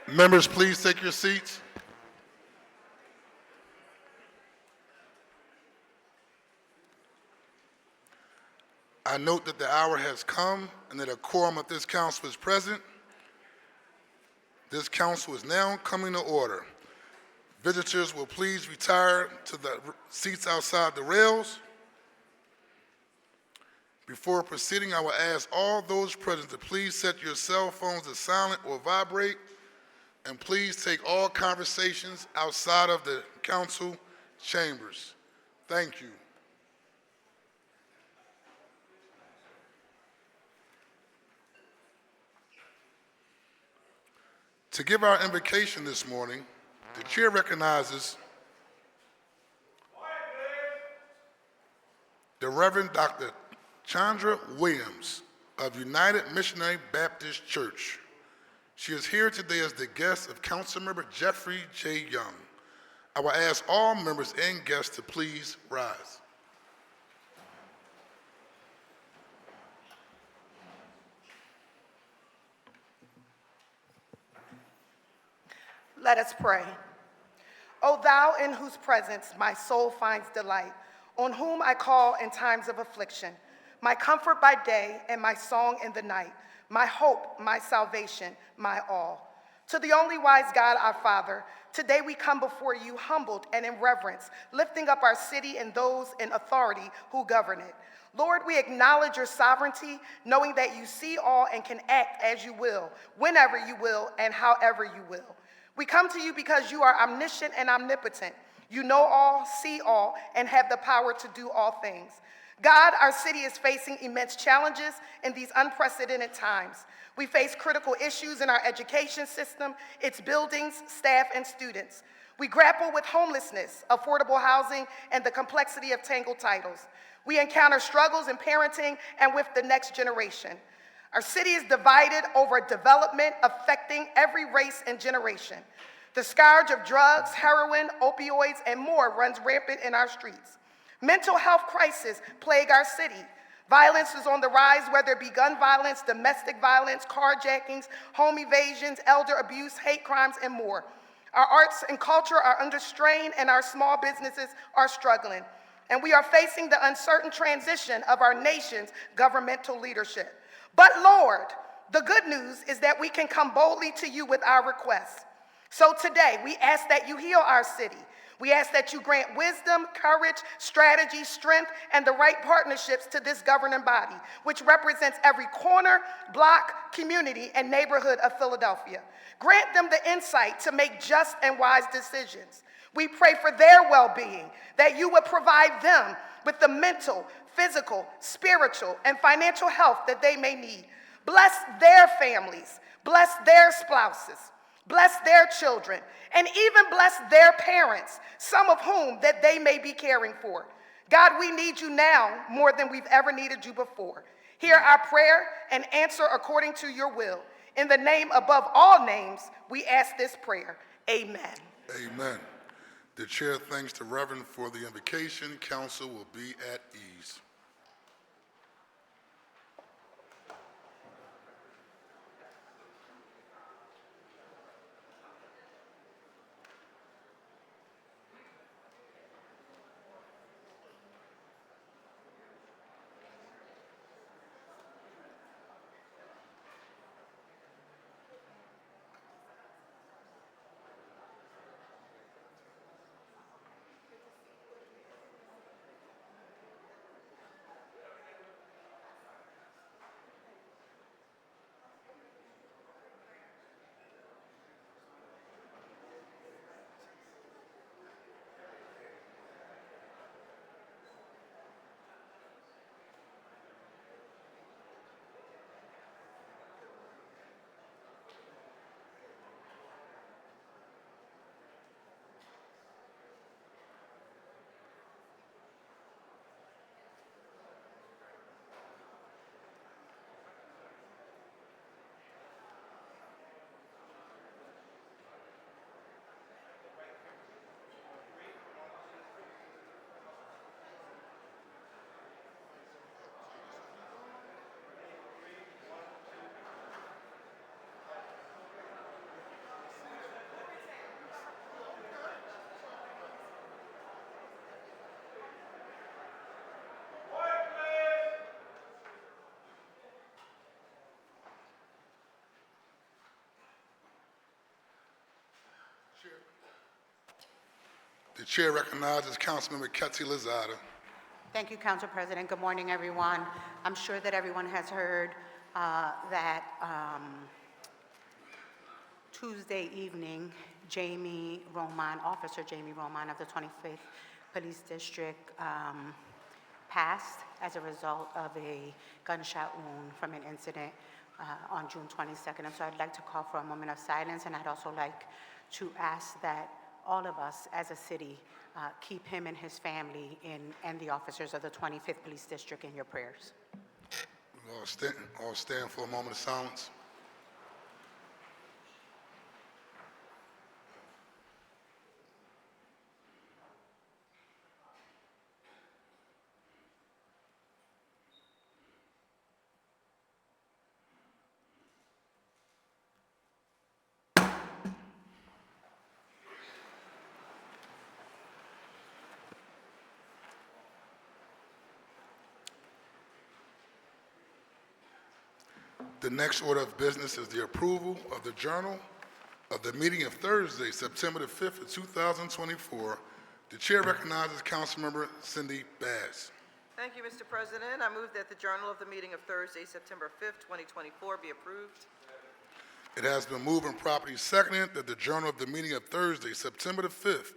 Members, please take your seats. I note that the hour has come and that a quorum of this council is present. This council is now coming to order. Visitors will please retire to the seats outside the rails. Before proceeding, I will ask all those present to please set your cell phones to silent or vibrate, and please take all conversations outside of the council chambers. Thank you. To give our invocation this morning, the chair recognizes the Reverend Dr. Chandra Williams of United Missionary Baptist Church. She is here today as the guest of Councilmember Jeffrey J. Young. I will ask all members and guests to please rise. Let us pray. O thou in whose presence my soul finds delight, on whom I call in times of affliction, my comfort by day and my song in the night, my hope, my salvation, my all. To the only wise God, our Father, today we come before you humbled and in reverence, lifting up our city and those in authority who govern it. Lord, we acknowledge your sovereignty, knowing that you see all and can act as you will, whenever you will, and however you will. We come to you because you are omniscient and omnipotent. You know all, see all, and have the power to do all things. God, our city is facing immense challenges in these unprecedented times. We face critical issues in our education system, its buildings, staff, and students. We grapple with homelessness, affordable housing, and the complexity of tangled titles. We encounter struggles in parenting and with the next generation. Our city is divided over development affecting every race and generation. The scourge of drugs, heroin, opioids, and more runs rampant in our streets. Mental health crises plague our city. Violence is on the rise, whether it be gun violence, domestic violence, carjackings, home evasions, elder abuse, hate crimes, and more. Our arts and culture are under strain, and our small businesses are struggling. And we are facing the uncertain transition of our nation's governmental leadership. But Lord, the good news is that we can come boldly to you with our requests. So today, we ask that you heal our city. We ask that you grant wisdom, courage, strategy, strength, and the right partnerships to this governing body, which represents every corner, block, community, and neighborhood of Philadelphia. Grant them the insight to make just and wise decisions. We pray for their well-being, that you would provide them with the mental, physical, spiritual, and financial health that they may need. Bless their families, bless their spouses, bless their children, and even bless their parents, some of whom that they may be caring for. God, we need you now more than we've ever needed you before. Hear our prayer and answer according to your will. In the name above all names, we ask this prayer. Amen. Amen. The chair thanks the Reverend for the invocation. Council will be at ease. chair recognizes Councilmember Ketty Lozada. Thank you, Council President. Good morning, everyone. I'm sure that everyone has heard that Tuesday evening, Officer Jamie Roman of the 25th Police District passed as a result of a gunshot wound from an incident on June 22nd. And so I'd like to call for a moment of silence, and I'd also like to ask that all of us as a city keep him and his family and the officers of the 25th Police District in your prayers. We all stand for a moment of silence. The next order of business is the approval of the journal of the meeting of Thursday, September the 5th of 2024. The chair recognizes Councilmember Cindy Bass. Thank you, Mr. President. I move that the journal of the meeting of Thursday, September 5th, 2024 be approved. It has been moved and properly seconded that the journal of the meeting of Thursday, September the 5th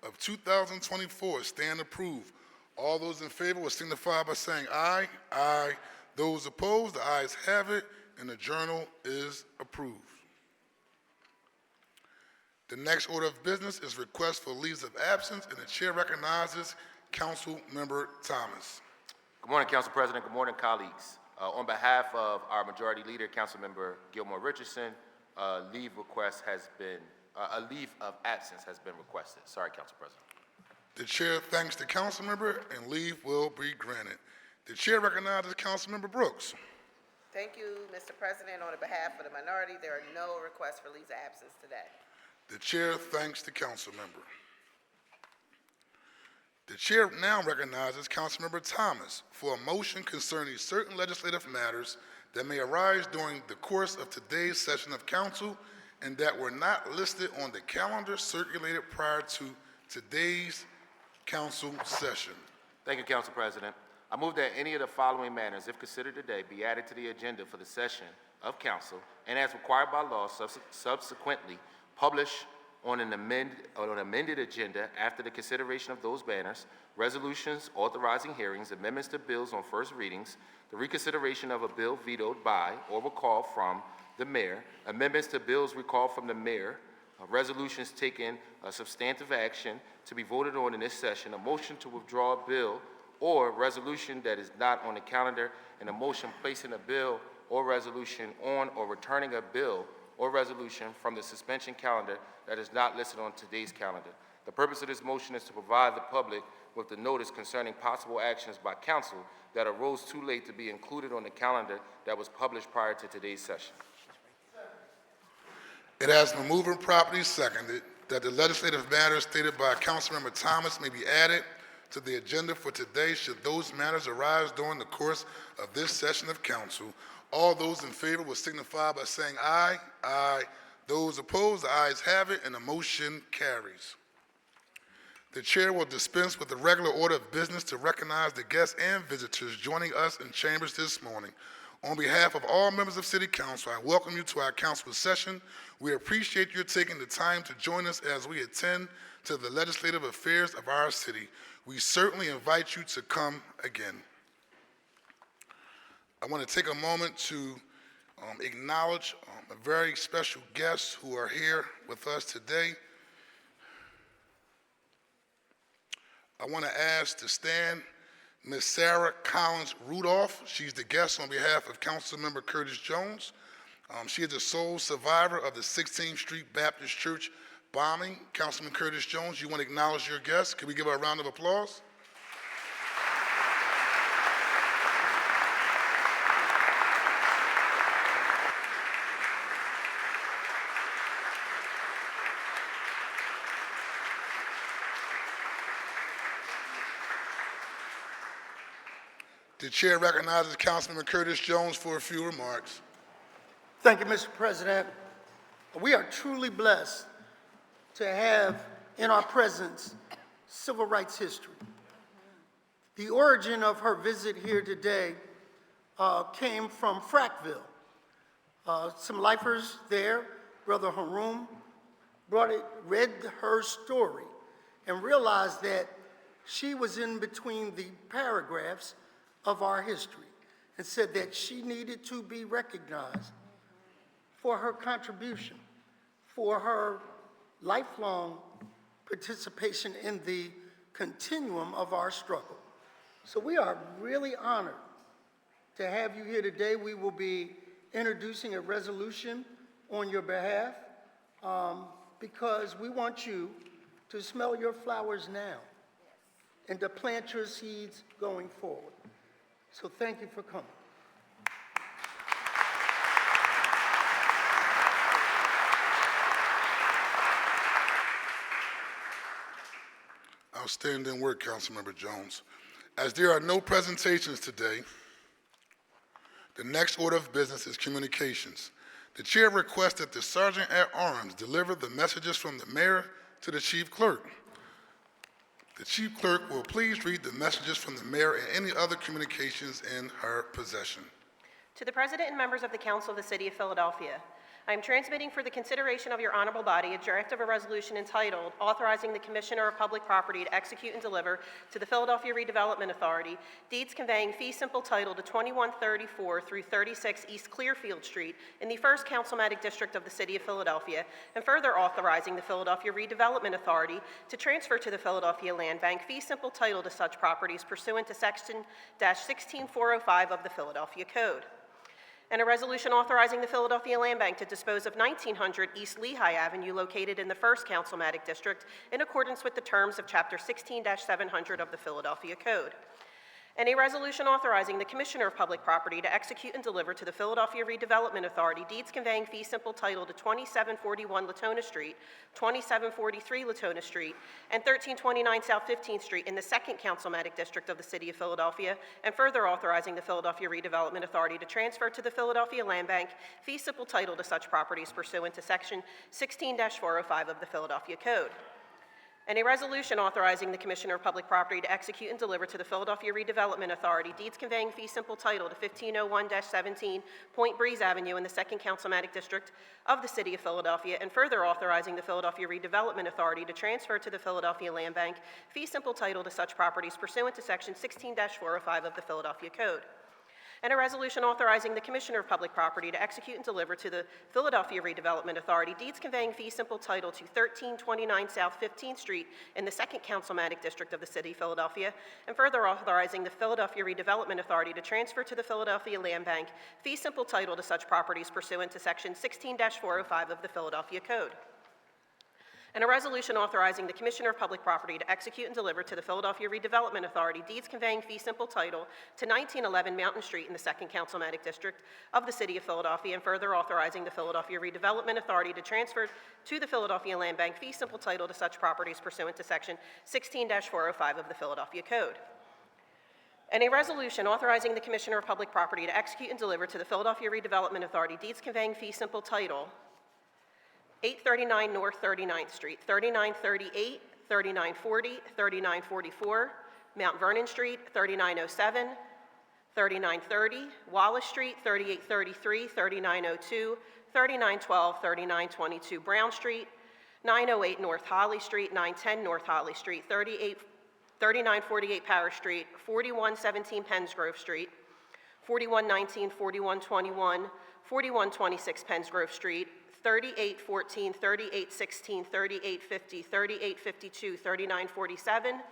of 2024 stand approved. All those in favor will signify by saying aye. Aye. Those opposed, the ayes have it, and the journal is approved. The next order of business is request for leaves of absence, and the chair recognizes Council Member Thomas. Good morning, Council President. Good morning, colleagues. On behalf of our Majority Leader, Councilmember Gilmore Richardson, a leave of absence has been requested. Sorry, Council President. The chair thanks the council member, and leave will be granted. The chair recognizes Councilmember Brooks. Thank you, Mr. President. On behalf of the minority, there are no requests for leaves of absence today. The chair thanks the council member. The chair now recognizes Councilmember Thomas for a motion concerning certain legislative matters that may arise during the course of today's session of council and that were not listed on the calendar circulated prior to today's council session. Thank you, Council President. I move that any of the following matters, if considered today, be added to the agenda for the session of council and as required by law, subsequently published on an amended agenda after the consideration of those banners, resolutions authorizing hearings, amendments to bills on first readings, the reconsideration of a bill vetoed by or recalled from the mayor, amendments to bills recalled from the mayor, resolutions taking substantive action to be voted on in this session, a motion to withdraw a bill or resolution that is not on the calendar, and a motion placing a bill or resolution on or returning a bill or resolution from the suspension calendar that is not listed on today's calendar. The purpose of this motion is to provide the public with the notice concerning possible actions by council that arose too late to be included on the calendar that was published prior to today's session. It has been moved and properly seconded that the legislative matters stated by Councilmember Thomas may be added to the agenda for today should those matters arise during the course of this session of council. All those in favor will signify by saying aye. Aye. Those opposed, the ayes have it, and the motion carries. The chair will dispense with the regular order of business to recognize the guests and visitors joining us in chambers this morning. On behalf of all members of City Council, I welcome you to our council session. We appreciate your taking the time to join us as we attend to the legislative affairs of our city. We certainly invite you to come again. I want to take a moment to acknowledge a very special guests who are here with us today. I want to ask to stand Ms. Sarah Collins Rudolph. She's the guest on behalf of Councilmember Curtis Jones. She is the sole survivor of the 16th Street Baptist Church bombing. Councilman Curtis Jones, you want to acknowledge your guest? Can we give her a round of applause? The chair recognizes Councilman Curtis Jones for a few remarks. Thank you, Mr. President. We are truly blessed to have in our presence civil rights history. The origin of her visit here today came from Frackville. Some lifers there, Brother Haroon, read her story and realized that she was in between the paragraphs of our history and said that she needed to be recognized for her contribution, for her lifelong participation in the continuum of our struggle. So we are really honored to have you here today. We will be introducing a resolution on your behalf because we want you to smell your flowers now and to plant your seeds going forward. So thank you for coming. Outstanding work, Councilmember Jones. As there are no presentations today, the next order of business is communications. The chair requests that the Sergeant at Arms deliver the messages from the mayor to the chief clerk. The chief clerk will please read the messages from the mayor and any other communications in her possession. To the President and members of the Council of the City of Philadelphia, I am transmitting for the consideration of your honorable body a draft of a resolution entitled Authorizing the Commissioner of Public Property to execute and deliver to the Philadelphia Redevelopment Authority deeds conveying fee simple title to 2134 through 36 East Clearfield Street in the 1st Councilmatic District of the City of Philadelphia, and further authorizing the Philadelphia Redevelopment Authority to transfer to the Philadelphia Land Bank fee simple title to such properties pursuant to Section -16405 of the Philadelphia Code. And a resolution authorizing the Philadelphia Land Bank to dispose of 1900 East Lehigh Avenue located in the 1st Councilmatic District in accordance with the terms of Chapter 16-700 of the Philadelphia Code. And a resolution authorizing the Commissioner of Public Property to execute and deliver to the Philadelphia Redevelopment Authority deeds conveying fee simple title to 2741 Latona Street, 2743 Latona Street, and 1329 South 15th Street in the 2nd Councilmatic District of the City of Philadelphia, and further authorizing the Philadelphia Redevelopment Authority to transfer to the Philadelphia Land Bank fee simple title to such properties pursuant to Section 16-405 of the Philadelphia Code. And a resolution authorizing the Commissioner of Public Property to execute and deliver to the Philadelphia Redevelopment Authority deeds conveying fee simple title to 1501-17 Point Breeze Avenue in the 2nd Councilmatic District of the City of Philadelphia, and further authorizing the Philadelphia Redevelopment Authority to transfer to the Philadelphia Land Bank fee simple title to such properties pursuant to Section 16-405 of the Philadelphia Code. And a resolution authorizing the Commissioner of Public Property to execute and deliver to the Philadelphia Redevelopment Authority deeds conveying fee simple title to 1329 South 15th Street in the 2nd Councilmatic District of the City of Philadelphia, and further authorizing the Philadelphia Redevelopment Authority to transfer to the Philadelphia Land Bank fee simple title to such properties pursuant to Section 16-405 of the Philadelphia Code. And a resolution authorizing the Commissioner of Public Property to execute and deliver to the Philadelphia Redevelopment Authority deeds conveying fee simple title to 1911 Mountain Street in the 2nd Councilmatic District of the City of Philadelphia, and further authorizing the Philadelphia Redevelopment Authority to transfer to the Philadelphia Land Bank fee simple title to such properties pursuant to Section 16-405 of the Philadelphia Code. And a resolution authorizing the Commissioner of Public Property to execute and deliver to the Philadelphia Redevelopment Authority deeds conveying fee simple title 839 North 39th Street, 3938, 3940, 3944, Mount Vernon Street, 3907, 3930, Wallace Street, 3833, 3902, 3912, 3922 Brown Street, 908 North Holly Street, 910 North Holly Street, 3948 Parish Street, 4117 Pensgrove Street, 4119, 4121, 4126 Pensgrove Street, 3814, 3816, 3850, 3852, 3947,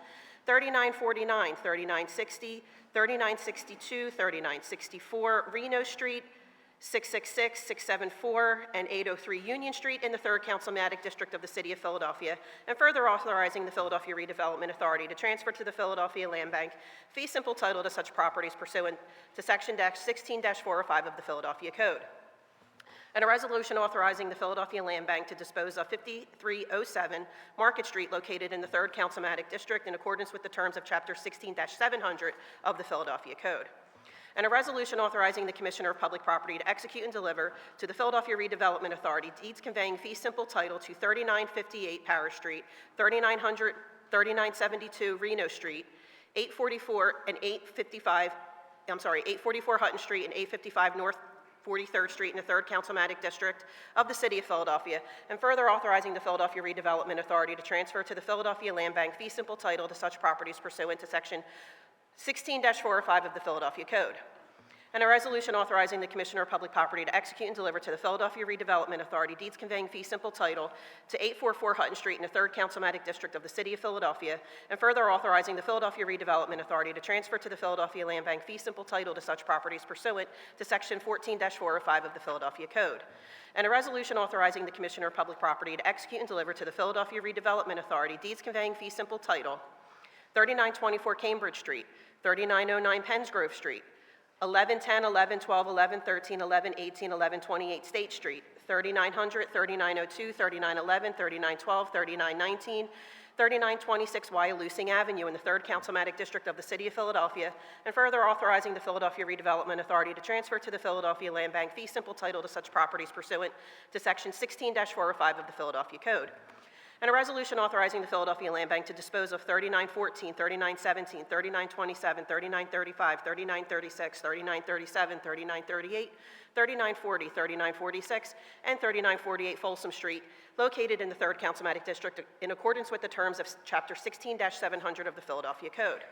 3949, 3960, 3962, 3964 Reno Street, 666, 674, and 803 Union Street in the 3rd Councilmatic District of the City of Philadelphia, and further authorizing the Philadelphia Redevelopment Authority to transfer to the Philadelphia Land Bank fee simple title to such properties pursuant to Section 16-405 of the Philadelphia Code. And a resolution authorizing the Philadelphia Land Bank to dispose of 5307 Market Street located in the 3rd Councilmatic District in accordance with the terms of Chapter 16-700 of the Philadelphia Code. And a resolution authorizing the Commissioner of Public Property to execute and deliver to the Philadelphia Redevelopment Authority deeds conveying fee simple title to 3958 Parish Street, 3900 3972 Reno Street, 844 Hutton Street and 855 North 43rd Street in the 3rd Councilmatic District of the City of Philadelphia, and further authorizing the Philadelphia Redevelopment Authority to transfer to the Philadelphia Land Bank fee simple title to such properties pursuant to Section 16-405 of the Philadelphia Code. And a resolution authorizing the Commissioner of Public Property to execute and deliver to the Philadelphia Redevelopment Authority deeds conveying fee simple title to 844 Hutton Street in the 3rd Councilmatic District of the City of Philadelphia, and further authorizing the Philadelphia Redevelopment Authority to transfer to the Philadelphia Land Bank fee simple title to such properties pursuant to Section 14-405 of the Philadelphia Code. And a resolution authorizing the Commissioner of Public Property to execute and deliver to the Philadelphia Redevelopment Authority deeds conveying fee simple title 3924 Cambridge Street, 3909 Pensgrove Street, 1110, 1112, 1113, 1118, 1128 State Street, 3900, 3902, 3911, 3912, 3919, 3926 Wyalusing Avenue in the 3rd Councilmatic District of the City of Philadelphia, and further authorizing the Philadelphia Redevelopment Authority to transfer to the Philadelphia Land Bank fee simple title to such properties pursuant to Section 16-405 of the Philadelphia Code. And a resolution authorizing the Philadelphia Land Bank to dispose of 3914, 3917, 3927, 3935, 3936, 3937, 3938, 3940, 3946, and 3948 Folsom Street, located in the 3rd Councilmatic District in accordance with the terms of Chapter 16-700 of the Philadelphia Code.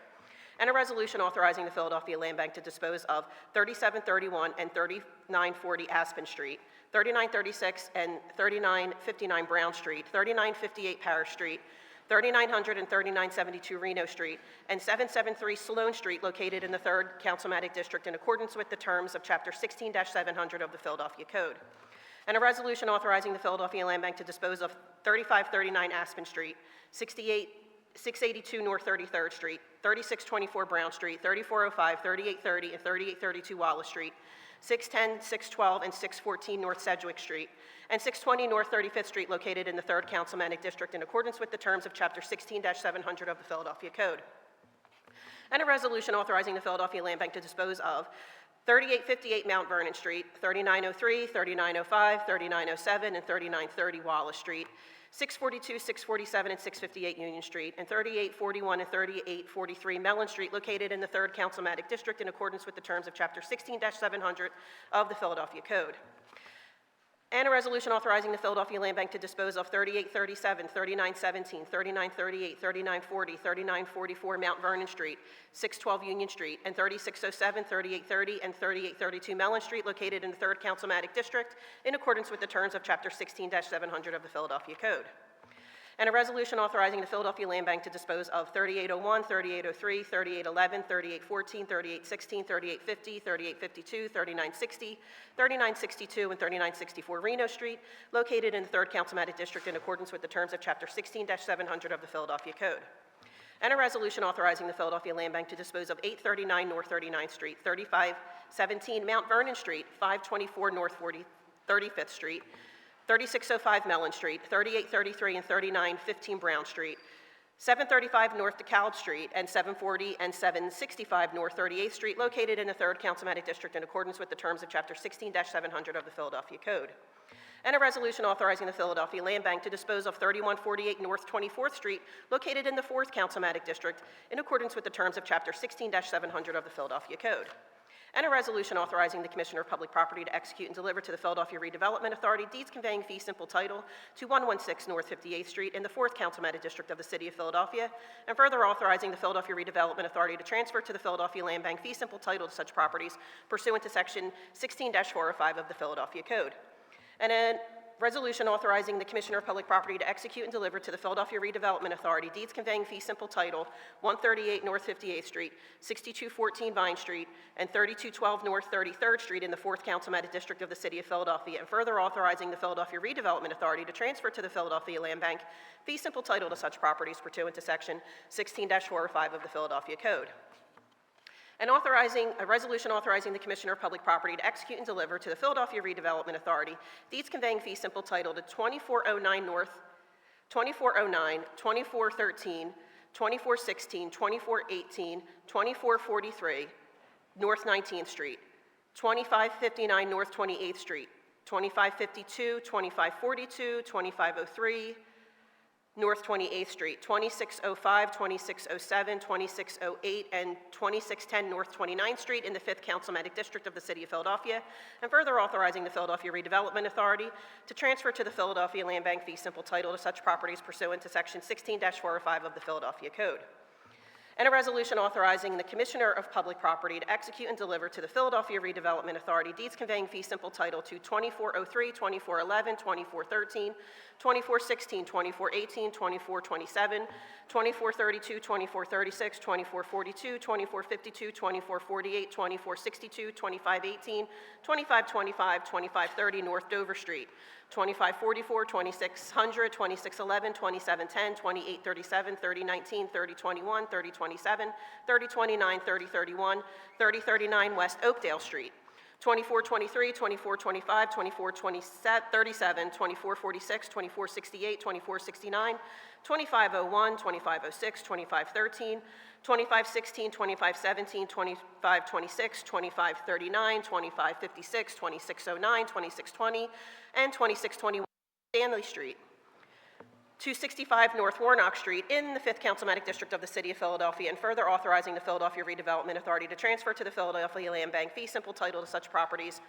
And a resolution authorizing the Philadelphia Land Bank to dispose of 3731 and 3940 Aspen Street, 3936 and 3959 Brown Street, 3958 Parish Street, 3900 and 3972 Reno Street, and 773 Sloane Street, located in the 3rd Councilmatic District in accordance with the terms of Chapter 16-700 of the Philadelphia Code. And a resolution authorizing the Philadelphia Land Bank to dispose of 3539 Aspen Street, 682 North 33rd Street, 3624 Brown Street, 3405, 3830, and 3832 Wallace Street, 610, 612, and 614 North Sedgwick Street, and 620 North 35th Street, located in the 3rd Councilmatic District in accordance with the terms of Chapter 16-700 of the Philadelphia Code. And a resolution authorizing the Philadelphia Land Bank to dispose of 3858 Mount Vernon Street, 3903, 3905, 3907, and 3930 Wallace Street, 642, 647, and 658 Union Street, and 3841 and 3843 Mellon Street, located in the 3rd Councilmatic District in accordance with the terms of Chapter 16-700 of the Philadelphia Code. And a resolution authorizing the Philadelphia Land Bank to dispose of 3837, 3917, 3938, 3940, 3944 Mount Vernon Street, 612 Union Street, and 3607, 3830, and 3832 Mellon Street, located in the 3rd Councilmatic District, in accordance with the terms of Chapter 16-700 of the Philadelphia Code. And a resolution authorizing the Philadelphia Land Bank to dispose of 3801, 3803, 3811, 3814, 3816, 3850, 3852, 3960, 3962, and 3964 Reno Street, located in the 3rd Councilmatic District in accordance with the terms of Chapter 16-700 of the Philadelphia Code. And a resolution authorizing the Philadelphia Land Bank to dispose of 839 North 39th Street, 3517 Mount Vernon Street, 524 North 35th Street, 3605 Mellon Street, 3833 and 3915 Brown Street, 735 North DeKalb Street, and 740 and 765 North 38th Street, located in the 3rd Councilmatic District in accordance with the terms of Chapter 16-700 of the Philadelphia Code. And a resolution authorizing the Philadelphia Land Bank to dispose of 3148 North 24th Street, located in the 4th Councilmatic District, in accordance with the terms of Chapter 16-700 of the Philadelphia Code. And a resolution authorizing the Commissioner of Public Property to execute and deliver to the Philadelphia Redevelopment Authority deeds conveying fee simple title to 116 North 58th Street in the 4th Councilmatic District of the City of Philadelphia, and further authorizing the Philadelphia Redevelopment Authority to transfer to the Philadelphia Land Bank fee simple title to such properties pursuant to Section 16-405 of the Philadelphia Code. And a resolution authorizing the Commissioner of Public Property to execute and deliver to the Philadelphia Redevelopment Authority deeds conveying fee simple title 138 North 58th Street, 6214 Vine Street, and 3212 North 33rd Street in the 4th Councilmatic District of the City of Philadelphia, and further authorizing the Philadelphia Redevelopment Authority to transfer to the Philadelphia Land Bank fee simple title to such properties pursuant to Section 16-405 of the Philadelphia Code. And a resolution authorizing the Commissioner of Public Property to execute and deliver to the Philadelphia Redevelopment Authority deeds conveying fee simple title to 2409 North, 2409, 2413, 2416, 2418, 2443 North 19th Street, 2559 North 28th Street, 2552, 2542, 2503, North 28th Street, 2605, 2607, 2608, and 2610 North 29th Street in the 5th Councilmanic District of the City of Philadelphia, and further authorizing the Philadelphia Redevelopment Authority to transfer to the Philadelphia Land Bank fee simple title to such properties pursuant to Section 16-405 of the Philadelphia Code. And a resolution authorizing the Commissioner of Public Property to execute and deliver to the Philadelphia Redevelopment Authority deeds conveying fee simple title to 2403, 2411, 2413, 2416, 2418, 2427, 2432, 2436, 2442, 2452, 2448, 2462, 2518, 2525, 2530 North Dover Street, 2544, 2600, 2611, 2710, 2837, 3019, 3021, 3027, 3029, 3031, 3039 West Oakdale Street, 2423, 2425, 2437, 2446, 2468, 2469, 2501, 2506, 2513, 2516, 2517, 2526, 2539, 2556, 2609, 2620, and 2621 Stanley Street. 265 North Warnock Street in the 5th Councilmanic District of the City of Philadelphia, and further authorizing the Philadelphia Redevelopment Authority to transfer to the Philadelphia Land Bank fee simple title to such properties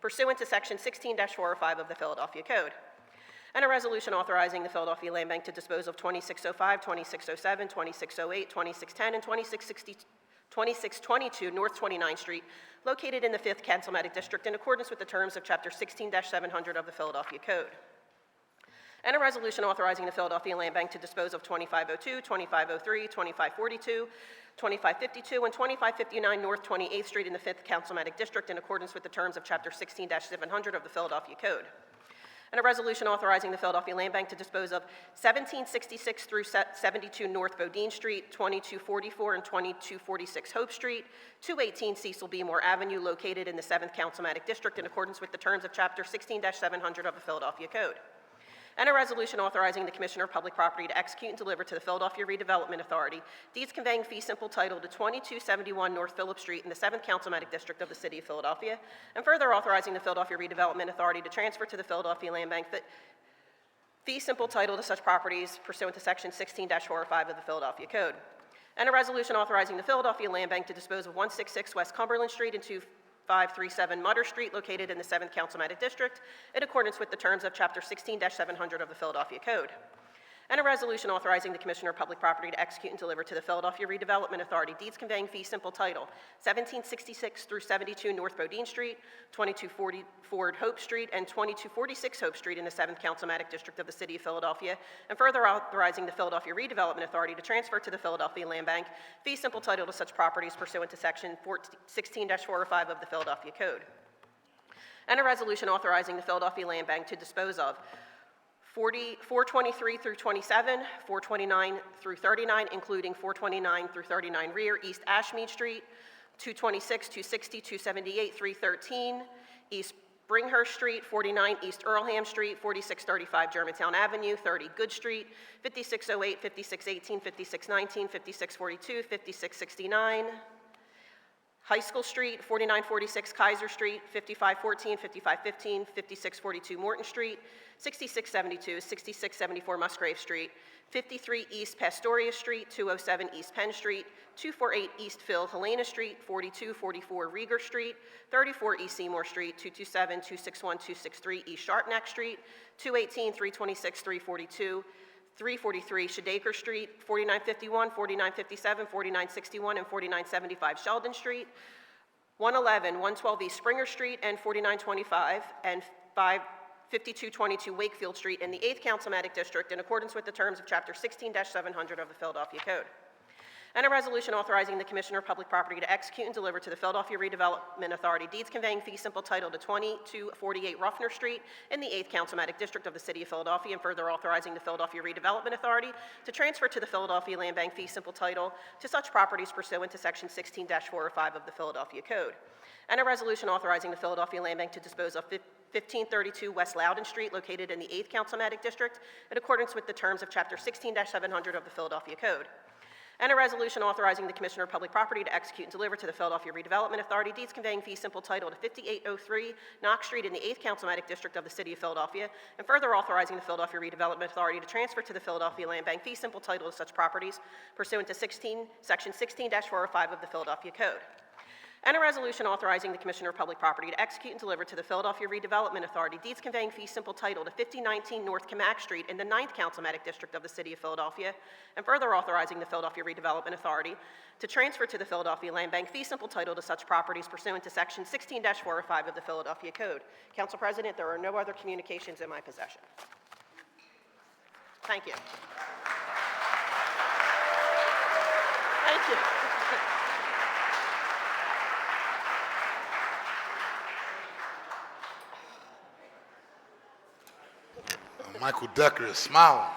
pursuant to Section 16-405 of the Philadelphia Code. And a resolution authorizing the Philadelphia Land Bank to dispose of 2605, 2607, 2608, 2610, and 2622 North 29th Street, located in the 5th Councilmanic District in accordance with the terms of Chapter 16-700 of the Philadelphia Code. And a resolution authorizing the Philadelphia Land Bank to dispose of 2502, 2503, 2542, 2552, and 2559 North 28th Street in the 5th Councilmanic District in accordance with the terms of Chapter 16-700 of the Philadelphia Code. And a resolution authorizing the Philadelphia Land Bank to dispose of 1766 through 72 North Bodine Street, 2244 and 2246 Hope Street, 218 Cecil B. Moore Avenue, located in the 7th Councilmanic District in accordance with the terms of Chapter 16-700 of the Philadelphia Code. And a resolution authorizing the Commissioner of Public Property to execute and deliver to the Philadelphia Redevelopment Authority deeds conveying fee simple title to 2271 North Phillip Street in the 7th Councilmanic District of the City of Philadelphia, and further authorizing the Philadelphia Redevelopment Authority to transfer to the Philadelphia Land Bank fee simple title to such properties pursuant to Section 16-405 of the Philadelphia Code. And a resolution authorizing the Philadelphia Land Bank to dispose of 166 West Cumberland Street and 2537 Mutter Street, located in the 7th Councilmanic District, in accordance with the terms of Chapter 16-700 of the Philadelphia Code. And a resolution authorizing the Commissioner of Public Property to execute and deliver to the Philadelphia Redevelopment Authority deeds conveying fee simple title 1766 through 72 North Bodine Street, 2244 Hope Street, and 2246 Hope Street in the 7th Councilmanic District of the City of Philadelphia, and further authorizing the Philadelphia Redevelopment Authority to transfer to the Philadelphia Land Bank fee simple title to such properties pursuant to Section 16-405 of the Philadelphia Code. And a resolution authorizing the Philadelphia Land Bank to dispose of 423 through 27, 429 through 39, including 429 through 39 rear, East Ashmead Street, 226, 260, 278, 313, East Bringhurst Street, 49 East Earlham Street, 4635 Germantown Avenue, 30 Good Street, 5608, 5618, 5619, 5642, 5669, High School Street, 4946 Kaiser Street, 5514, 5515, 5642 Morton Street, 6672, 6674 Musgrave Street, 53 East Pastoria Street, 207 East Penn Street, 248 East Phil Helena Street, 4244 Rieger Street, 34 East Seymour Street, 227, 261, 263 East Sharpnack Street, 218, 326, 342, 343 Shadaker Street, 4951, 4957, 4961, and 4975 Sheldon Street, 111, 112 East Springer Street, and 4925, and 5222 Wakefield Street in the 8th Councilmanic District in accordance with the terms of Chapter 16-700 of the Philadelphia Code. And a resolution authorizing the Commissioner of Public Property to execute and deliver to the Philadelphia Redevelopment Authority deeds conveying fee simple title to 2248 Ruffner Street in the 8th Councilmanic District of the City of Philadelphia, and further authorizing the Philadelphia Redevelopment Authority to transfer to the Philadelphia Land Bank fee simple title to such properties pursuant to Section 16-405 of the Philadelphia Code. And a resolution authorizing the Philadelphia Land Bank to dispose of 1532 West Loudon Street, located in the 8th Councilmanic District, in accordance with the terms of Chapter 16-700 of the Philadelphia Code. And a resolution authorizing the Commissioner of Public Property to execute and deliver to the Philadelphia Redevelopment Authority deeds conveying fee simple title to 5803 Knox Street in the 8th Councilmanic District of the City of Philadelphia, and further authorizing the Philadelphia Redevelopment Authority to transfer to the Philadelphia Land Bank fee simple title to such properties pursuant to Section 16-405 of the Philadelphia Code. And a resolution authorizing the Commissioner of Public Property to execute and deliver to the Philadelphia Redevelopment Authority deeds conveying fee simple title to 5019 North Camac Street in the 9th Councilmanic District of the City of Philadelphia, and further authorizing the Philadelphia Redevelopment Authority to transfer to the Philadelphia Land Bank fee simple title to such properties pursuant to Section 16-405 of the Philadelphia Code. Council President, there are no other communications in my possession. Thank you. Thank you. Michael Decker is smiling.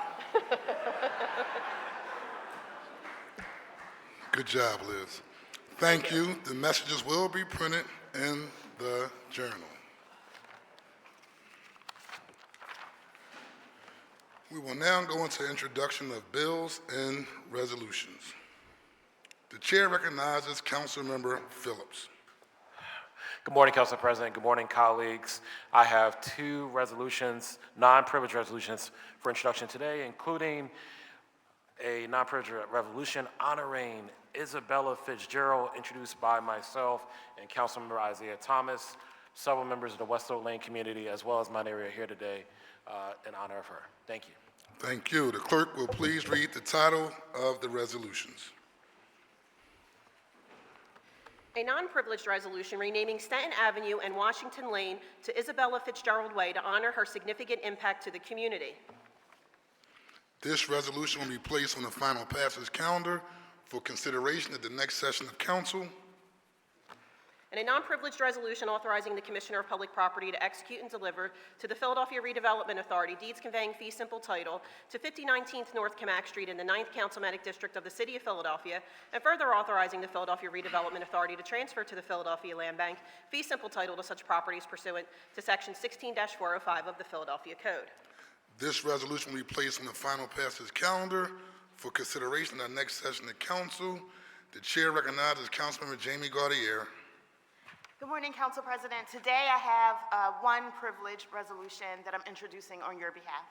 Good job, Liz. Thank you. The messages will be printed in the journal. We will now go into introduction of bills and resolutions. The chair recognizes Councilmember Phillips. Good morning, Council President. Good morning, colleagues. I have two resolutions, non-privileged resolutions for introduction today, including a non-privileged resolution honoring Isabella Fitzgerald, introduced by myself and Councilmember Isaiah Thomas, several members of the West Oak Lane community, as well as my area here today in honor of her. Thank you. Thank you. The clerk will please read the title of the resolutions. A non-privileged resolution renaming Stanton Avenue and Washington Lane to Isabella Fitzgerald Way to honor her significant impact to the community. This resolution will be placed on the final passage calendar for consideration at the next session of council. And a non-privileged resolution authorizing the Commissioner of Public Property to execute and deliver to the Philadelphia Redevelopment Authority deeds conveying fee simple title to 5019th North Camac Street in the 9th Councilmanic District of the City of Philadelphia, and further authorizing the Philadelphia Redevelopment Authority to transfer to the Philadelphia Land Bank fee simple title to such properties pursuant to Section 16-405 of the Philadelphia Code. This resolution will be placed on the final passage calendar for consideration at the next session of council. The chair recognizes Councilmember Jamie Gaudier. Good morning, Council President. Today I have one privileged resolution that I'm introducing on your behalf.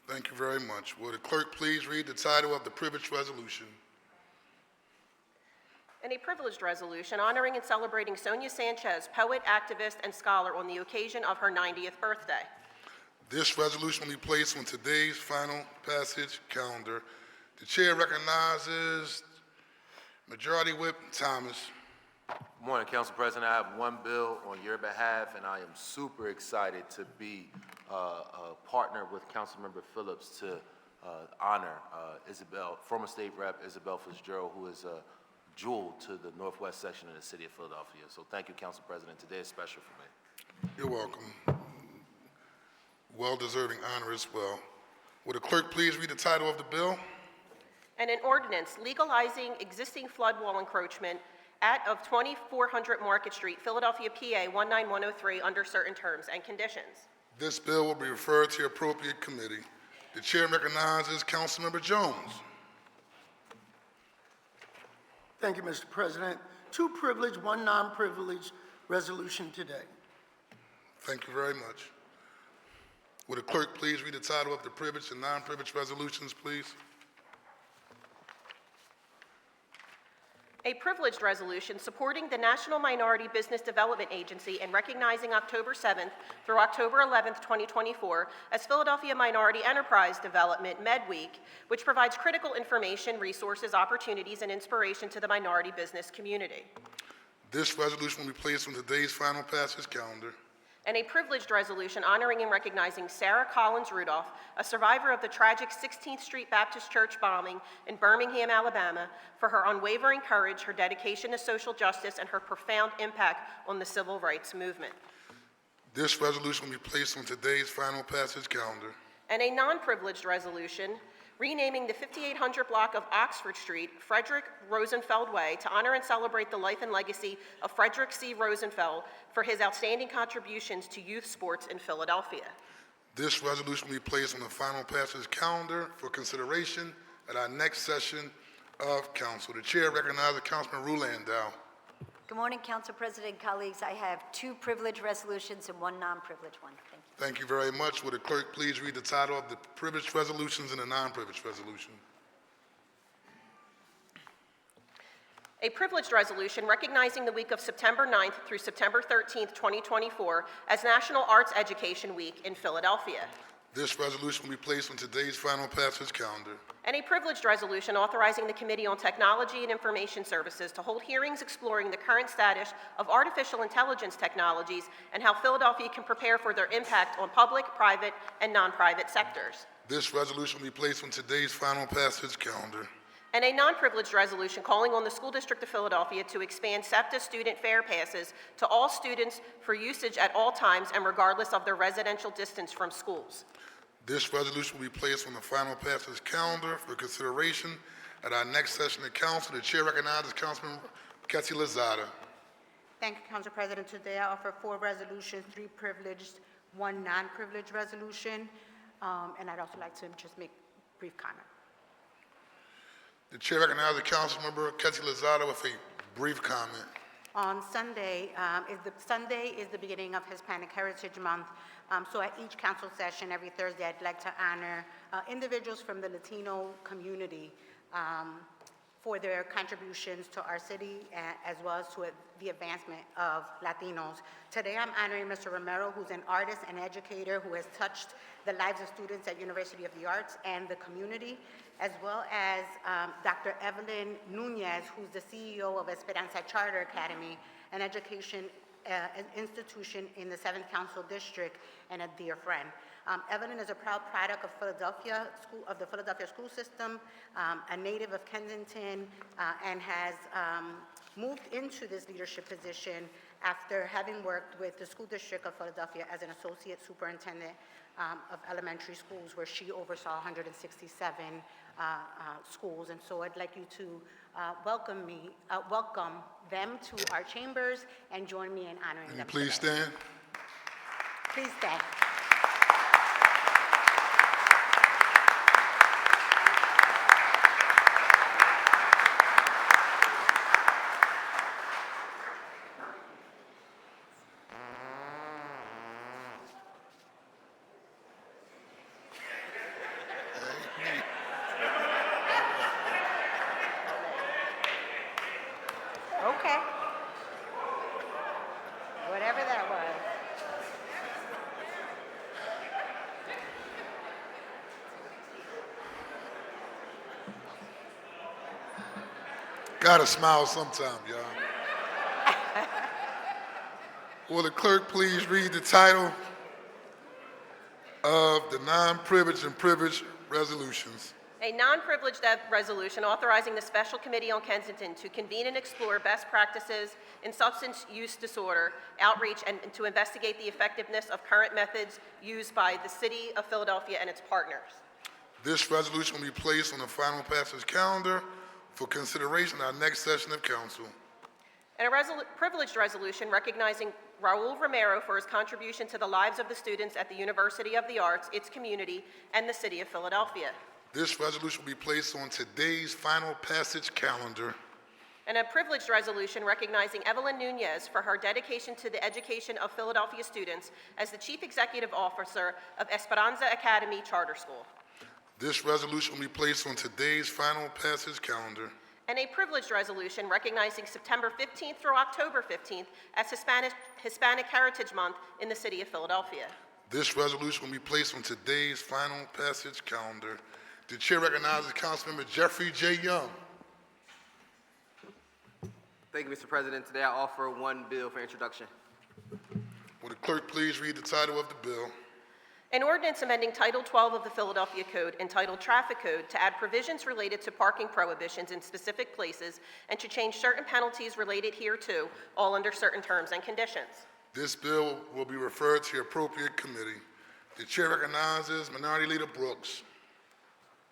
Thank you very much. Will the clerk please read the title of the privileged resolution? And a privileged resolution honoring and celebrating Sonia Sanchez, poet, activist, and scholar on the occasion of her 90th birthday. This resolution will be placed on today's final passage calendar. The chair recognizes Majority Whip Thomas. Good morning, Council President. I have one bill on your behalf, and I am super excited to be a partner with Councilmember Phillips to honor former State Rep Isabel Fitzgerald, who is a jewel to the Northwest section of the City of Philadelphia. So thank you, Council President. Today is special for me. You're welcome. Well-deserving honor as well. Will the clerk please read the title of the bill? And an ordinance legalizing existing flood wall encroachment of 2400 Market Street, Philadelphia, PA 19103 under certain terms and conditions. This bill will be referred to the appropriate committee. The chair recognizes Councilmember Jones. Thank you, Mr. President. Two privileged, one non-privileged resolution today. Thank you very much. Will the clerk please read the title of the privileged and non-privileged resolutions, please? A privileged resolution supporting the National Minority Business Development Agency and recognizing October 7th through October 11th, 2024 as Philadelphia Minority Enterprise Development MedWeek, which provides critical information, resources, opportunities, and inspiration to the minority business community. This resolution will be placed on today's final passage calendar. And a privileged resolution honoring and recognizing Sarah Collins Rudolph, a survivor of the tragic 16th Street Baptist Church bombing in Birmingham, Alabama, for her unwavering courage, her dedication to social justice, and her profound impact on the civil rights movement. This resolution will be placed on today's final passage calendar. And a non-privileged resolution renaming the 5800 block of Oxford Street, Frederick Rosenfeld Way, to honor and celebrate the life and legacy of Frederick C. Rosenfeld for his outstanding contributions to youth sports in Philadelphia. This resolution will be placed on the final passage calendar for consideration at our next session of council. The chair recognizes Councilman Rulandow. Good morning, Council President, colleagues. I have 2 privileged resolutions and 1 non-privileged one. Thank you. Thank you very much. Would the clerk please read the title of the privileged resolutions and the non-privileged resolution? A privileged resolution recognizing the week of September 9th through September 13th, 2024 as National Arts Education Week in Philadelphia. This resolution will be placed on today's final passage calendar. And a privileged resolution authorizing the Committee on Technology and Information Services to hold hearings exploring the current status of artificial intelligence technologies and how Philadelphia can prepare for their impact on public, private, and non-private sectors. This resolution will be placed on today's final passage calendar. And a non-privileged resolution calling on the School District of Philadelphia to expand SEPTA student fare passes to all students for usage at all times and regardless of their residential distance from schools. This resolution will be placed on the final passage calendar for consideration at our next session of council. The chair recognizes Councilman Ketty Lozada. Thank you, Council President. Today I offer 4 resolutions, 3 privileged, 1 non-privileged resolution, and I'd also like to just make a brief comment. The chair recognizes Councilmember Ketty Lozada with a brief comment. On Sunday, Sunday is the beginning of Hispanic Heritage Month. So at each council session every Thursday, I'd like to honor individuals from the Latino community for their contributions to our city as well as to the advancement of Latinos. Today I'm honoring Mr. Romero, who's an artist and educator who has touched the lives of students at University of the Arts and the community, as well as Dr. Evelyn Nunez, who's the CEO of Esperanza Charter Academy, an education an institution in the 7th Council District and a dear friend. Evelyn is a proud product of Philadelphia of the Philadelphia school system, a native of Kensington, and has moved into this leadership position after having worked with the School District of Philadelphia as an associate superintendent of elementary schools, where she oversaw 167 schools. And so I'd like you to welcome them to our chambers and join me in honoring them. Please today. stand. Please stand. Okay. Whatever that was. Gotta smile sometime, y'all. Will the clerk please read the title of the non-privileged and privileged resolutions? A non-privileged resolution authorizing the Special Committee on Kensington to convene and explore best practices in substance use disorder outreach and to investigate the effectiveness of current methods used by the City of Philadelphia and its partners. This resolution will be placed on the final passage calendar for consideration at our next session of council. And a privileged resolution recognizing Raul Romero for his contribution to the lives of the students at the University of the Arts, its community, and the City of Philadelphia. This resolution will be placed on today's final passage calendar. And a privileged resolution recognizing Evelyn Nunez for her dedication to the education of Philadelphia students as the Chief Executive Officer of Esperanza Academy Charter School. This resolution will be placed on today's final passage calendar. And a privileged resolution recognizing September 15th through October 15th as Hispanic Heritage Month in the City of Philadelphia. This resolution will be placed on today's final passage calendar. The chair recognizes Councilmember Jeffrey J. Young. Thank you, Mr. President. Today I offer 1 bill for introduction. Will the clerk please read the title of the bill? An ordinance amending Title 12 of the Philadelphia Code entitled Traffic Code to add provisions related to parking prohibitions in specific places and to change certain penalties related hereto, all under certain terms and conditions. This bill will be referred to the appropriate committee. The chair recognizes Minority Leader Brooks.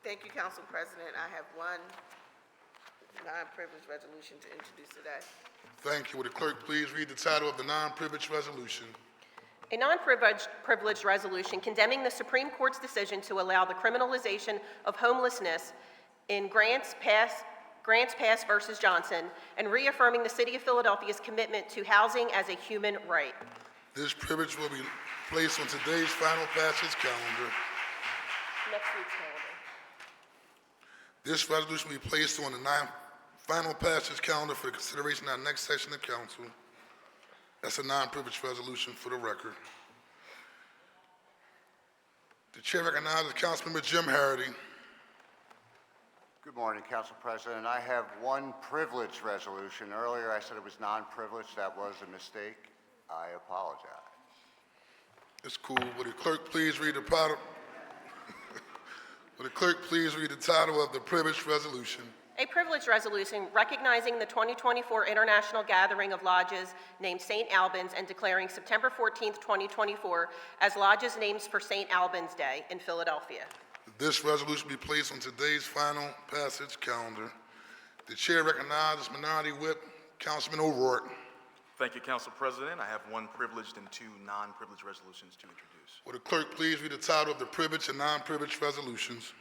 Thank you, Council President. I have 1 non-privileged resolution to introduce today. Thank you. Will the clerk please read the title of the non-privileged resolution? A non-privileged resolution condemning the Supreme Court's decision to allow the criminalization of homelessness in Grants Pass Grants Pass versus Johnson, and reaffirming the City of Philadelphia's commitment to housing as a human right. This privilege will be placed on today's final passage calendar. Next week's calendar. This resolution will be placed on the final passage calendar for consideration at our next session of council. That's a non-privileged resolution for the record. The chair recognizes Councilmember Jim Harity. Good morning, Council President. I have one privileged resolution. Earlier I said it was non-privileged. That was a mistake. I apologize. It's cool. Would the clerk please read the title? Would the clerk please read the title of the privileged resolution? A privileged resolution recognizing the 2024 International Gathering of Lodges named St. Albans and declaring September 14th, 2024 as Lodges Names for St. Albans Day in Philadelphia. This resolution will be placed on today's final passage calendar. The chair recognizes Minority Whip, Councilman O'Rourke. Thank you, Council President. I have one privileged and two non-privileged resolutions to introduce. Would the clerk please read the title of the privileged and non-privileged resolutions?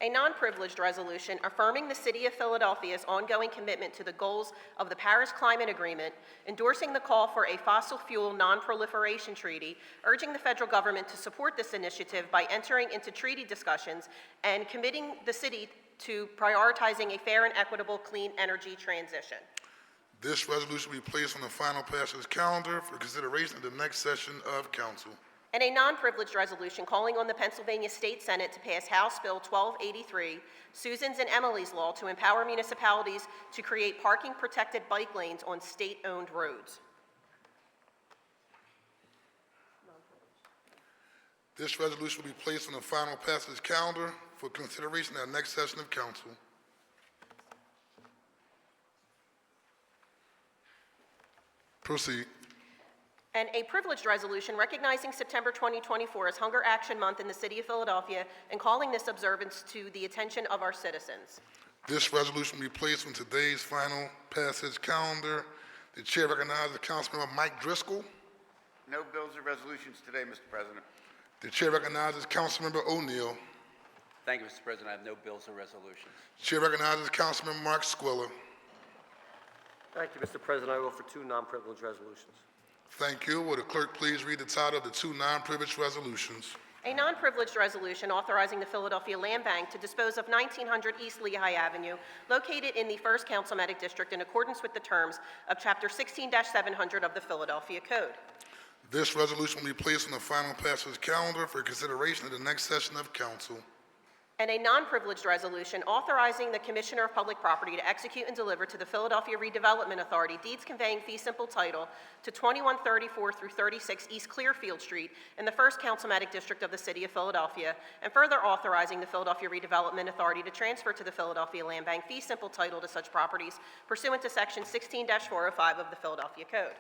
A non-privileged resolution affirming the City of Philadelphia's ongoing commitment to the goals of the Paris Climate Agreement, endorsing the call for a fossil fuel non-proliferation treaty, urging the federal government to support this initiative by entering into treaty discussions, and committing the city to prioritizing a fair and equitable clean energy transition. This resolution will be placed on the final passage calendar for consideration at the next session of council. And a non-privileged resolution calling on the Pennsylvania State Senate to pass House Bill 1283, Susan's and Emily's Law, to empower municipalities to create parking-protected bike lanes on state-owned roads. This resolution will be placed on the final passage calendar for consideration at the next session of council. Proceed. And a privileged resolution recognizing September 2024 as Hunger Action Month in the City of Philadelphia and calling this observance to the attention of our citizens. This resolution will be placed on today's final passage calendar. The chair recognizes Councilmember Mike Driscoll. No bills or resolutions today, Mr. President. The chair recognizes Councilmember O'Neill. Thank you, Mr. President. I have no bills or resolutions. The chair recognizes Councilmember Mark Squilla. Thank you, Mr. President. I offer two non-privileged resolutions. Thank you. Will the clerk please read the title of the two non-privileged resolutions? A non-privileged resolution authorizing the Philadelphia Land Bank to dispose of 1900 East Lehigh Avenue, located in the 1st Councilmanic District in accordance with the terms of Chapter 16-700 of the Philadelphia Code. This resolution will be placed on the final passage calendar for consideration at the next session of council. And a non-privileged resolution authorizing the Commissioner of Public Property to execute and deliver to the Philadelphia Redevelopment Authority deeds conveying fee simple title to 2134 through 36 East Clearfield Street in the 1st Councilmanic District of the City of Philadelphia, and further authorizing the Philadelphia Redevelopment Authority to transfer to the Philadelphia Land Bank fee simple title to such properties pursuant to Section 16-405 of the Philadelphia Code.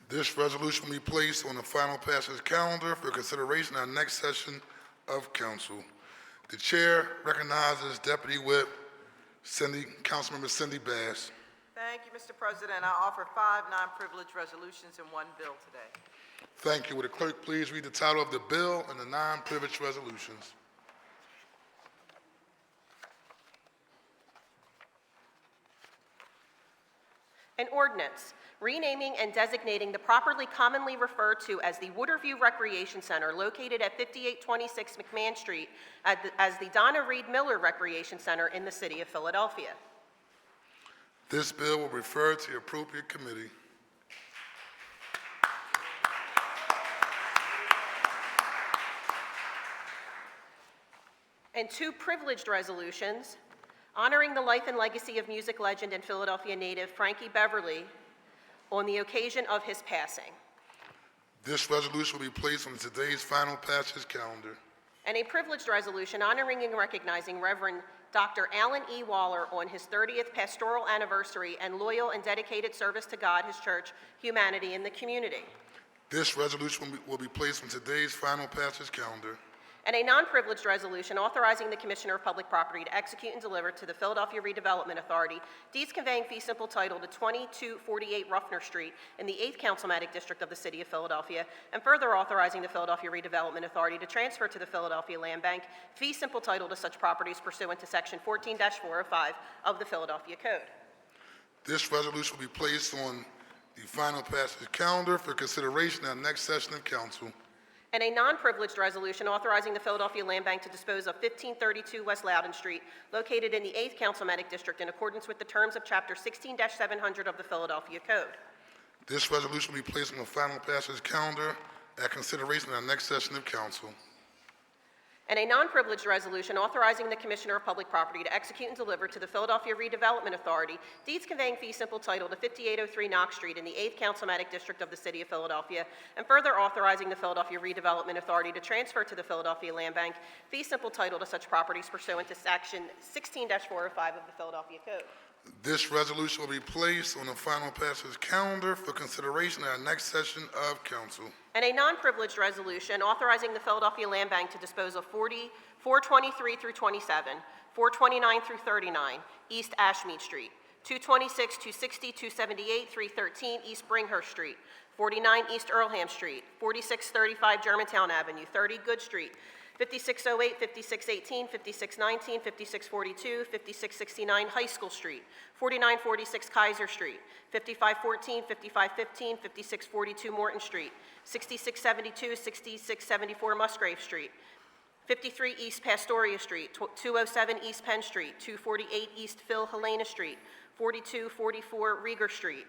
This resolution will be placed on the final passage calendar for consideration at the next session of council. The chair recognizes Deputy Whip Councilmember Cindy Bass. Thank you, Mr. President. I offer 5 non-privileged resolutions and 1 bill today. Thank you. Will the clerk please read the title of the bill and the non-privileged resolutions? An ordinance renaming and designating the properly commonly referred to as the Waterview Recreation Center located at 5826 McMahon Street as the Donna Reed Miller Recreation Center in the City of Philadelphia. This bill will refer to the appropriate committee. And 2 privileged resolutions honoring the life and legacy of music legend and Philadelphia native Frankie Beverly on the occasion of his passing. This resolution will be placed on today's final passage calendar. And a privileged resolution honoring and recognizing Reverend Dr. Alan E. Waller on his 30th pastoral anniversary and loyal and dedicated service to God, His church, humanity, and the community. This resolution will be placed on today's final passage calendar. and a non-privileged resolution authorizing the Commissioner of Public Property to execute and deliver to the Philadelphia Redevelopment Authority deeds conveying fee simple title to 2248 Ruffner Street in the 8th Councilmanic District of the City of Philadelphia, and further authorizing the Philadelphia Redevelopment Authority to transfer to the Philadelphia Land Bank fee simple title to such properties pursuant to Section 14-405 of the Philadelphia Code. This resolution will be placed on the final passage calendar for consideration at the next session of council. And a non-privileged resolution authorizing the Philadelphia Land Bank to dispose of 1532 West Loudon Street, located in the 8th Councilmanic District, in accordance with the terms of Chapter 16-700 of the Philadelphia Code. This resolution will be placed on the final passage calendar at consideration at the next session of council. And a non-privileged resolution authorizing the Commissioner of Public Property to execute and deliver to the Philadelphia Redevelopment Authority deeds conveying fee simple title to 5803 Knox Street in the 8th Councilmanic District of the City of Philadelphia, and further authorizing the Philadelphia Redevelopment Authority to transfer to the Philadelphia Land Bank fee simple title to such properties pursuant to Section 16-405 of the Philadelphia Code. This resolution will be placed on the final passage calendar for consideration at the next session of council. And a non-privileged resolution authorizing the Philadelphia Land Bank to dispose of 423 through 27, 429 through 39 East Ashmead Street, 226, 260, 278, 313 East Bringhurst Street, 49 East Earlham Street, 4635 Germantown Avenue, 30 Good Street, 5608, 5618, 5619, 5642, 5669 High School Street, 4946 Kaiser Street, 5514, 5515, 5642 Morton Street, 6672, 6674 Musgrave Street, 53 East Pastoria Street, 207 East Penn Street, 248 East Phil Helena Street, 4244 Rieger Street,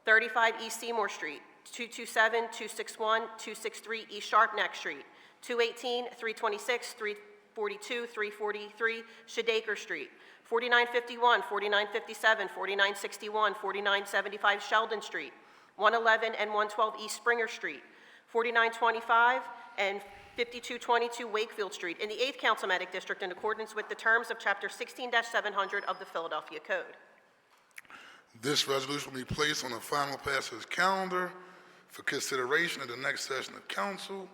35 East Seymour Street, 227, 261, 263 East Sharpneck Street, 218, 326, 342, 343 Shadaker Street, 4951, 4957, 4961, 4975 Sheldon Street, 111 and 112 East Springer Street, 4925 and 5222 Wakefield Street in the 8th Councilmanic District in accordance with the terms of Chapter 16-700 of the Philadelphia Code. This resolution will be placed on the final passage calendar for consideration at the next session of council.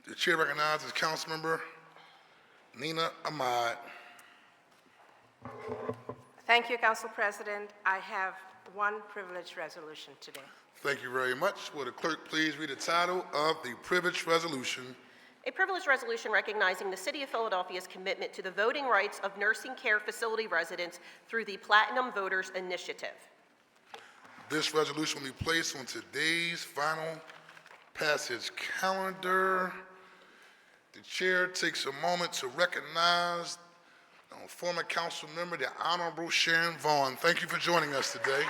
The chair recognizes Councilmember Nina Ahmad. Thank you, Council President. I have one privileged resolution today. Thank you very much. Will the clerk please read the title of the privileged resolution? A privileged resolution recognizing the City of Philadelphia's commitment to the voting rights of nursing care facility residents through the Platinum Voters Initiative. This resolution will be placed on today's final passage calendar. The chair takes a moment to recognize former council member, the Honorable Sharon Vaughn. Thank you for joining us today.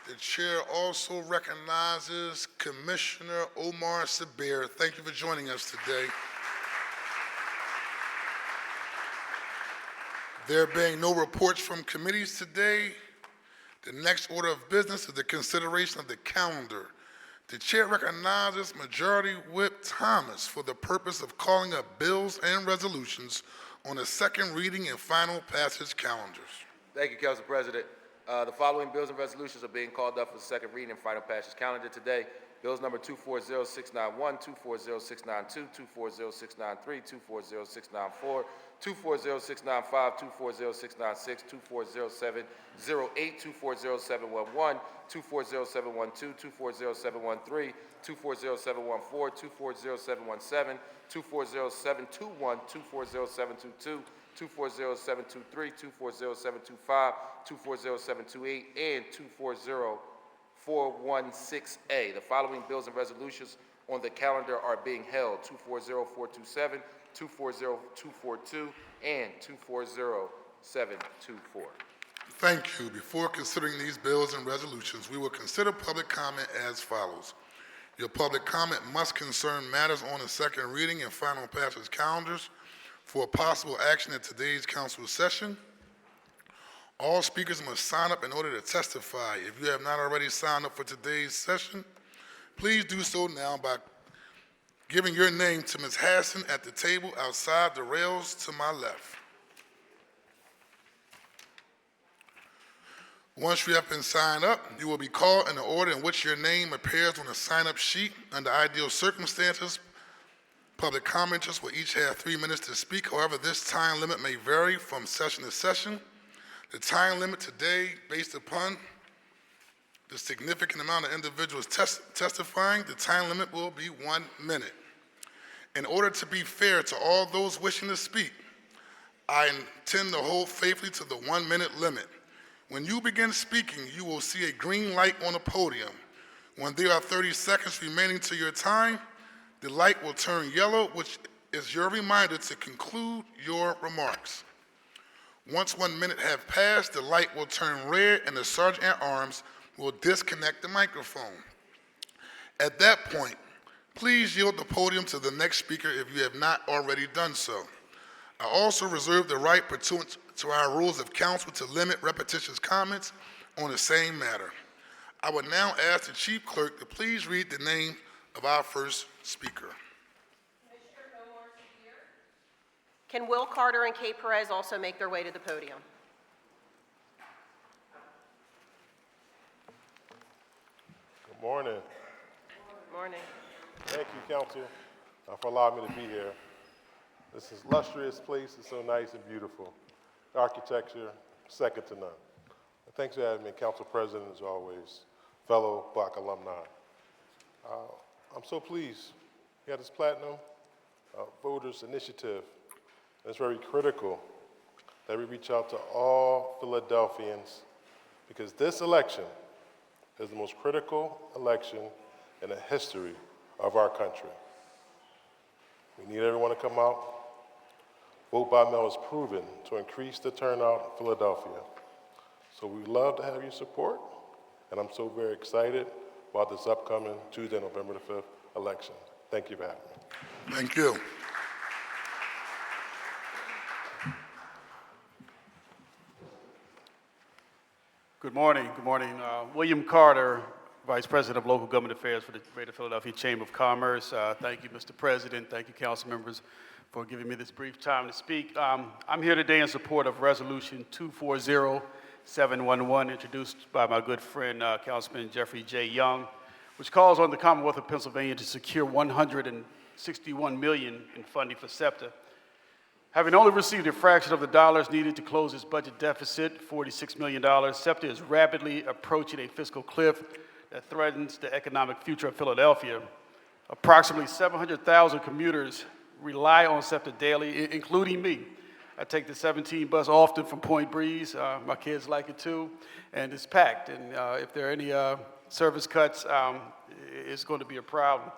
The chair also recognizes Commissioner Omar Sabir. Thank you for joining us today. There being no reports from committees today, the next order of business is the consideration of the calendar. The chair recognizes Majority Whip Thomas for the purpose of calling up bills and resolutions on the second reading and final passage calendars. Thank you, Council President. The following bills and resolutions are being called up for the second reading and final passage calendar today. Bills number 240691, 240692, 240693, 240694, 240695, 240696, 240708, 240711, 240712, 240713, 240714, 240717, 240721, 240722, 240723, 240725, 240728, and 240416A. The following bills and resolutions on the calendar are being held: 240427, 240242, and 240724. Thank you. Before considering these bills and resolutions, we will consider public comment as follows. Your public comment must concern matters on the second reading and final passage calendars for possible action at today's council session. All speakers must sign up in order to testify. If you have not already signed up for today's session, please do so now by giving your name to Ms. Hassan at the table outside the rails to my left. Once you have been signed up, you will be called in the order in which your name appears on the sign-up sheet. Under ideal circumstances, public commenters will each have 3 minutes to speak. However, this time limit may vary from session to session. The time limit today, based upon the significant amount of individuals testifying, the time limit will be 1 minute. In order to be fair to all those wishing to speak, I intend to hold faithfully to the 1 minute limit. When you begin speaking, you will see a green light on the podium. When there are 30 seconds remaining to your time, the light will turn yellow, which is your reminder to conclude your remarks. Once 1 minute has passed, the light will turn red and the sergeant at arms will disconnect the microphone. At that point, please yield the podium to the next speaker if you have not already done so. I also reserve the right pursuant to our rules of council to limit repetitious comments on the same matter. I would now ask the chief clerk to please read the name of our first speaker. Can Will Carter and Kate Perez also make their way to the podium? Good morning. Good morning. Thank you, council, for allowing me to be here. This is illustrious place. It's so nice and beautiful. The architecture, second to none. And thanks for having me, Council President, as always, fellow Black alumni. I'm so pleased. We had this Platinum Voters Initiative. And it's very critical that we reach out to all Philadelphians because this election is the most critical election in the history of our country. We need everyone to come out. Vote by mail is proven to increase the turnout in Philadelphia. So we'd love to have your support, and I'm so very excited about this upcoming Tuesday, November the 5th election. Thank you for having me. Thank you. Good morning. Good morning. William Carter, Vice President of Local Government Affairs for the Greater Philadelphia Chamber of Commerce. Thank you, Mr. President. Thank you, council members, for giving me this brief time to speak. I'm here today in support of Resolution 240711, introduced by my good friend, Councilman Jeffrey J. Young, which calls on the Commonwealth of Pennsylvania to secure $161 million in funding for SEPTA. Having only received a fraction of the dollars needed to close its budget deficit, $46 million, SEPTA is rapidly approaching a fiscal cliff that threatens the economic future of Philadelphia. Approximately 700,000 commuters rely on SEPTA daily, including me. I take the 17 bus often from Point Breeze. My kids like it too, and it's packed. And if there are any service cuts, it's going to be a problem.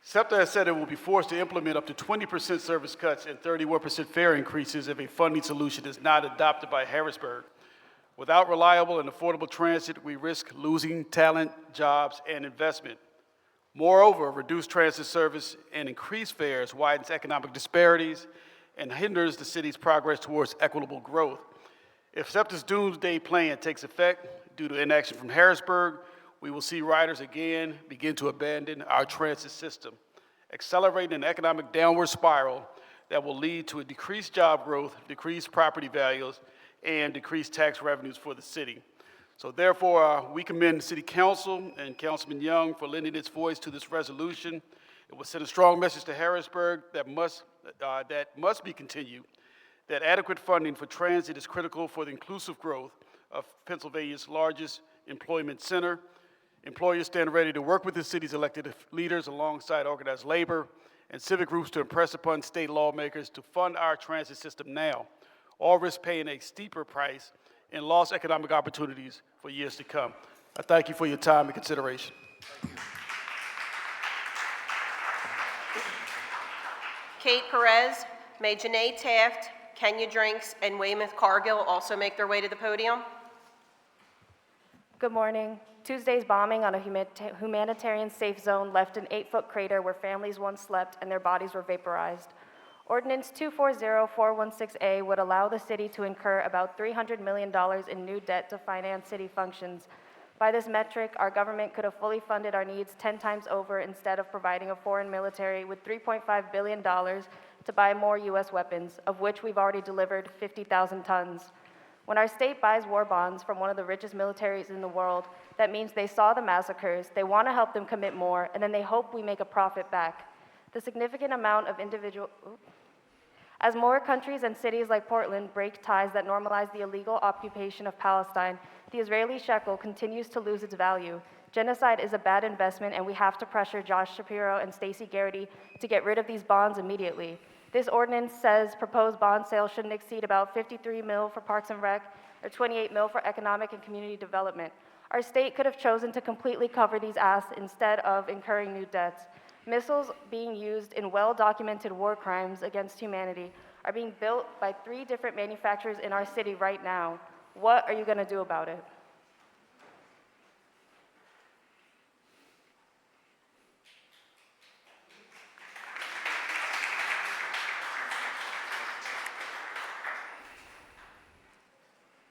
SEPTA has said it will be forced to implement up to 20% service cuts and 31% fare increases if a funding solution is not adopted by Harrisburg. Without reliable and affordable transit, we risk losing talent, jobs, and investment. Moreover, reduced transit service and increased fares widens economic disparities and hinders the city's progress towards equitable growth. If SEPTA's doomsday plan takes effect due to inaction from Harrisburg, we will see riders again begin to abandon our transit system, accelerating an economic downward spiral that will lead to a decreased job growth, decreased property values, and decreased tax revenues for the city. So therefore, we commend the City Council and Councilman Young for lending its voice to this resolution. It will send a strong message to Harrisburg that must be continued, that adequate funding for transit is critical for the inclusive growth of Pennsylvania's largest employment center. Employers stand ready to work with the city's elected leaders alongside organized labor and civic groups to impress upon state lawmakers to fund our transit system now, or risk paying a steeper price and lost economic opportunities for years to come. I thank you for your time and consideration. Kate Perez, may Janae Taft, Kenya Drinks, and Weymouth Cargill also make their way to the podium? Good morning. Tuesday's bombing on a humanitarian safe zone left an 8-foot crater where families once slept and their bodies were vaporized. Ordinance 240416A would allow the city to incur about $300 million in new debt to finance city functions. By this metric, our government could have fully funded our needs 10 times over instead of providing a foreign military with $3.5 billion to buy more U.S. weapons, of which we've already delivered 50,000 tons. When our state buys war bonds from one of the richest militaries in the world, that means they saw the massacres, they want to help them commit more, and then they hope we make a profit back. The significant amount of As more countries and cities like Portland break ties that normalize the illegal occupation of Palestine, the Israeli shekel continues to lose its value. Genocide is a bad investment, and we have to pressure Josh Shapiro and Stacey Garrity to get rid of these bonds immediately. This ordinance says proposed bond sales shouldn't exceed about $53 million for Parks and Rec or $28 million for economic and community development. Our state could have chosen to completely cover these asks instead of incurring new debts. Missiles being used in well-documented war crimes against humanity are being built by 3 different manufacturers in our city right now. What are you going to do about it?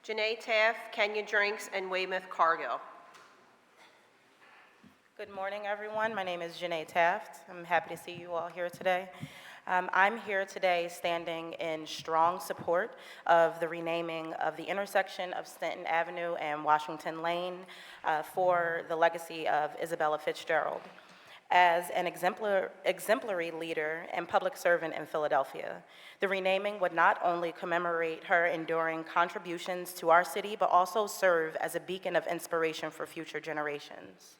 Janae Taft, Kenya Drinks, and Weymouth Cargill. Good morning, everyone. My name is Janae Taft. I'm happy to see you all here today. I'm here today standing in strong support of the renaming of the intersection of Stanton Avenue and Washington Lane for the legacy of Isabella Fitzgerald. As an exemplary leader and public servant in Philadelphia, the renaming would not only commemorate her enduring contributions to our city, but also serve as a beacon of inspiration for future generations.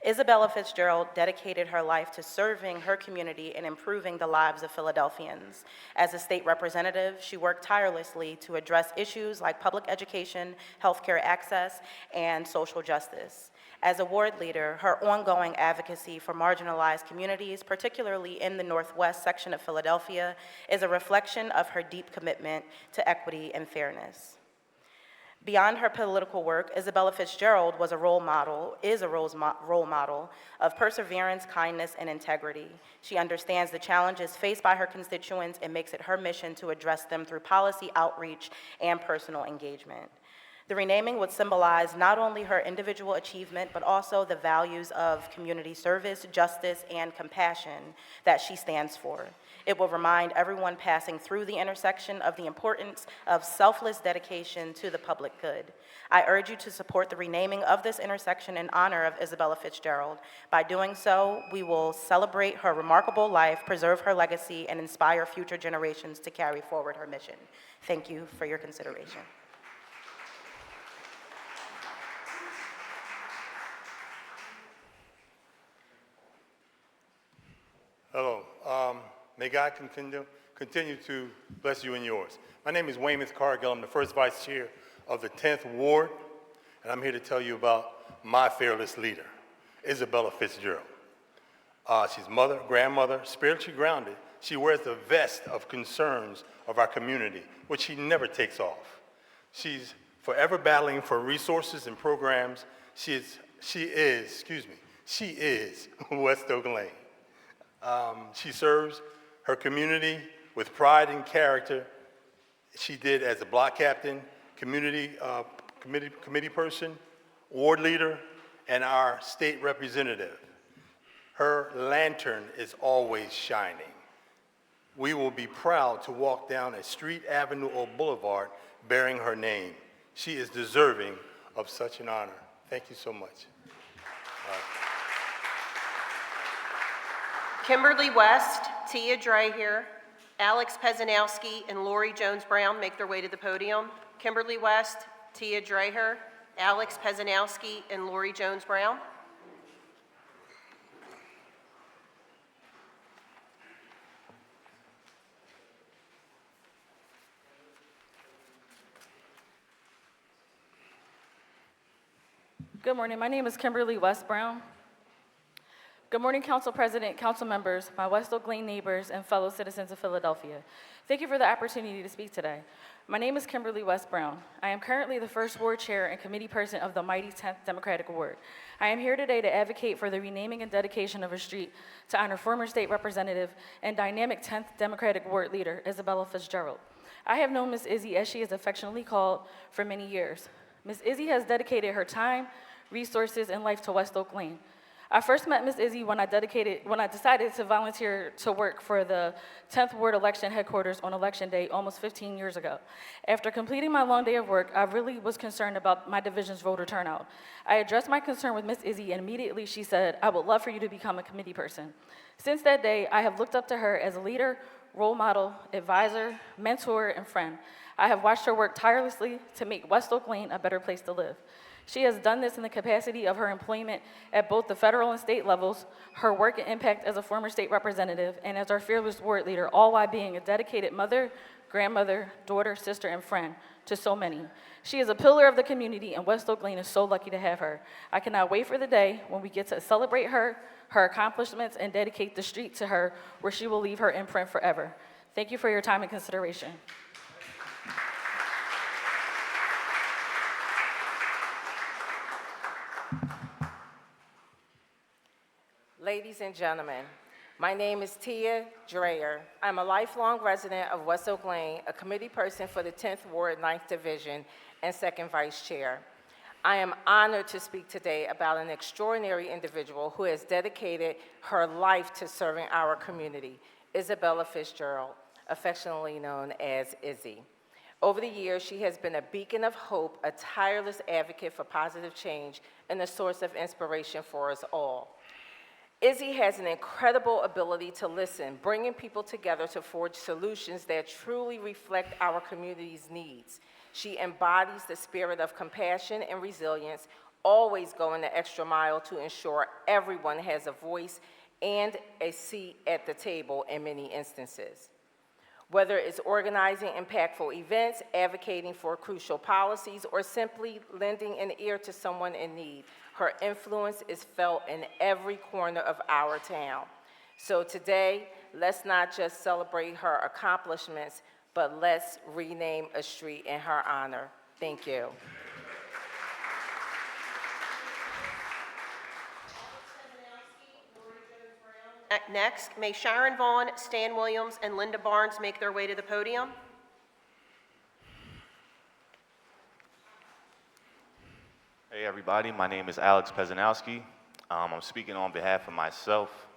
Isabella Fitzgerald dedicated her life to serving her community and improving the lives of Philadelphians. As a state representative, she worked tirelessly to address issues like public education, healthcare access, and social justice. As a ward leader, her ongoing advocacy for marginalized communities, particularly in the Northwest section of Philadelphia, is a reflection of her deep commitment to equity and fairness. Beyond her political work, Isabella Fitzgerald is a role model of perseverance, kindness, and integrity. She understands the challenges faced by her constituents and makes it her mission to address them through policy outreach and personal engagement. The renaming would symbolize not only her individual achievement, but also the values of community service, justice, and compassion that she stands for. It will remind everyone passing through the intersection of the importance of selfless dedication to the public good. I urge you to support the renaming of this intersection in honor of Isabella Fitzgerald. By doing so, we will celebrate her remarkable life, preserve her legacy, and inspire future generations to carry forward her mission. Thank you for your consideration. Hello. May God continue to bless you and yours. My name is Weymouth Cargill. I'm the first vice chair of the 10th Ward, and I'm here to tell you about my fearless leader, Isabella Fitzgerald. She's mother, grandmother, spiritually grounded. She wears the vest of concerns of our community, which she never takes off. She's forever battling for resources and programs. She is West Oak Lane. She serves her community with pride and character. She did as a block captain, committee person, ward leader, and our state representative. Her lantern is always shining. We will be proud to walk down a street, avenue, or boulevard bearing her name. She is deserving of such an honor. Thank you so much. Kimberly West, Tia Dreher, Alex Pezinowski, and Lori Jones-Brown make their way to the podium. Kimberly West, Tia Dreher, Alex Pezinowski, and Lori Jones-Brown. Good morning. My name is Kimberly West Brown. Good morning, Council President, Council members, my West Oak Lane neighbors, and fellow citizens of Philadelphia. Thank you for the opportunity to speak today. My name is Kimberly West Brown. I am currently the first ward chair and committee person of the mighty 10th Democratic Ward. I am here today to advocate for the renaming and dedication of a street to honor former state representative and dynamic 10th Democratic Ward leader, Isabella Fitzgerald. I have known Ms. Izzy, as she is affectionately called, for many years. Ms. Izzy has dedicated her time, resources, and life to West Oak Lane. I first met Ms. Izzy when I decided to volunteer to work for the 10th Ward election headquarters on election day almost 15 years ago. After completing my long day of work, I really was concerned about my division's voter turnout. I addressed my concern with Ms. Izzy, and immediately she said, "I would love for you to become a committee person." Since that day, I have looked up to her as a leader, role model, advisor, mentor, and friend. I have watched her work tirelessly to make West Oak Lane a better place to live. She has done this in the capacity of her employment at both the federal and state levels, her work and impact as a former state representative, and as our fearless ward leader, all while being a dedicated mother, grandmother, daughter, sister, and friend to so many. She is a pillar of the community, and West Oak Lane is so lucky to have her. I cannot wait for the day when we get to celebrate her, her accomplishments, and dedicate the street to her, where she will leave her imprint forever. Thank you for your time and consideration. Ladies and gentlemen, my name is Tia Dreyer. I'm a lifelong resident of West Oak Lane, a committee person for the 10th Ward, 9th Division, and second vice chair. I am honored to speak today about an extraordinary individual who has dedicated her life to serving our community, Isabella Fitzgerald, affectionately known as Izzy. Over the years, she has been a beacon of hope, a tireless advocate for positive change, and a source of inspiration for us all. Izzy has an incredible ability to listen, bringing people together to forge solutions that truly reflect our community's needs. She embodies the spirit of compassion and resilience, always going the extra mile to ensure everyone has a voice and a seat at the table in many instances. Whether it's organizing impactful events, advocating for crucial policies, or simply lending an ear to someone in need, her influence is felt in every corner of our town. So today, let's not just celebrate her accomplishments, but let's rename a street in her honor. Thank you. Next, may Sharon Vaughn, Stan Williams, and Linda Barnes make their way to the podium. Hey everybody, my name is Alex Pezanowski. I'm speaking on behalf of myself.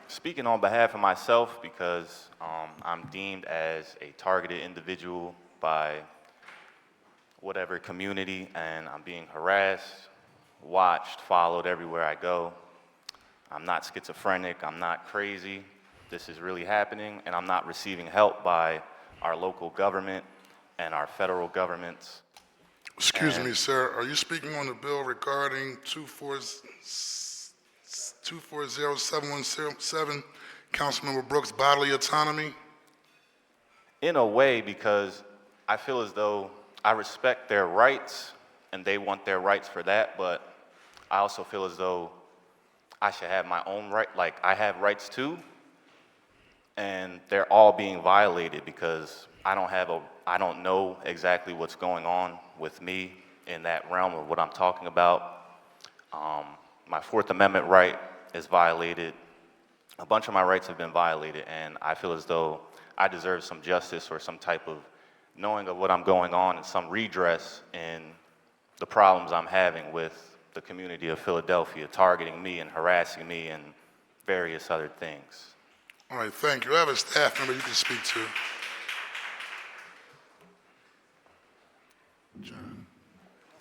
Speaking on behalf of myself because I'm deemed as a targeted individual by whatever community, and I'm being harassed, watched, followed everywhere I go. I'm not schizophrenic, I'm not crazy. This is really happening, and I'm not receiving help by our local government and our federal governments. Excuse me, sir. Are you speaking on the bill regarding 240717, Councilmember Brooks' bodily autonomy? In a way, because I feel as though I respect their rights, and they want their rights for that, but I also feel as though I should have my own right, like I have rights too, and they're all being violated because I don't know exactly what's going on with me in that realm of what I'm talking about. My Fourth Amendment right is violated. A bunch of my rights have been violated, and I feel as though I deserve some justice or some type of knowing of what I'm going on and some redress in the problems I'm having with the community of Philadelphia, targeting me and harassing me and various other things. All right, thank you. I have a staff member you can speak to. John.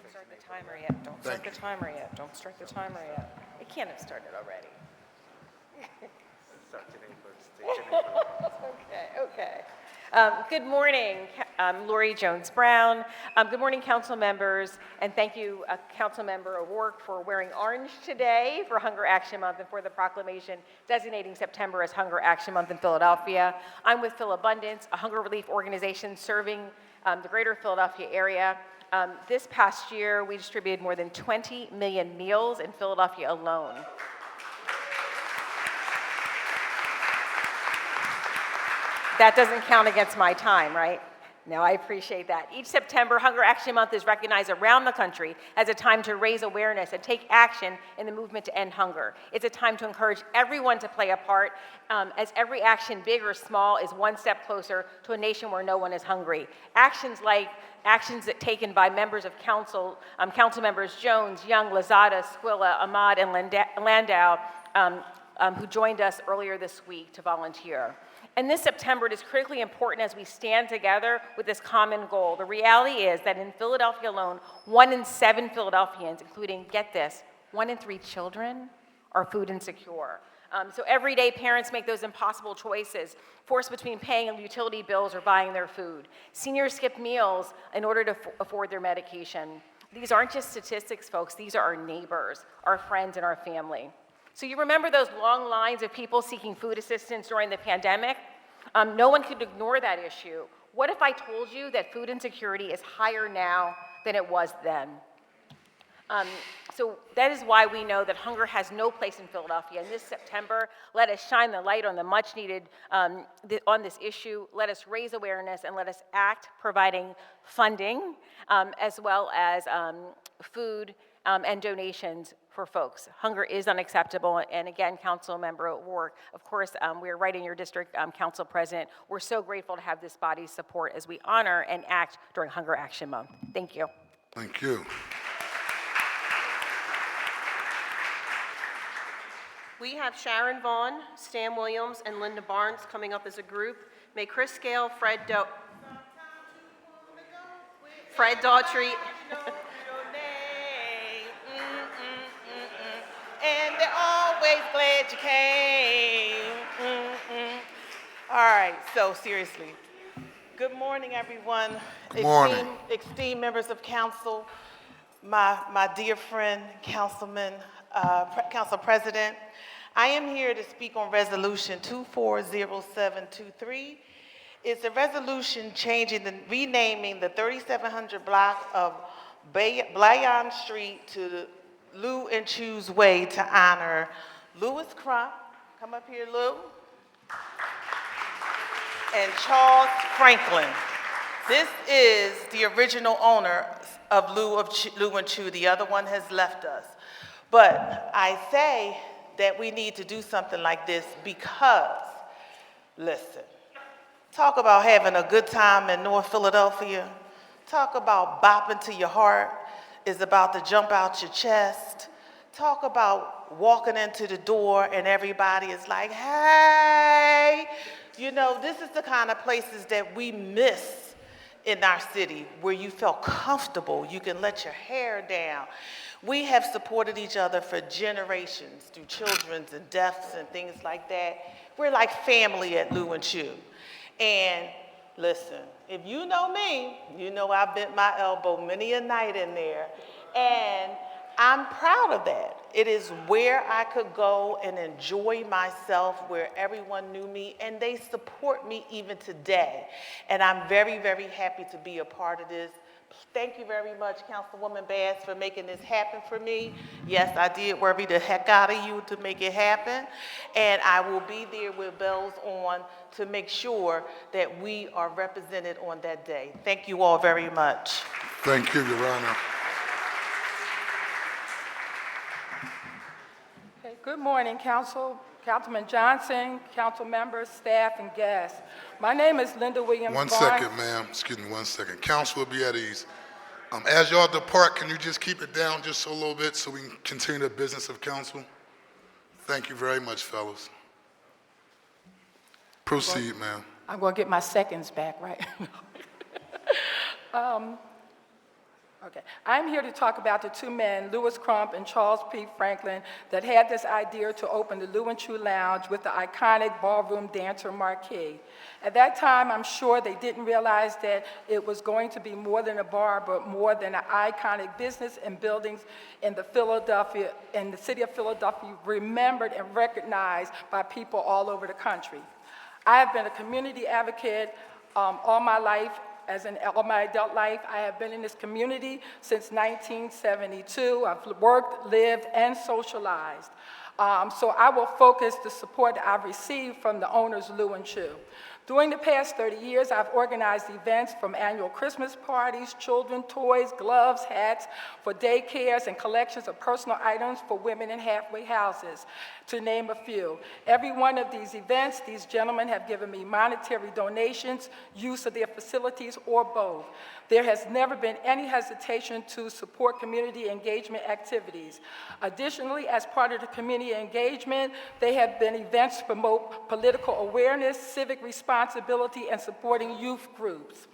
Don't start the timer yet. Don't start the timer yet. Don't start the timer yet. It can't have started already. Okay. Good morning, Lori Jones-Brown. Good morning, council members, and thank you, Councilmember O'Rourke, for wearing orange today for Hunger Action Month and for the proclamation designating September as Hunger Action Month in Philadelphia. I'm with Philabundance, a hunger relief organization serving the greater Philadelphia area. This past year, we distributed more than 20 million meals in Philadelphia alone. That doesn't count against my time, right? No, I appreciate that. Each September, Hunger Action Month is recognized around the country as a time to raise awareness and take action in the movement to end hunger. It's a time to encourage everyone to play a part, as every action, big or small, is one step closer to a nation where no one is hungry. Actions that taken by members of council, council members Jones, Young, Lozada, Squilla, Ahmad, and Landau, who joined us earlier this week to volunteer. And this September, it is critically important as we stand together with this common goal. The reality is that in Philadelphia alone, 1 in 7 Philadelphians, including, get this, 1 in 3 children, are food insecure. So every day, parents make those impossible choices, forced between paying utility bills or buying their food. Seniors skip meals in order to afford their medication. These aren't just statistics, folks. These are our neighbors, our friends, and our family. So you remember those long lines of people seeking food assistance during the pandemic? No one could ignore that issue. What if I told you that food insecurity is higher now than it was then? So that is why we know that hunger has no place in Philadelphia. And this September, let us shine the light on the much needed, on this issue. Let us raise awareness and let us act, providing funding, as well as food and donations for folks. Hunger is unacceptable. And again, Council Member O'Rourke, of course, we're right in your district, Council President. We're so grateful to have this body's support as we honor and act during Hunger Action Month. Thank you. Thank you. We have Sharon Vaughn, Stan Williams, and Linda Barnes coming up as a group. May Chris Gale, Fred Daughtry, and they're always glad you came. All right, so seriously. Good morning, everyone. Good morning. Esteemed members of council, my dear friend, Council President. I am here to speak on Resolution 240723. It's a resolution renaming the 3700 block of Blayon Street to Lou and Chu's Way to honor Louis Crump, come up here, Lou, and Charles Franklin. This is the original owner of Lou and Chu. The other one has left us. But I say that we need to do something like this because, listen, talk about having a good time in North Philadelphia. Talk about bopping to your heart is about to jump out your chest. Talk about walking into the door and everybody is like, hey. You know, this is the kind of places that we miss in our city where you felt comfortable. You can let your hair down. We have supported each other for generations through children's and deaths and things like that. We're like family at Lou and Chu. And listen, if you know me, you know I bent my elbow many a night in there. And I'm proud of that. It is where I could go and enjoy myself, where everyone knew me, and they support me even today. And I'm very, very happy to be a part of this. Thank you very much, Councilwoman Bass, for making this happen for me. Yes, I did worry the heck out of you to make it happen. And I will be there with bells on to make sure that we are represented on that day. Thank you all very much. Thank you, Your Honor. Okay, good morning, Councilman Johnson, council members, staff, and guests. My name is Linda Williams. One second, ma'am. Excuse me, 1 second. Council will be at ease. As y'all depart, can you just keep it down just a little bit so we can continue the business of council? Thank you very much, fellows. Proceed, ma'am. I'm going to get my seconds back, right? Okay, I'm here to talk about the two men, Louis Crump and Charles P. Franklin, that had this idea to open the Lou and Chu Lounge with the iconic ballroom dancer marquee. At that time, I'm sure they didn't realize that it was going to be more than a bar, but more than an iconic business and buildings in the city of Philadelphia, remembered and recognized by people all over the country. I have been a community advocate all my life. All my adult life, I have been in this community since 1972. I've worked, lived, and socialized. So I will focus the support I've received from the owners, Lou and Chu. During the past 30 years, I've organized events from annual Christmas parties, children toys, gloves, hats for daycares, and collections of personal items for women in halfway houses, to name a few. Every one of these events, these gentlemen have given me monetary donations, use of their facilities, or both. There has never been any hesitation to support community engagement activities. Additionally, as part of the community engagement, they have been events to promote political awareness, civic responsibility, and supporting youth groups.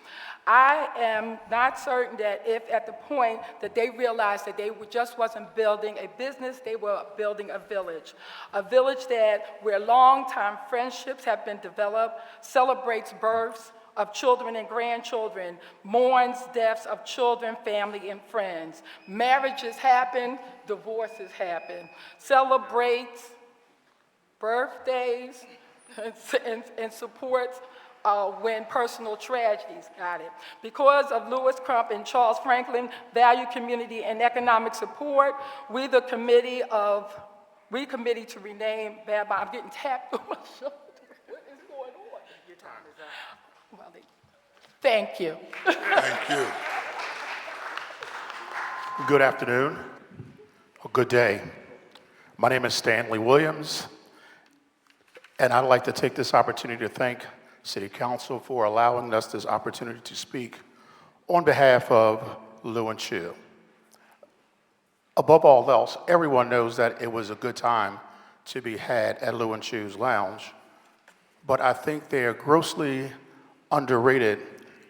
I am not certain that if at the point that they realized that they just wasn't building a business, they were building a village that where long-time friendships have been developed, celebrates births of children and grandchildren, mourns deaths of children, family, and friends. Marriages happen, divorces happen, celebrates birthdays, and supports when personal tragedies got it. Because of Lewis Crump and Charles Franklin value community and economic support, we committee to rename Bad Bob. I'm getting tapped on my shoulder. What is going on? Your time is up. Well, thank you. Thank you. Good afternoon, or good day. My name is Stanley Williams, and I'd like to take this opportunity to thank City Council for allowing us this opportunity to speak on behalf of Lou and Chill. Above all else, everyone knows that it was a good time to be had at Lou and Chill's Lounge, but I think they are grossly underrated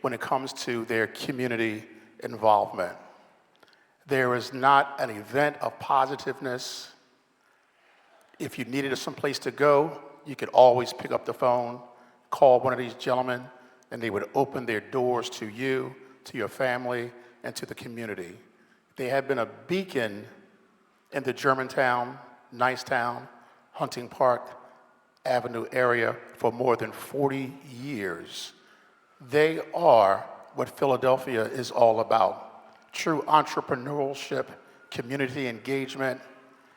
when it comes to their community involvement. There is not an event of positiveness. If you needed someplace to go, you could always pick up the phone, call one of these gentlemen, and they would open their doors to you, to your family, and to the community. They have been a beacon in the Germantown, Nicetown, Hunting Park Avenue area for more than 40 years. They are what Philadelphia is all about: true entrepreneurship, community engagement,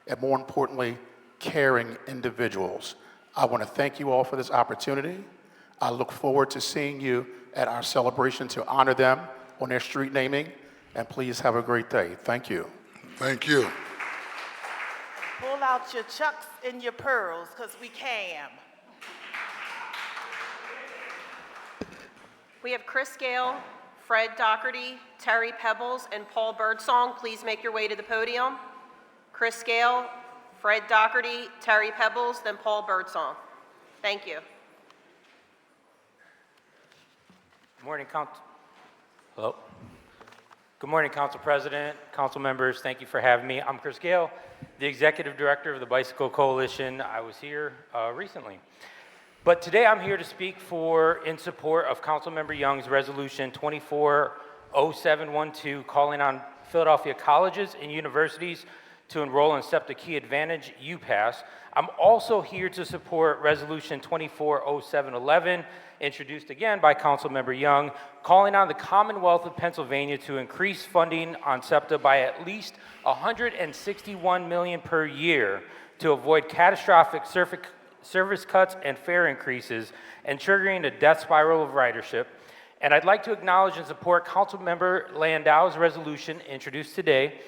and more importantly, caring individuals. I want to thank you all for this opportunity. I look forward to seeing you at our celebration to honor them on their street naming, and please have a great day. Thank you. Thank you. Pull out your chucks and your pearls, because we can. We have Chris Gale, Fred Doherty, Terry Pebbles, and Paul Birdsong. Please make your way to the podium. Chris Gale, Fred Doherty, Terry Pebbles, then Paul Birdsong. Thank you. Good morning, Hello. Good morning, Council President, Council members. Thank you for having me. I'm Chris Gale, the Executive Director of the Bicycle Coalition. I was here recently. But today I'm here to speak in support of Councilmember Young's Resolution 240712, calling on Philadelphia colleges and universities to enroll in SEPTA Key Advantage UPass. I'm also here to support Resolution 240711, introduced again by Councilmember Young, calling on the Commonwealth of Pennsylvania to increase funding on SEPTA by at least $161 million per year to avoid catastrophic service cuts and fare increases and triggering a death spiral of ridership. And I'd like to acknowledge and support Councilmember Landau's resolution introduced today,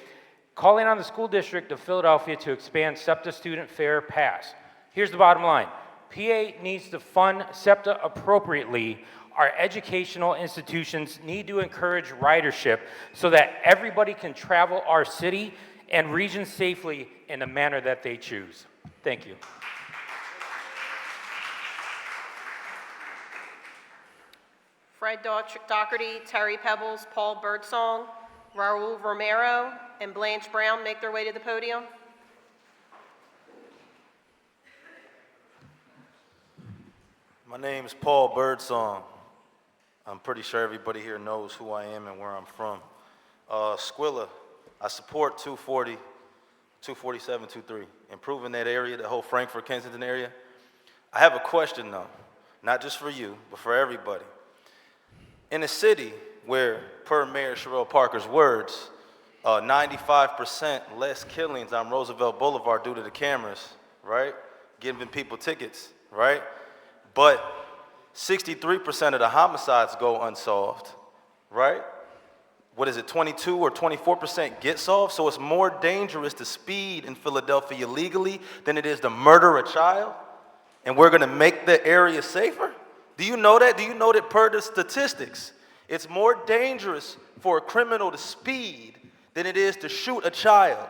calling on the School District of Philadelphia to expand SEPTA student fare pass. Here's the bottom line. PA needs to fund SEPTA appropriately. Our educational institutions need to encourage ridership so that everybody can travel our city and region safely in the manner that they choose. Thank you. Fred Doherty, Terry Pebbles, Paul Birdsong, Raul Romero, and Blanche Brown make their way to the podium. My name is Paul Birdsong. I'm pretty sure everybody here knows who I am and where I'm from. Squilla, I support 240, 247, 23, improving that area, the whole Frankfort, Kensington area. I have a question though, not just for you, but for everybody. In a city where, per Mayor Sherelle Parker's words, 95% less killings on Roosevelt Boulevard due to the cameras, right? Giving people tickets, right? But 63% of the homicides go unsolved, right? What is it, 22 or 24% get solved? So it's more dangerous to speed in Philadelphia legally than it is to murder a child? And we're gonna make the area safer? Do you know that? Do you know that per the statistics, it's more dangerous for a criminal to speed than it is to shoot a child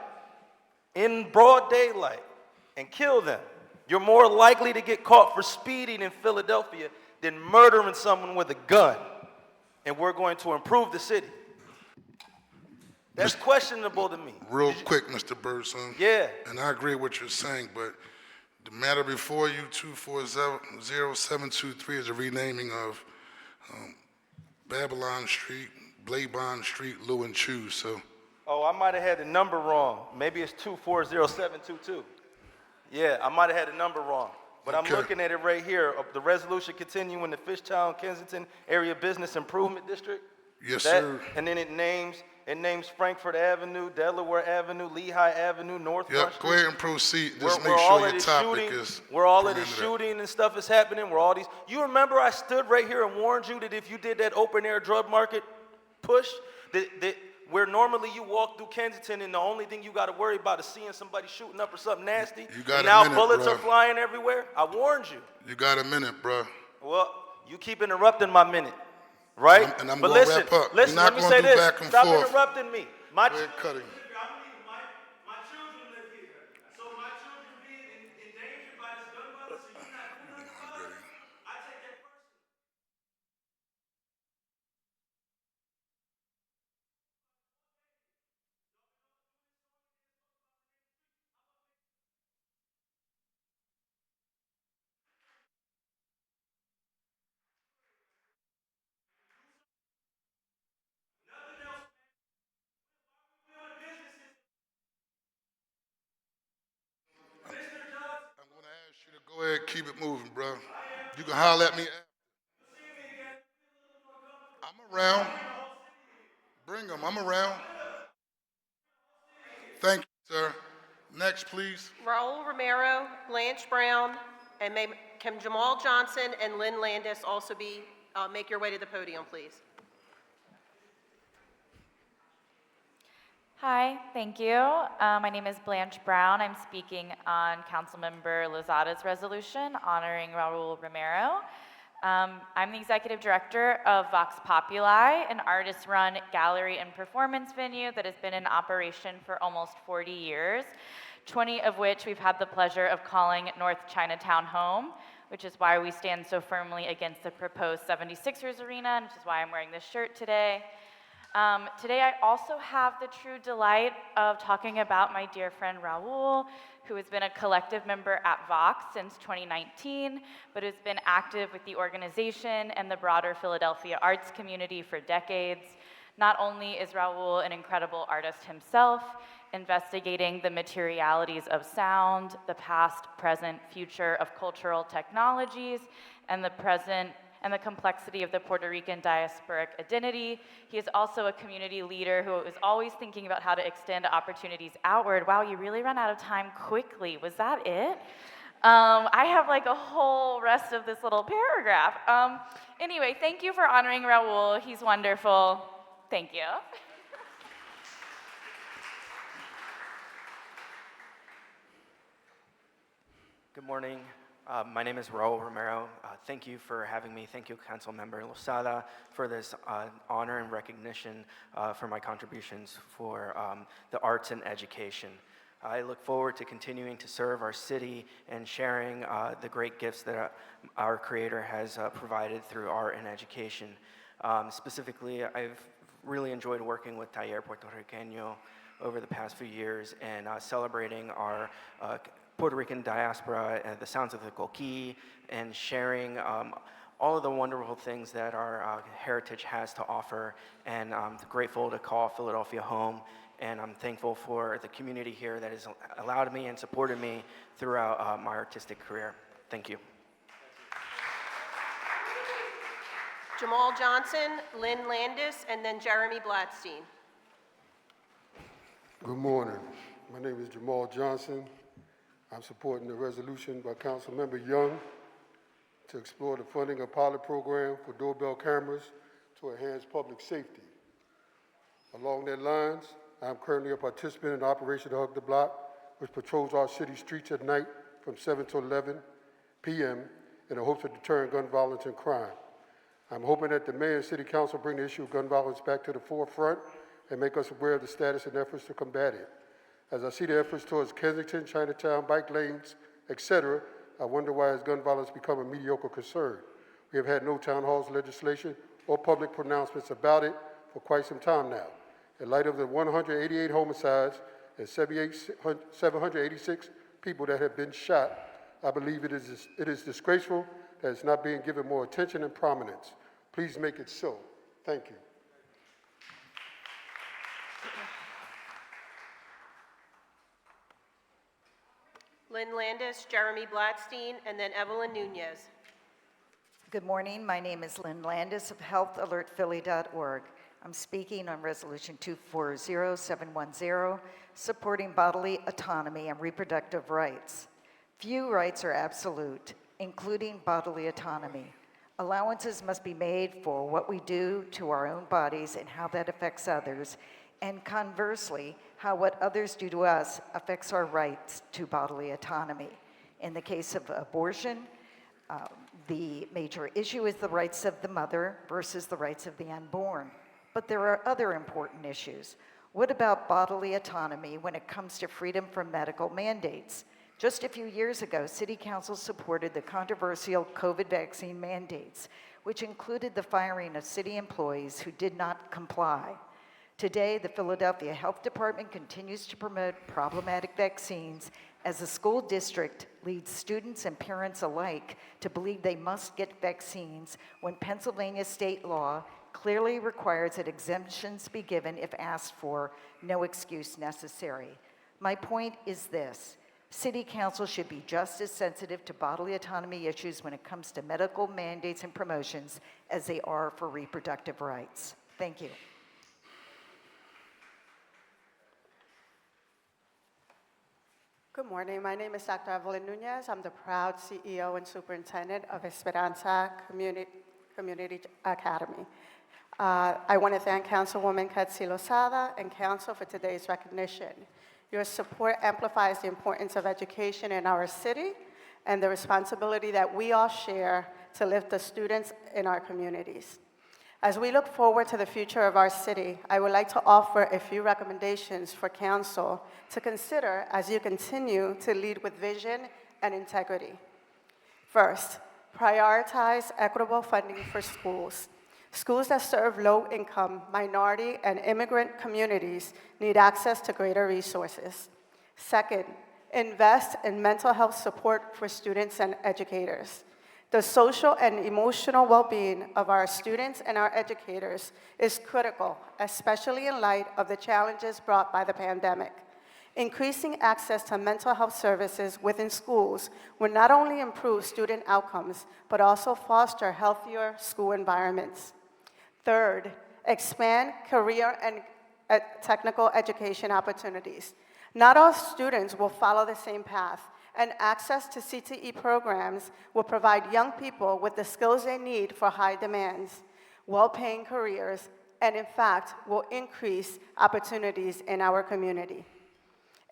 in broad daylight and kill them? You're more likely to get caught for speeding in Philadelphia than murdering someone with a gun. And we're going to improve the city. That's questionable to me. Real quick, Mr. Birdsong. Yeah. And I agree with what you're saying, but the matter before you, 240-723, is a renaming of Babylon Street, Blaybond Street, Lou and Chu. So. Oh, I might have had the number wrong. Maybe it's 240-722. Yeah, I might have had the number wrong. But Okay. I'm looking at it right here. The resolution continuing the Fishtown, Kensington Area Business Improvement District. Yes, sir. And then it names Frankfurt Avenue, Delaware Avenue, Lehigh Avenue, North Front Yep, Street. go ahead and proceed. Just Where make all sure of your this topic shooting, is. where all of this parameter. shooting and stuff is happening, where all these, you remember I stood right here and warned you that if you did that open air drug market push, that where normally you walk through Kensington and the only thing you got to worry about is seeing somebody shooting up or something nasty, You got and a now minute, bullets bruh. are flying everywhere? I warned you. You got a minute, bro. Well, you keep interrupting my minute, right? And I'm but gonna listen, wrap up. listen, We're not let me gonna say do this. back and Stop forth. interrupting me. Go ahead, cutting. I'm gonna ask you to go ahead and keep it moving, bro. You can holler at me. I'm around. Bring them. I'm around. Thank you, sir. Next, please. Raul Romero, Blanche Brown, and can Jamal Johnson and Lynn Landis also make your way to the podium, please? Hi, thank you. My name is Blanche Brown. I'm speaking on Councilmember Lozada's resolution honoring Raul Romero. I'm the executive director of Vox Populi, an artist-run gallery and performance venue that has been in operation for almost 40 years, 20 of which we've had the pleasure of calling North Chinatown home, which is why we stand so firmly against the proposed 76ers arena, and which is why I'm wearing this shirt today. Today I also have the true delight of talking about my dear friend Raul, who has been a collective member at Vox since 2019, but has been active with the organization and the broader Philadelphia arts community for decades. Not only is Raul an incredible artist himself, investigating the materialities of sound, the past, present, future of cultural technologies, and the present and the complexity of the Puerto Rican diasporic identity. He is also a community leader who is always thinking about how to extend opportunities outward. Wow, you really run out of time quickly. Was that it? I have like a whole rest of this little paragraph. Anyway, thank you for honoring Raul. He's wonderful. Thank you. Good morning. My name is Raul Romero. Thank you for having me. Thank you, Councilmember Lozada, for this honor and recognition for my contributions for the arts and education. I look forward to continuing to serve our city and sharing the great gifts that our Creator has provided through art and education. Specifically, I've really enjoyed working with Taller Puerto Riqueño over the past few years and celebrating our Puerto Rican diaspora and the sounds of the coqui and sharing all of the wonderful things that our heritage has to offer. And I'm grateful to call Philadelphia home. And I'm thankful for the community here that has allowed me and supported me throughout my artistic career. Thank you. Jamal Johnson, Lynn Landis, and then Jeremy Blatstein. Good morning. My name is Jamal Johnson. I'm supporting the resolution by Councilmember Young. to explore the funding of pilot program for doorbell cameras to enhance public safety. Along that lines, I am currently a participant in Operation Hug the Block, which patrols our city streets at night from 7 to 11 p.m. in the hopes of deterring gun violence and crime. I'm hoping that the mayor and city council bring the issue of gun violence back to the forefront and make us aware of the status and efforts to combat it. As I see the efforts towards Kensington, Chinatown, bike lanes, etc., I wonder why has gun violence become a mediocre concern. We have had no town halls legislation or public pronouncements about it for quite some time now. In light of the 188 homicides and 786 people that have been shot, I believe it is disgraceful that it's not being given more attention and prominence. Please make it so. Thank you. Lynn Landis, Jeremy Blackstein, and then Evelyn Nunez. Good morning. My name is Lynn Landis of healthalertphilly.org. I'm speaking on Resolution 240710, supporting bodily autonomy and reproductive rights. Few rights are absolute, including bodily autonomy. Allowances must be made for what we do to our own bodies and how that affects others, and conversely, how what others do to us affects our rights to bodily autonomy. In the case of abortion, the major issue is the rights of the mother versus the rights of the unborn. But there are other important issues. What about bodily autonomy when it comes to freedom from medical mandates? Just a few years ago, City Council supported the controversial COVID vaccine mandates, which included the firing of city employees who did not comply. Today, the Philadelphia Health Department continues to promote problematic vaccines as the school district leads students and parents alike to believe they must get vaccines when Pennsylvania state law clearly requires that exemptions be given if asked for, no excuse necessary. My point is this: City Council should be just as sensitive to bodily autonomy issues when it comes to medical mandates and promotions as they are for reproductive rights. Thank you. Good morning. My name is Dr. Evelyn Nunez. I'm the proud CEO and superintendent of Esperanza Community Academy. I want to thank Councilwoman Katsi Lozada and Council for today's recognition. Your support amplifies the importance of education in our city and the responsibility that we all share to lift the students in our communities. As we look forward to the future of our city, I would like to offer a few recommendations for Council to consider as you continue to lead with vision and integrity. First, prioritize equitable funding for schools. Schools that serve low-income, minority, and immigrant communities need access to greater resources. Second, invest in mental health support for students and educators. The social and emotional well-being of our students and our educators is critical, especially in light of the challenges brought by the pandemic. Increasing access to mental health services within schools will not only improve student outcomes, but also foster healthier school environments. Third, expand career and technical education opportunities. Not all students will follow the same path, and access to CTE programs will provide young people with the skills they need for high demands, well-paying careers, and in fact, will increase opportunities in our community.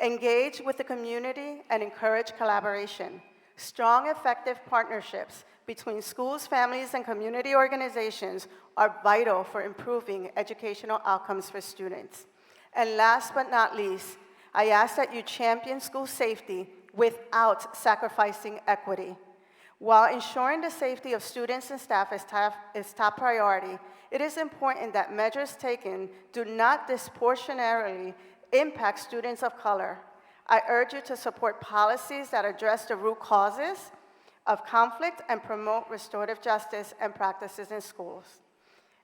Engage with the community and encourage collaboration. Strong, effective partnerships between schools, families, and community organizations are vital for improving educational outcomes for students. And last but not least, I ask that you champion school safety without sacrificing equity. While ensuring the safety of students and staff is top priority, it is important that measures taken do not disproportionately impact students of color. I urge you to support policies that address the root causes of conflict and promote restorative justice and practices in schools.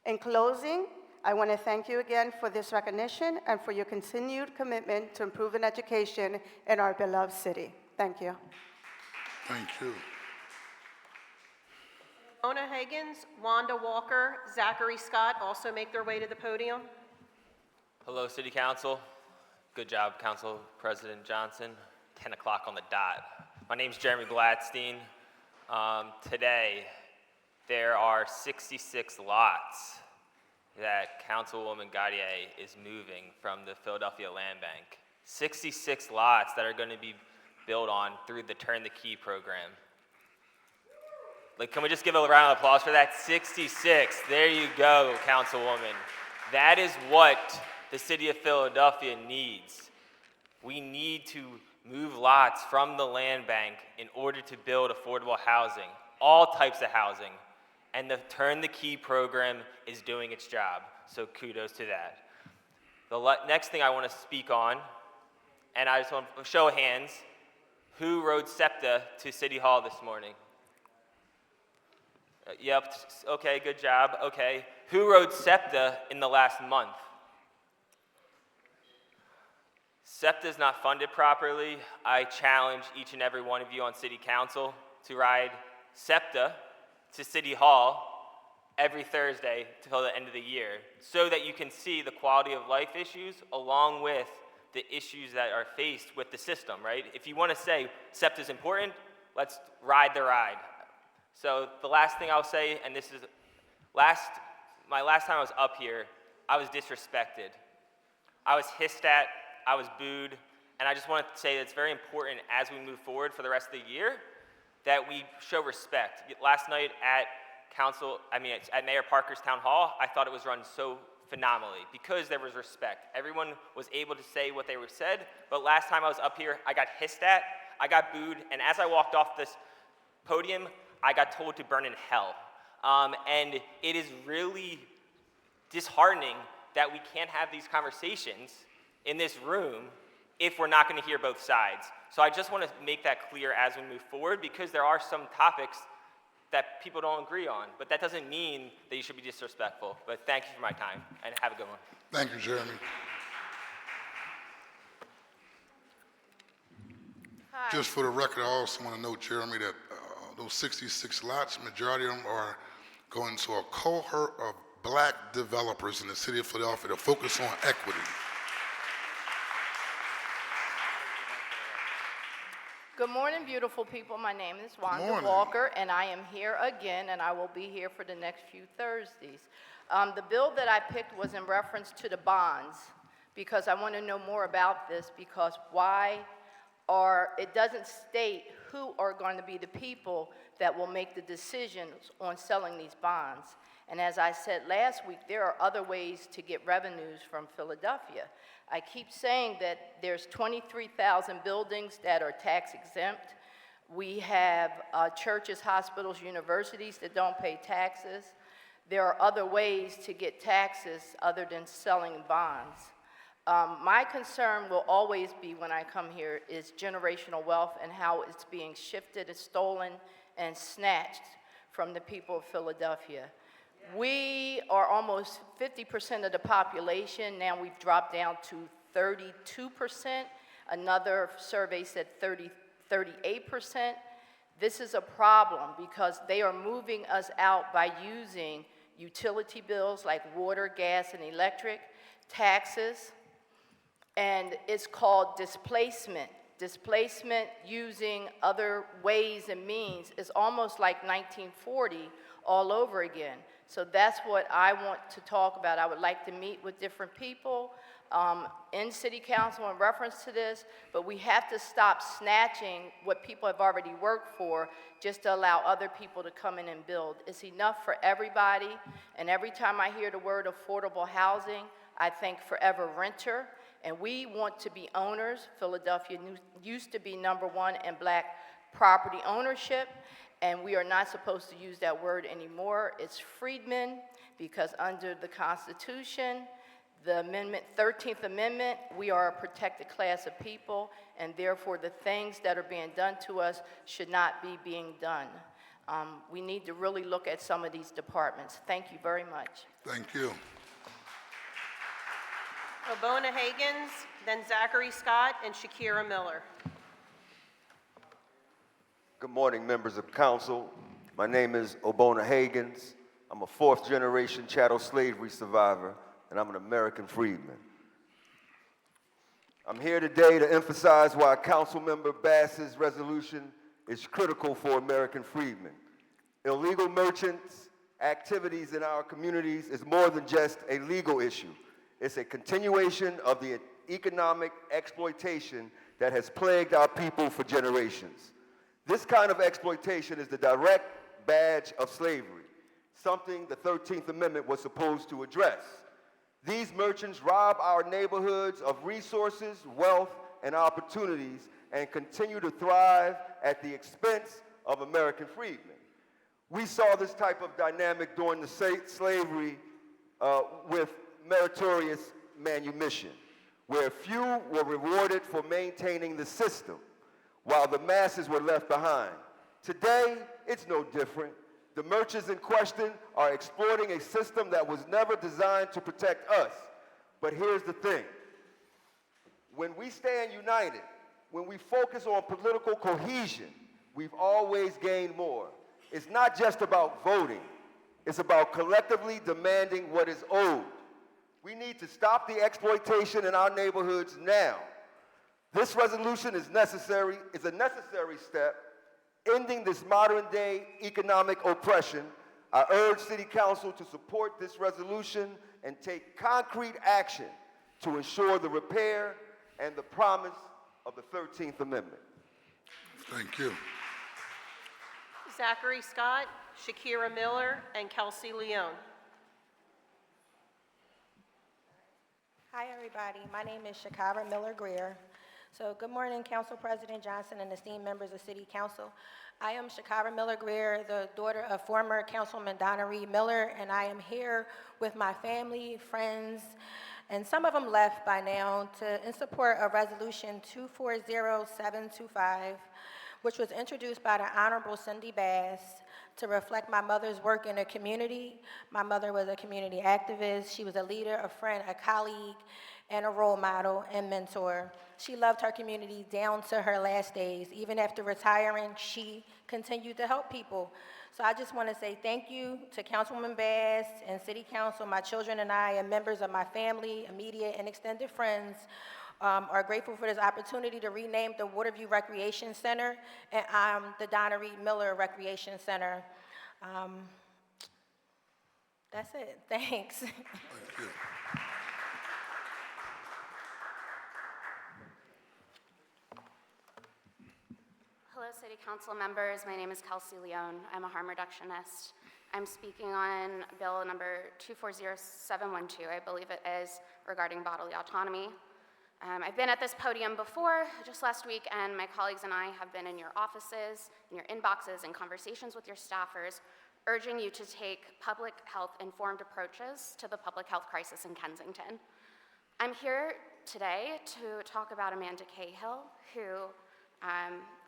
In closing, I want to thank you again for this recognition and for your continued commitment to improving education in our beloved city. Thank you. Thank you. Mona Higgins, Wanda Walker, Zachary Scott also make their way to the podium. Hello, City Council. Good job, Council President Johnson. 10 o'clock on the dot. My name's Jeremy Gladstein. Today, there are 66 lots that Councilwoman Gaudier is moving from the Philadelphia Land Bank. 66 lots that are going to be built on through the Turn the Key program. Like, can we just give a round of applause for that? 66. There you go, Councilwoman. That is what the city of Philadelphia needs. We need to move lots from the land bank in order to build affordable housing, all types of housing. And the Turn the Key program is doing its job. So kudos to that. The next thing I want to speak on, and I just want to show of hands, who rode SEPTA to City Hall this morning? Yep, okay, good job, okay. Who rode SEPTA in the last month? SEPTA is not funded properly. I challenge each and every one of you on City Council to ride SEPTA to City Hall every Thursday until the end of the year so that you can see the quality of life issues along with the issues that are faced with the system, right? If you want to say SEPTA is important, let's ride the ride. So the last thing I'll say, and this is my last time I was up here, I was disrespected. I was hissed at, I was booed, and I just want to say that it's very important as we move forward for the rest of the year that we show respect. Last night at Mayor Parker's Town Hall, I thought it was run so phenomenally because there was respect. Everyone was able to say what they were said, but last time I was up here, I got hissed at, I got booed, and as I walked off this podium, I got told to burn in hell. And it is really disheartening that we can't have these conversations in this room if we're not going to hear both sides. So I just want to make that clear as we move forward because there are some topics that people don't agree on, but that doesn't mean that you should be disrespectful. But thank you for my time, and have a good one. Thank you, Jeremy. Hi. Just for the record, I also want to note, Jeremy, that those 66 lots, majority of them are going to a cohort of black developers in the city of Philadelphia to focus on equity. Good morning, beautiful people. My name is Wanda morning. Walker, and I am here again, and I will be here for the next few Thursdays. The bill that I picked was in reference to the bonds, because I want to know more about this, because it doesn't state who are going to be the people that will make the decisions on selling these bonds. And as I said last week, there are other ways to get revenues from Philadelphia. I keep saying that there's 23,000 buildings that are tax exempt. We have churches, hospitals, universities that don't pay taxes. There are other ways to get taxes other than selling bonds. My concern will always be when I come here is generational wealth and how it's being shifted and stolen and snatched from the people of Philadelphia. We are almost 50% of the population. Now we've dropped down to 32%. Another survey said 38%. This is a problem because they are moving us out by using utility bills like water, gas, and electric, taxes, and it's called displacement. Displacement using other ways and means is almost like 1940 all over again. So that's what I want to talk about. I would like to meet with different people in City Council in reference to this, but we have to stop snatching what people have already worked for just to allow other people to come in and build. It's enough for everybody, and every time I hear the word affordable housing, I think forever renter, and we want to be owners. Philadelphia used to be #1 in black property ownership, and we are not supposed to use that word anymore. It's freedmen, because under the Constitution, the 13th Amendment, we are a protected class of people, and therefore the things that are being done to us should not be being done. We need to really look at some of these departments. Thank you very much. Thank you. Obona Higgins, then Zachary Scott, and Shakira Miller. Good morning, members of council. My name is Obona Higgins. I'm a fourth-generation chattel slavery survivor, and I'm an American freedman. I'm here today to emphasize why Councilmember Bass's resolution is critical for American freedmen. Illegal merchants' activities in our communities is more than just a legal issue. It's a continuation of the economic exploitation that has plagued our people for generations. This kind of exploitation is the direct badge of slavery, something the 13th Amendment was supposed to address. These merchants rob our neighborhoods of resources, wealth, and opportunities and continue to thrive at the expense of American freedmen. We saw this type of dynamic during the slavery with meritorious manumission, where few were rewarded for maintaining the system, while the masses were left behind. Today, it's no different. The merchants in question are exploiting a system that was never designed to protect us. But here's the thing. When we stand united, when we focus on political cohesion, we've always gained more. It's not just about voting. It's about collectively demanding what is owed. We need to stop the exploitation in our neighborhoods now. This resolution is a necessary step, ending this modern-day economic oppression. I urge City Council to support this resolution and take concrete action to ensure the repair and the promise of the 13th Amendment. Thank you. Zachary Scott, Shakira Miller, and Kelsey Leone. Hi, everybody. My name is Shakira Miller Greer. So good morning, Council President Johnson and esteemed members of City Council. I am Shakira Miller Greer, the daughter of former Councilman Donna Reed Miller, and I am here with my family, friends, and some of them left by now, in support of Resolution 240725, which was introduced by the Honorable Cindy Bass to reflect my mother's work in the community. My mother was a community activist. She was a leader, a friend, a colleague, and a role model and mentor. She loved her community down to her last days. Even after retiring, she continued to help people. So I just want to say thank you to Councilwoman Bass and City Council. My children and I and members of my family, immediate and extended friends are grateful for this opportunity to rename the Waterview Recreation Center and the Donna Reed Miller Recreation Center. That's it. Thanks. Thank you. Hello, City Council members. My name is Kelsey Leone. I'm a harm reductionist. I'm speaking on Bill number 240712, I believe it is, regarding bodily autonomy. I've been at this podium before, just last week, and my colleagues and I have been in your offices, in your inboxes, and conversations with your staffers, urging you to take public health informed approaches to the public health crisis in Kensington. I'm here today to talk about Amanda Cahill, who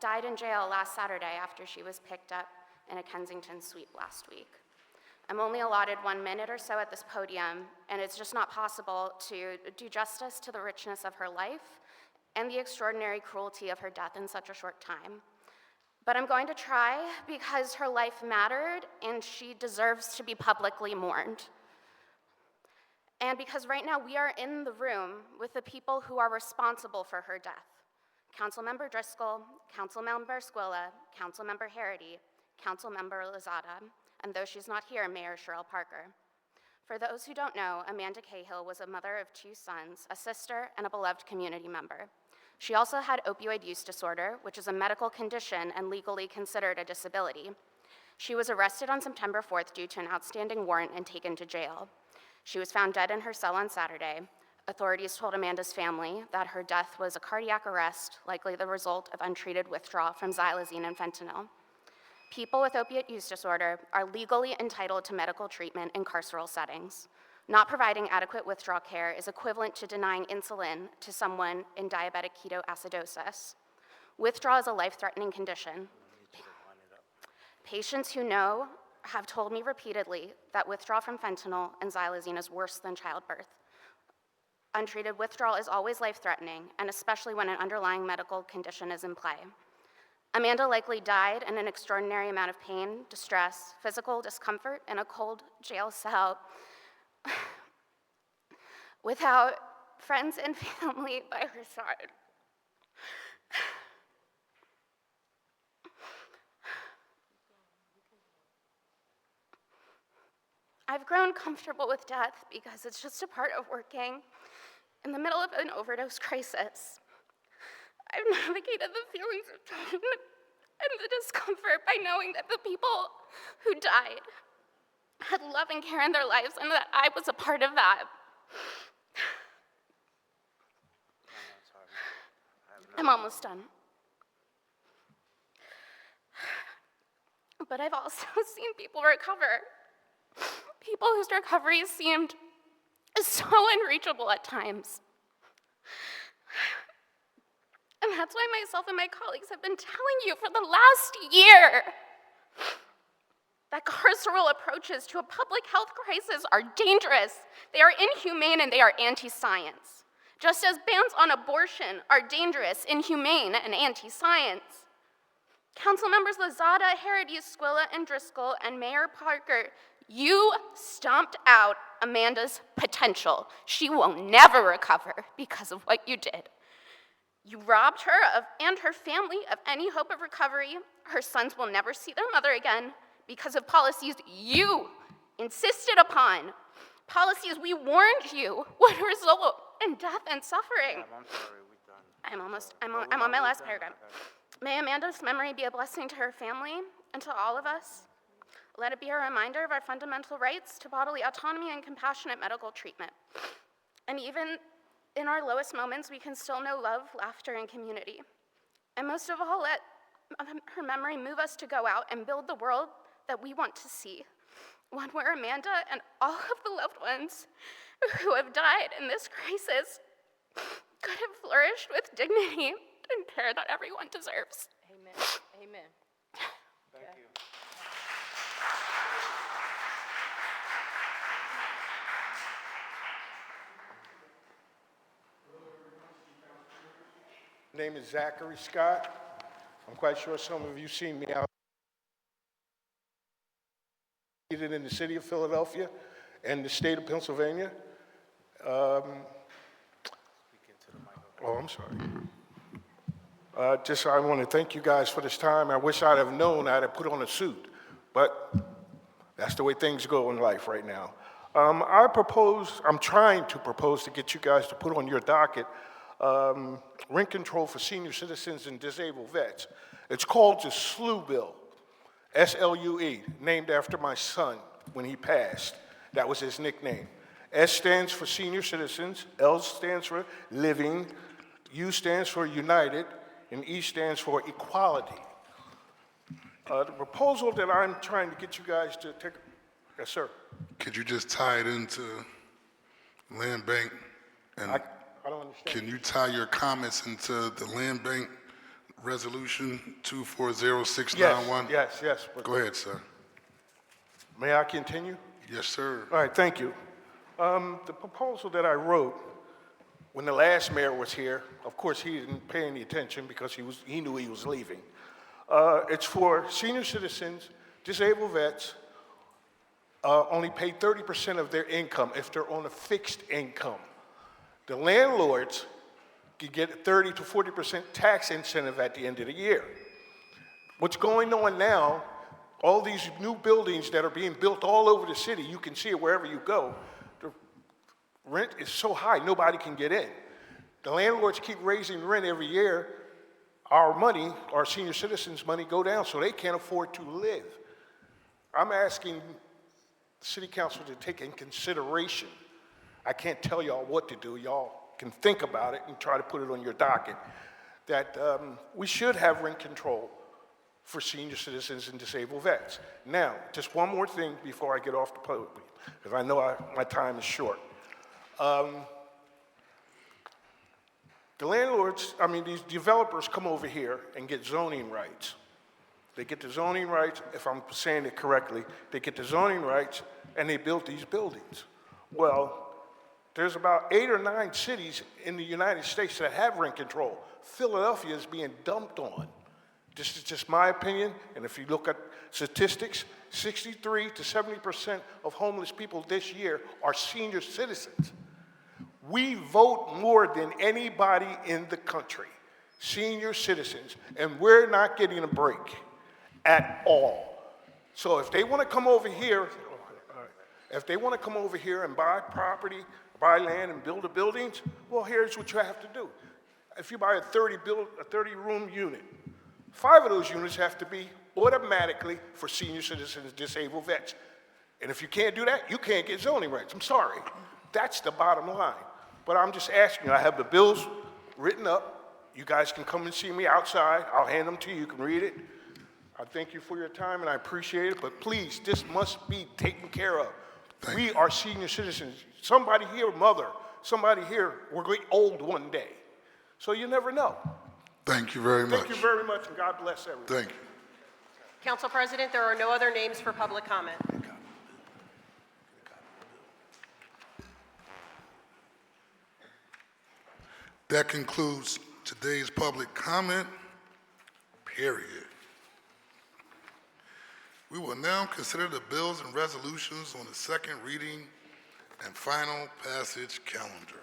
died in jail last Saturday after she was picked up in a Kensington sweep last week. I'm only allotted 1 minute or so at this podium, and it's just not possible to do justice to the richness of her life and the extraordinary cruelty of her death in such a short time. But I'm going to try because her life mattered and she deserves to be publicly mourned. And because right now we are in the room with the people who are responsible for her death. Councilmember Driscoll, Councilmember Squilla, Councilmember Harity, Councilmember Lozada, and though she's not here, Mayor Cheryl Parker. For those who don't know, Amanda Cahill was a mother of 2 sons, a sister, and a beloved community member. She also had opioid use disorder, which is a medical condition and legally considered a disability. She was arrested on September 4th due to an outstanding warrant and taken to jail. She was found dead in her cell on Saturday. Authorities told Amanda's family that her death was a cardiac arrest, likely the result of untreated withdrawal from xylazine and fentanyl. People with opiate use disorder are legally entitled to medical treatment in carceral settings. Not providing adequate withdrawal care is equivalent to denying insulin to someone in diabetic ketoacidosis. Withdrawal is a life-threatening condition. Patients who know have told me repeatedly that withdrawal from fentanyl and xylazine is worse than childbirth. Untreated withdrawal is always life-threatening, and especially when an underlying medical condition is in play. Amanda likely died in an extraordinary amount of pain, distress, physical discomfort in a cold jail cell without friends and family by her side. I've grown comfortable with death because it's just a part of working in the middle of an overdose crisis. I've navigated the feelings of time and the discomfort by knowing that the people who died had love and care in their lives and that I was a part of that. I'm almost done. But I've also seen people recover. People whose recovery seemed so unreachable at times. And that's why myself and my colleagues have been telling you for the last year that carceral approaches to a public health crisis are dangerous, they are inhumane, and they are anti-science. Just as bans on abortion are dangerous, inhumane, and anti-science. Council members Lozada, Harity, Squilla, and Driscoll, and Mayor Parker, you stomped out Amanda's potential. She will never recover because of what you did. You robbed her and her family of any hope of recovery. Her sons will never see their mother again because of policies you insisted upon. Policies we warned you would result in death and suffering. I'm sorry, we're done. I'm on my last paragraph. May Amanda's memory be a blessing to her family and to all of us. Let it be a reminder of our fundamental rights to bodily autonomy and compassionate medical treatment. And even in our lowest moments, we can still know love, laughter, and community. And most of all, let her memory move us to go out and build the world that we want to see. One where Amanda and all of the loved ones who have died in this crisis could have flourished with dignity and care that everyone deserves. Amen. Amen. Thank you. My name is Zachary Scott. I'm quite sure some of you seen me out in the city of Philadelphia and the state of Pennsylvania. Oh, I'm sorry. I want to thank you guys for this time. I wish I'd have known I'd have put on a suit, but that's the way things go in life right now. I'm trying to propose to get you guys to put on your docket rent control for senior citizens and disabled vets. It's called the SLUE Bill, S-L-U-E, named after my son when he passed. That was his nickname. S stands for senior citizens, L stands for living, U stands for united, and E stands for equality. The proposal that I'm trying to get you guys to take, yes, sir. Could you just tie it into land bank? And I don't understand. can you tie your comments into the land bank resolution 240691? Yes. Go ahead, sir. May I continue? Yes, sir. All right, thank you. The proposal that I wrote when the last mayor was here, of course he didn't pay any attention because he knew he was leaving. It's for senior citizens, disabled vets, only pay 30% of their income if they're on a fixed income. The landlords can get 30 to 40% tax incentive at the end of the year. What's going on now, all these new buildings that are being built all over the city, you can see it wherever you go, the rent is so high, nobody can get in. The landlords keep raising rent every year. Our money, our senior citizens' money go down, so they can't afford to live. I'm asking the city council to take in consideration. I can't tell y'all what to do. Y'all can think about it and try to put it on your docket, that we should have rent control for senior citizens and disabled vets. Now, just one more thing before I get off the podium, because I know my time is short. The landlords, these developers come over here and get zoning rights. They get the zoning rights, if I'm saying it correctly, they get the zoning rights and they build these buildings. Well, there's about 8 or 9 cities in the United States that have rent control. Philadelphia is being dumped on. This is just my opinion, and if you look at statistics, 63 to 70% of homeless people this year are senior citizens. We vote more than anybody in the country, senior citizens, and we're not getting a break at all. So if they want to come over here, If they want to come over here and buy property, buy land and build the buildings, well, here's what you have to do. If you buy a 30-room unit, 5 of those units have to be automatically for senior citizens, disabled vets. And if you can't do that, you can't get zoning rights. I'm sorry. That's the bottom line. But I'm just asking you, I have the bills written up. You guys can come and see me outside. I'll hand them to you. You can read it. I thank you for your time, and I appreciate it. But please, this must be taken care of. We are senior citizens. Somebody here, mother, somebody here, we're going to be old one day. So you never know. Thank you very much. Thank you very much, and God bless everyone. Thank you. Council President, there are no other names for public comment. That concludes today's public comment, period. We will now consider the bills and resolutions on the second reading and final passage calendar.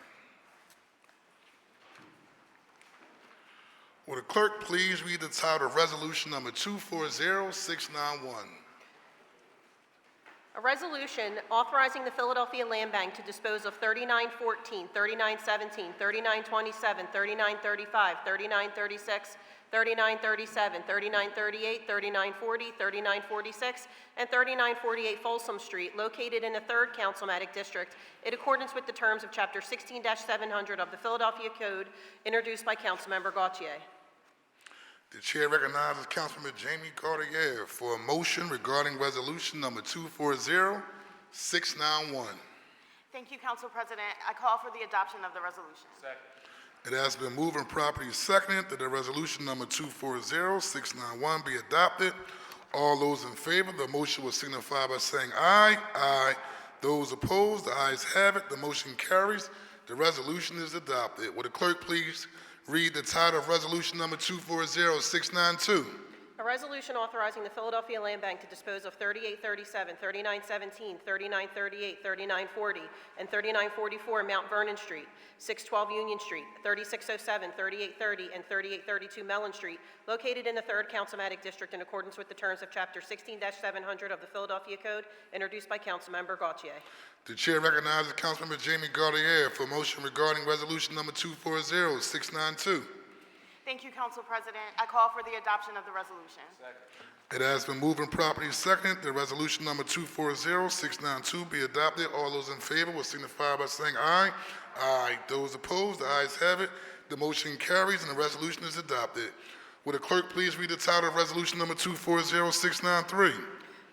Will the clerk please read the title of resolution number 240691? A resolution authorizing the Philadelphia Land Bank to dispose of 3914, 3917, 3927, 3935, 3936, 3937, 3938, 3940, 3946, and 3948 Folsom Street, located in the 3rd Councilmatic District, in accordance with the terms of Chapter 16-700 of the Philadelphia Code, introduced by Councilmember Gautier. The chair recognizes Councilman Jamie Cartier for a motion regarding resolution number 240691. Thank you, Council President. I call for the adoption of the resolution. Second. It has been moved and properly seconded that the resolution number 240691 be adopted. All those in favor of the motion will signify by saying aye. Aye. Those opposed, the ayes have it. The motion carries. The resolution is adopted. Would the clerk please read the title of resolution number 240692? A resolution authorizing the Philadelphia Land Bank to dispose of 3837, 3917, 3938, 3940, and 3944 Mount Vernon Street, 612 Union Street, 3607, 3830, and 3832 Mellon Street, located in the 3rd Councilmatic District in accordance with the terms of Chapter 16-700 of the Philadelphia Code, introduced by Councilmember Gautier. The chair recognizes Councilmember Jamie Cartier for a motion regarding resolution number 240692. Thank you, Council President. I call for the adoption of the resolution. Second. It has been moved and properly seconded that resolution number 240692 be adopted. All those in favor will signify by saying aye. Aye. Those opposed, the ayes have it. The motion carries and the resolution is adopted. Would the clerk please read the title of resolution number 240693?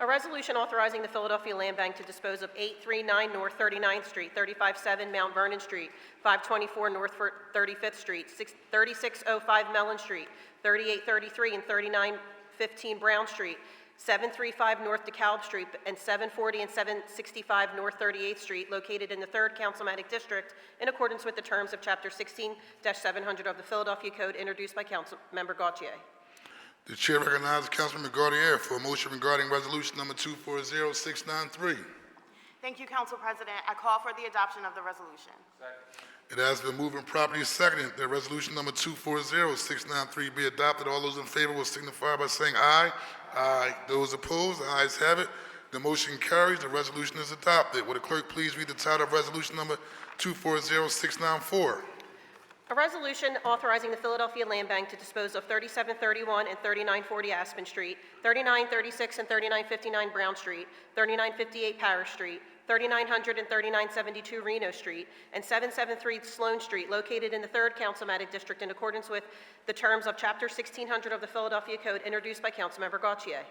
A resolution authorizing the Philadelphia Land Bank to dispose of 839 North 39th Street, 357 Mount Vernon Street, 524 North 35th Street, 3605 Mellon Street, 3833 and 3915 Brown Street, 735 North DeKalb Street, and 740 and 765 North 38th Street, located in the 3rd Councilmatic District, in accordance with the terms of Chapter 16-700 of the Philadelphia Code, introduced by Councilmember Gautier. The chair recognizes Councilman Gautier for a motion regarding resolution number 240693. Thank you, Council President. I call for the adoption of the resolution. Second. It has been moved and properly seconded that resolution number 240693 be adopted. All those in favor will signify by saying aye. Aye. Those opposed, the ayes have it. The motion carries. The resolution is adopted. Would the clerk please read the title of resolution number 240694? A resolution authorizing the Philadelphia Land Bank to dispose of 3731 and 3940 Aspen Street, 3936 and 3959 Brown Street, 3958 Parish Street, 3900 and 3972 Reno Street, and 773 Sloane Street, located in the 3rd Councilmatic District, in accordance with the terms of Chapter 1600 of the Philadelphia Code, introduced by Councilmember Gautier.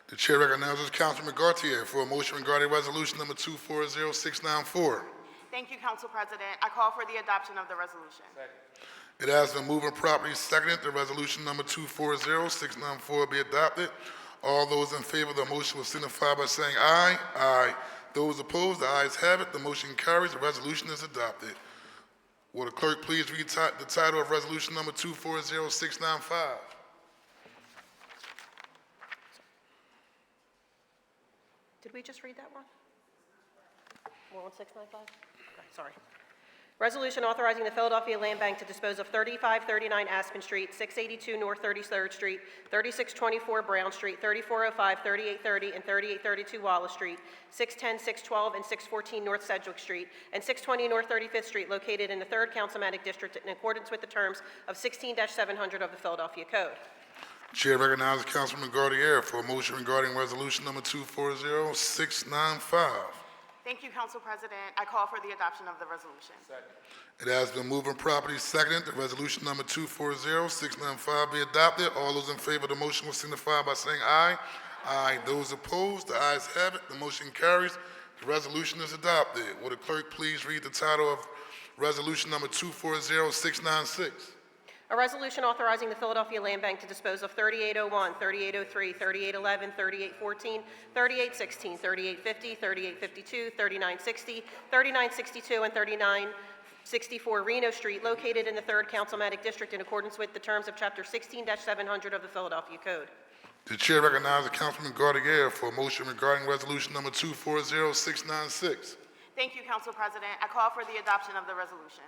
The chair recognizes Councilman Gautier for a motion regarding resolution number 240694. Thank you, Council President. I call for the adoption of the resolution. Second. It has been moved and properly seconded that resolution number 240694 be adopted. All those in favor of the motion will signify by saying aye. Aye. Those opposed, the ayes have it. The motion carries. The resolution is adopted. Will the clerk please read the title of resolution number 240695? Did we just read that one? 41695? Okay, sorry. Resolution authorizing the Philadelphia Land Bank to dispose of 3539 Aspen Street, 682 North 33rd Street, 3624 Brown Street, 3405, 3830, and 3832 Wallace Street, 610, 612, and 614 North Sedgwick Street, and 620 North 35th Street, located in the 3rd Councilmanic District in accordance with the terms of 16-700 of the Philadelphia Code. Chair recognizes Councilman Gardier for a motion regarding resolution number 240695. Thank you, Council President. I call for the adoption of the resolution. It has been moved and properly seconded that resolution number 240695 be adopted. All those in favor of the motion will signify by saying aye. Aye. Those opposed, the ayes have it. The motion carries. The resolution is adopted. Will the clerk please read the title of resolution number 240696? A resolution authorizing the Philadelphia Land Bank to dispose of 3801, 3803, 3811, 3814, 3816, 3850, 3852, 3960, 3962, and 3964 Reno Street, located in the 3rd Councilmanic District in accordance with the terms of Chapter 16-700 of the Philadelphia Code. The chair recognizes Councilman Gardier for a motion regarding resolution number 240696. Thank you, Council President. I call for the adoption of the resolution.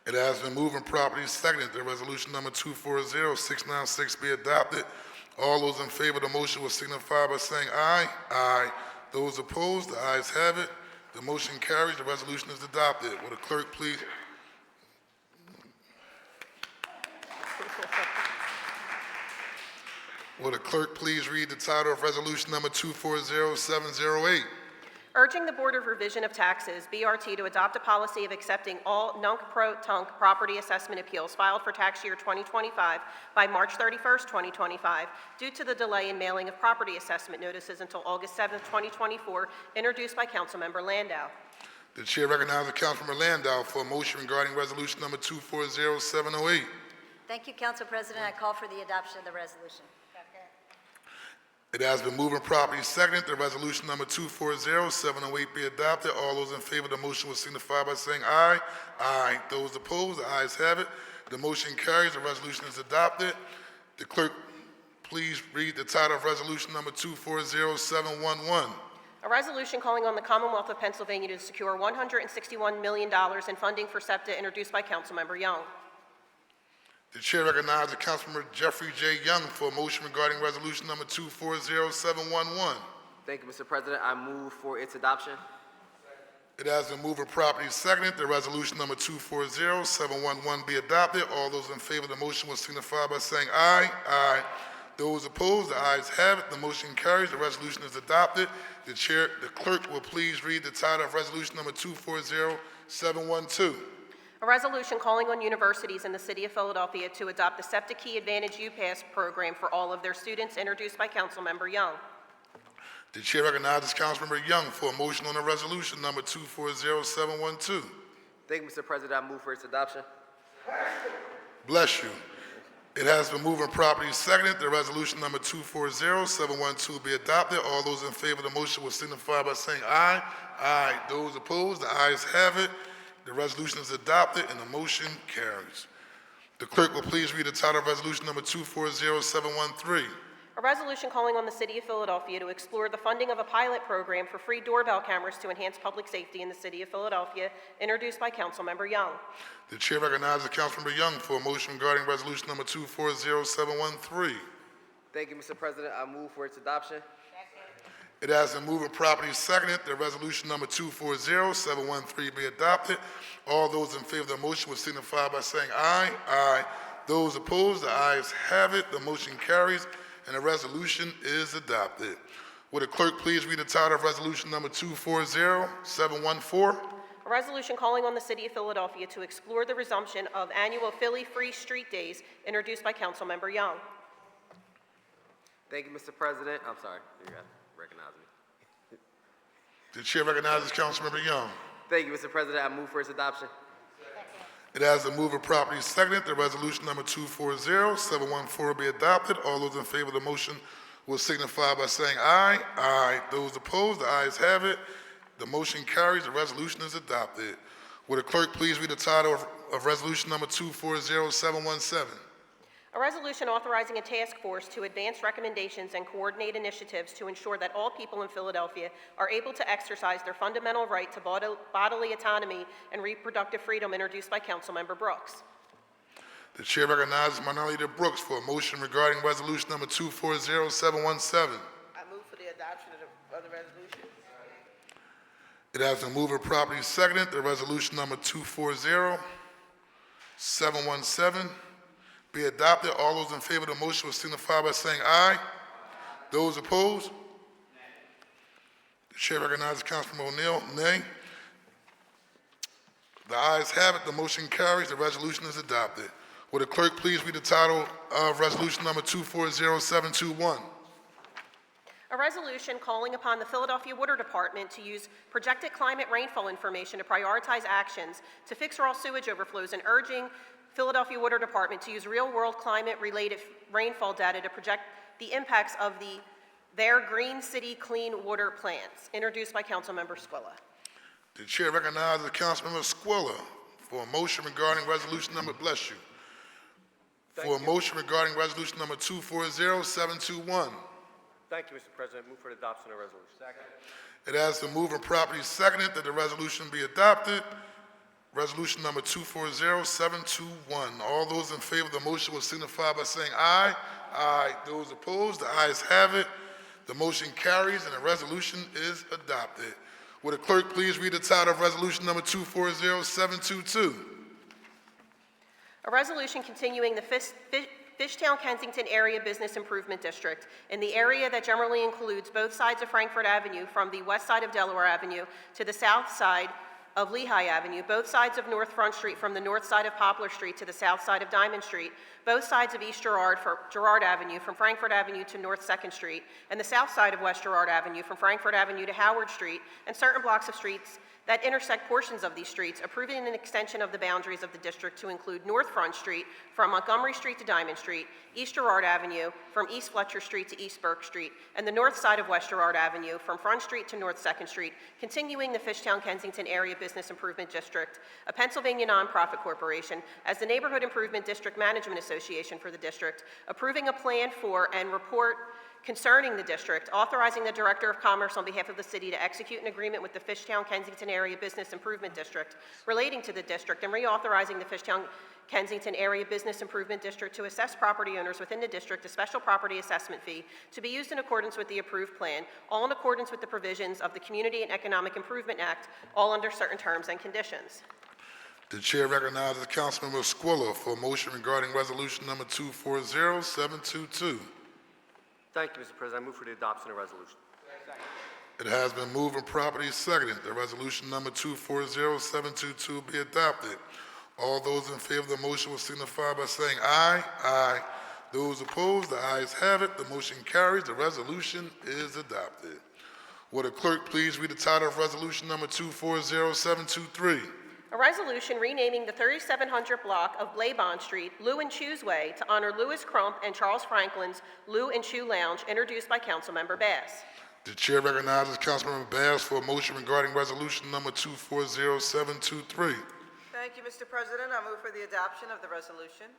It has been moved and properly seconded that resolution number 240696 be adopted. All those in favor of the motion will signify by saying aye. Aye. Those opposed, the ayes have it. The motion carries. The resolution is adopted. Will the clerk please? Will the clerk please read the title of resolution number 240708? Urging the Board of Revision of Taxes, BRT, to adopt a policy of accepting all nunc-pro-tunc property assessment appeals filed for tax year 2025 by March 31st, 2025, due to the delay in mailing of property assessment notices until August 7th, 2024, introduced by Councilmember Landau. The chair recognizes Councilmember Landau for a motion regarding resolution number 240708. Thank you, Council President. I call for the adoption of the resolution. It has been moved and properly seconded that resolution number 240708 be adopted. All those in favor of the motion will signify by saying aye. Aye. Those opposed, the ayes have it. The motion carries. The resolution is adopted. The clerk, please read the title of resolution number 240711. A resolution calling on the Commonwealth of Pennsylvania to secure $161 million in funding for SEPTA, introduced by Councilmember Young. The chair recognizes Councilmember Jeffrey J. Young for a motion regarding resolution number 240711. Thank you, Mr. President. I move for its adoption. It has been moved and properly seconded that resolution number 240711 be adopted. All those in favor of the motion will signify by saying aye. Aye. Those opposed, the ayes have it. The motion carries. The resolution is adopted. The clerk will please read the title of resolution number 240712. A resolution calling on universities in the city of Philadelphia to adopt the SEPTA Key Advantage UPass program for all of their students, introduced by Councilmember Young. The chair recognizes Councilmember Young for a motion on the resolution number 240712. Thank you, Mr. President. I move for its adoption. Bless you. It has been moved and properly seconded that resolution number 240712 be adopted. All those in favor of the motion will signify by saying aye. Aye. Those opposed, the ayes have it. The resolution is adopted and the motion carries. The clerk will please read the title of resolution number 240713. A resolution calling on the city of Philadelphia to explore the funding of a pilot program for free doorbell cameras to enhance public safety in the city of Philadelphia, introduced by Councilmember Young. The chair recognizes Councilmember Young for a motion regarding resolution number 240713. Thank you, Mr. President. I move for its adoption. It has been moved and properly seconded that resolution number 240713 be adopted. All those in favor of the motion will signify by saying aye. Aye. Those opposed, the ayes have it. The motion carries and the resolution is adopted. Would the clerk please read the title of resolution number 240714? A resolution calling on the city of Philadelphia to explore the resumption of annual Philly Free Street Days, introduced by Councilmember Young. Thank you, Mr. President. I'm sorry. You got to recognize me. The chair recognizes Councilmember Young. Thank you, Mr. President. I move for its adoption. It has been moved and properly seconded that resolution number 240714 be adopted. All those in favor of the motion will signify by saying aye. Aye. Those opposed, the ayes have it. The motion carries. The resolution is adopted. Would the clerk please read the title of resolution number 240717? A resolution authorizing a task force to advance recommendations and coordinate initiatives to ensure that all people in Philadelphia are able to exercise their fundamental right to bodily autonomy and reproductive freedom, introduced by Councilmember Brooks. The chair recognizes Minority Leader Brooks for a motion regarding resolution number 240717. I move for the adoption of the resolution. It has been moved and properly seconded that resolution number 240717 be adopted. All those in favor of the motion will signify by saying aye. Those opposed? The chair recognizes Councilman O'Neill. Nay. The ayes have it. The motion carries. The resolution is adopted. Would the clerk please read the title of resolution number 240721? A resolution calling upon the Philadelphia Water Department to use projected climate rainfall information to prioritize actions to fix raw sewage overflows and urging Philadelphia Water Department to use real-world climate-related rainfall data to project the impacts of their Green City Clean Water plans, introduced by Councilmember Squilla. The chair recognizes Councilmember Squilla for a motion regarding resolution number, bless you, for a motion regarding resolution number 240721. Thank you, Mr. President. Move for the adoption of the resolution. Second. It has been moved and properly seconded that the resolution be adopted. Resolution number 240721. All those in favor of the motion will signify by saying aye. Aye. Those opposed, the ayes have it. The motion carries and the resolution is adopted. Would the clerk please read the title of resolution number 240722? A resolution continuing the Fishtown-Kensington Area Business Improvement District in the area that generally includes both sides of Frankfort Avenue from the west side of Delaware Avenue to the south side of Lehigh Avenue, both sides of North Front Street from the north side of Poplar Street to the south side of Diamond Street, both sides of East Girard Avenue from Frankfort Avenue to North 2nd Street, and the south side of West Girard Avenue from Frankfort Avenue to Howard Street, and certain blocks of streets that intersect portions of these streets, approving an extension of the boundaries of the district to include North Front Street from Montgomery Street to Diamond Street, East Girard Avenue from East Fletcher Street to East Burke Street, and the north side of West Girard Avenue from Front Street to North 2nd Street, continuing the Fishtown-Kensington Area Business Improvement District, a Pennsylvania nonprofit corporation, as the Neighborhood Improvement District Management Association for the district, approving a plan for and report concerning the district, authorizing the Director of Commerce on behalf of the city to execute an agreement with the Fishtown-Kensington Area Business Improvement District relating to the district, and reauthorizing the Fishtown-Kensington Area Business Improvement District to assess property owners within the district a special property assessment fee to be used in accordance with the approved plan, all in accordance with the provisions of the Community and Economic Improvement Act, all under certain terms and conditions. The chair recognizes Councilmember Squilla for a motion regarding resolution number 240722. Thank you, Mr. President. I move for the adoption of the resolution. It has been moved and properly seconded that resolution number 240722 be adopted. All those in favor of the motion will signify by saying aye. Aye. Those opposed, the ayes have it. The motion carries. The resolution is adopted. Would the clerk please read the title of resolution number 240723? A resolution renaming the 3700 block of Blaybond Street Lou and Chew's Way to honor Louis Crump and Charles Franklin's Lou and Chew Lounge, introduced by Councilmember Bass. The chair recognizes Councilmember Bass for a motion regarding resolution number 240723. Thank you, Mr. President. I move for the adoption of the resolution.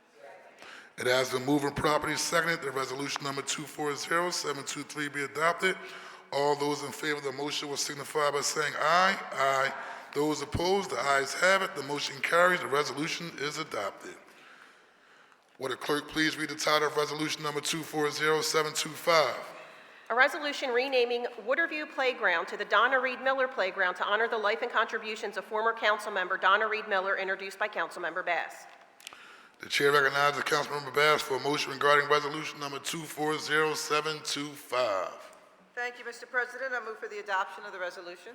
It has been moved and properly seconded that resolution number 240723 be adopted. All those in favor of the motion will signify by saying aye. Aye. Those opposed, the ayes have it. The motion carries. The resolution is adopted. Would the clerk please read the title of resolution number 240725? A resolution renaming Waterview Playground to the Donna Reed Miller Playground to honor the life and contributions of former council member Donna Reed Miller, introduced by Councilmember Bass. The chair recognizes Councilmember Bass for a motion regarding resolution number 240725. Thank you, Mr. President. I move for the adoption of the resolution.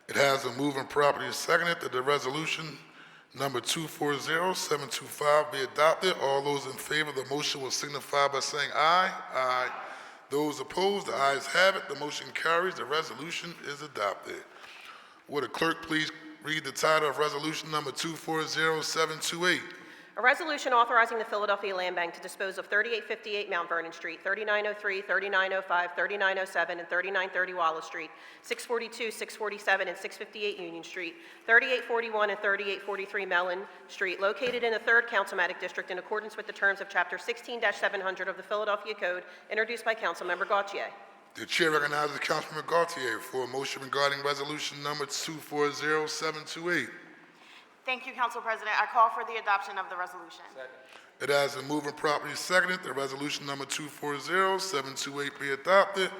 It has been moved and properly seconded that the resolution number 240725 be adopted. All those in favor of the motion will signify by saying aye. Aye. Those opposed, the ayes have it. The motion carries. The resolution is adopted. Would the clerk please read the title of resolution number 240728? A resolution authorizing the Philadelphia Land Bank to dispose of 3858 Mount Vernon Street, 3903, 3905, 3907, and 3930 Wallace Street, 642, 647, and 658 Union Street, 3841 and 3843 Mellon Street, located in the 3rd Councilmatic District in accordance with the terms of Chapter 16-700 of the Philadelphia Code, introduced by Councilmember Gautier. The chair recognizes Councilman Gaultier for a motion regarding resolution number 240728. Thank you, Council President. I call for the adoption of the resolution. It has been moved and properly seconded that resolution number 240728 be adopted.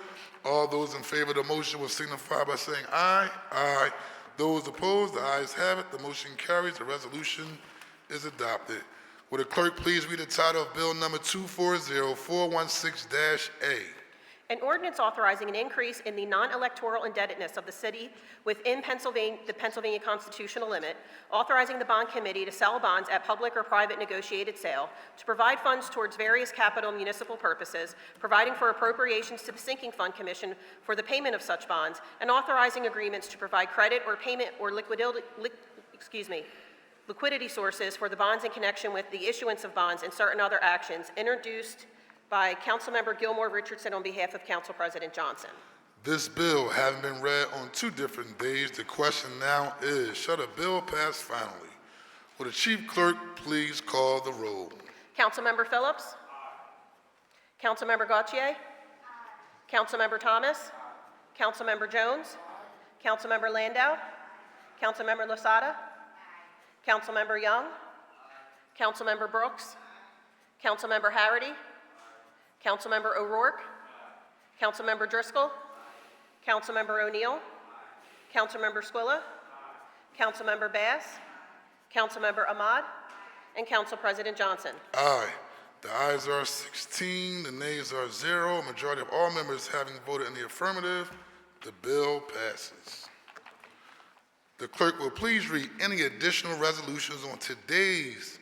All those in favor of the motion will signify by saying aye. Aye. Those opposed, the ayes have it. The motion carries. The resolution is adopted. Would the clerk please read the title of bill number 240416-A? An ordinance authorizing an increase in the non-electoral indebtedness of the city within the Pennsylvania constitutional limit, authorizing the bond committee to sell bonds at public or private negotiated sale, to provide funds towards various capital municipal purposes, providing for appropriations to the sinking fund commission for the payment of such bonds, and authorizing agreements to provide credit or payment or liquidity sources for the bonds in connection with the issuance of bonds and certain other actions, introduced by Councilmember Gilmore Richardson on behalf of Council President Johnson. This bill having been read on 2 different days, the question now is, shall the bill pass finally? Will the chief clerk please call the roll? Councilmember Phillips? Councilmember Gautier? Councilmember Thomas? Councilmember Jones? Councilmember Landau? Councilmember Losada? Councilmember Young? Councilmember Brooks? Councilmember Harity? Councilmember O'Rourke? Councilmember Driscoll? Councilmember O'Neill? Councilmember Squilla? Councilmember Bass? Councilmember Ahmad? And Council President Johnson. Aye. The ayes are 16, the nays are 0. A majority of all members having voted in the affirmative, the bill passes. The clerk will please read any additional resolutions on today's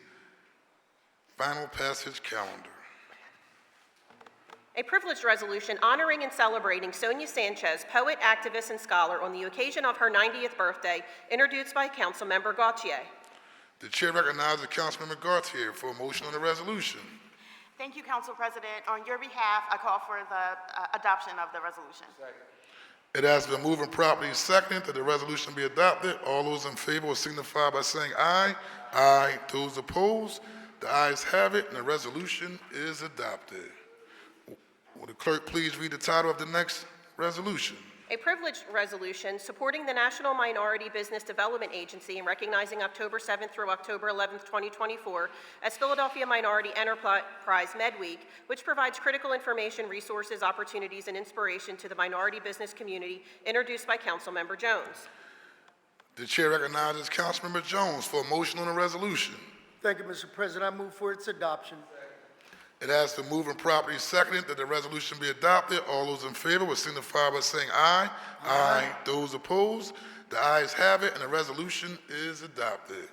final passage calendar. A privileged resolution honoring and celebrating Sonia Sanchez, poet, activist, and scholar, on the occasion of her 90th birthday, introduced by Councilmember Gautier. The chair recognizes Councilmember Gautier for a motion on the resolution. Thank you, Council President. On your behalf, I call for the adoption of the resolution. It has been moved and properly seconded that the resolution be adopted. All those in favor will signify by saying aye. Aye. Those opposed, the ayes have it, and the resolution is adopted. Will the clerk please read the title of the next resolution? A privileged resolution supporting the National Minority Business Development Agency and recognizing October 7th through October 11th, 2024 as Philadelphia Minority Enterprise Medweek, which provides critical information, resources, opportunities, and inspiration to the minority business community, introduced by Councilmember Jones. The chair recognizes Councilmember Jones for a motion on the resolution. Thank you, Mr. President. I move for its adoption. It has been moved and properly seconded that the resolution be adopted. All those in favor will signify by saying aye. Aye. Those opposed, the ayes have it, and the resolution is adopted.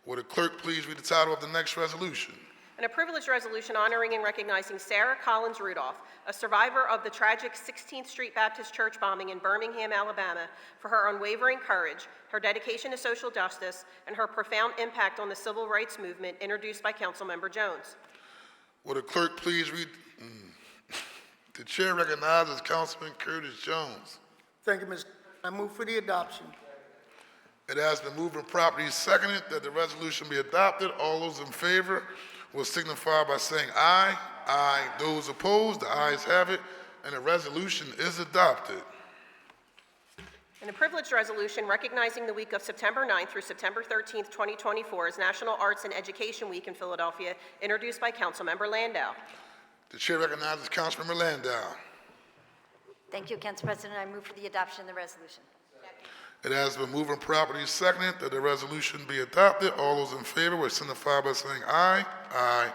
Will the clerk please read the title of the next resolution? And a privileged resolution honoring and recognizing Sarah Collins Rudolph, a survivor of the tragic 16th Street Baptist Church bombing in Birmingham, Alabama, for her unwavering courage, her dedication to social justice, and her profound impact on the civil rights movement, introduced by Councilmember Jones. Will the clerk please read? The chair recognizes Councilman Curtis Jones. Thank you, Mr. I move for the adoption. It has been moved and properly seconded that the resolution be adopted. All those in favor will signify by saying aye. Aye. Those opposed, the ayes have it, and the resolution is adopted. And a privileged resolution recognizing the week of September 9th through September 13th, 2024 as National Arts and Education Week in Philadelphia, introduced by Councilmember Landau. The chair recognizes Councilmember Landau. Thank you, Council President. I move for the adoption of the resolution. It has been moved and properly seconded that the resolution be adopted. All those in favor will signify by saying aye. Aye.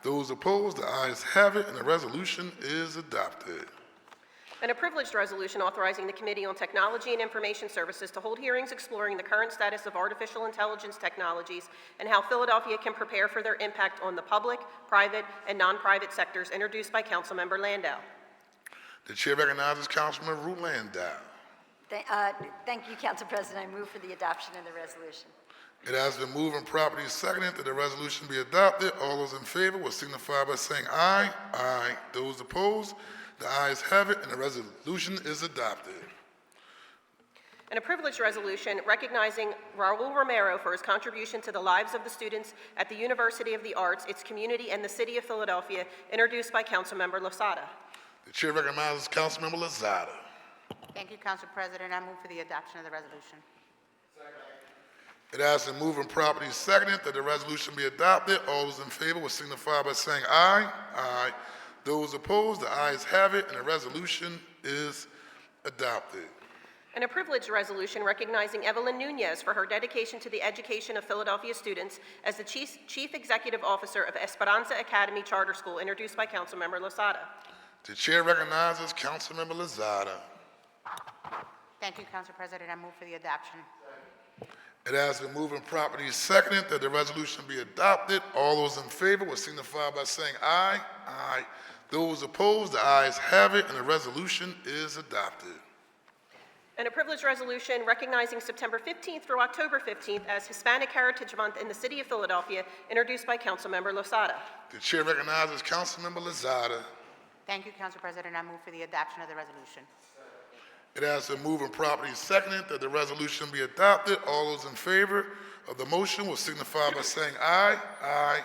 Those opposed, the ayes have it, and the resolution is adopted. And a privileged resolution authorizing the Committee on Technology and Information Services to hold hearings exploring the current status of artificial intelligence technologies and how Philadelphia can prepare for their impact on the public, private, and non-private sectors, introduced by Councilmember Landau. The chair recognizes Councilman Ruth Landau. Thank you, Council President. I move for the adoption of the resolution. It has been moved and properly seconded that the resolution be adopted. All those in favor will signify by saying aye. Aye. Those opposed, the ayes have it, and the resolution is adopted. And a privileged resolution recognizing Raul Romero for his contribution to the lives of the students at the University of the Arts, its community, and the city of Philadelphia, introduced by Councilmember Losada. The chair recognizes Councilmember Lozada. Thank you, Council President. I move for the adoption of the resolution. It has been moved and properly seconded that the resolution be adopted. All those in favor will signify by saying aye. Aye. Those opposed, the ayes have it, and the resolution is adopted. And a privileged resolution recognizing Evelyn Nunez for her dedication to the education of Philadelphia students as the Chief Executive Officer of Esperanza Academy Charter School, introduced by Councilmember Losada. The chair recognizes Councilmember Lozada. Thank you, Council President. I move for the adoption. It has been moved and properly seconded that the resolution be adopted. All those in favor will signify by saying aye. Aye. Those opposed, the ayes have it, and the resolution is adopted. And a privileged resolution recognizing September 15th through October 15th as Hispanic Heritage Month in the city of Philadelphia, introduced by Councilmember Losada. The chair recognizes Councilmember Lozada. Thank you, Council President. I move for the adoption of the resolution. It has been moved and properly seconded that the resolution be adopted. All those in favor of the motion will signify by saying aye. Aye.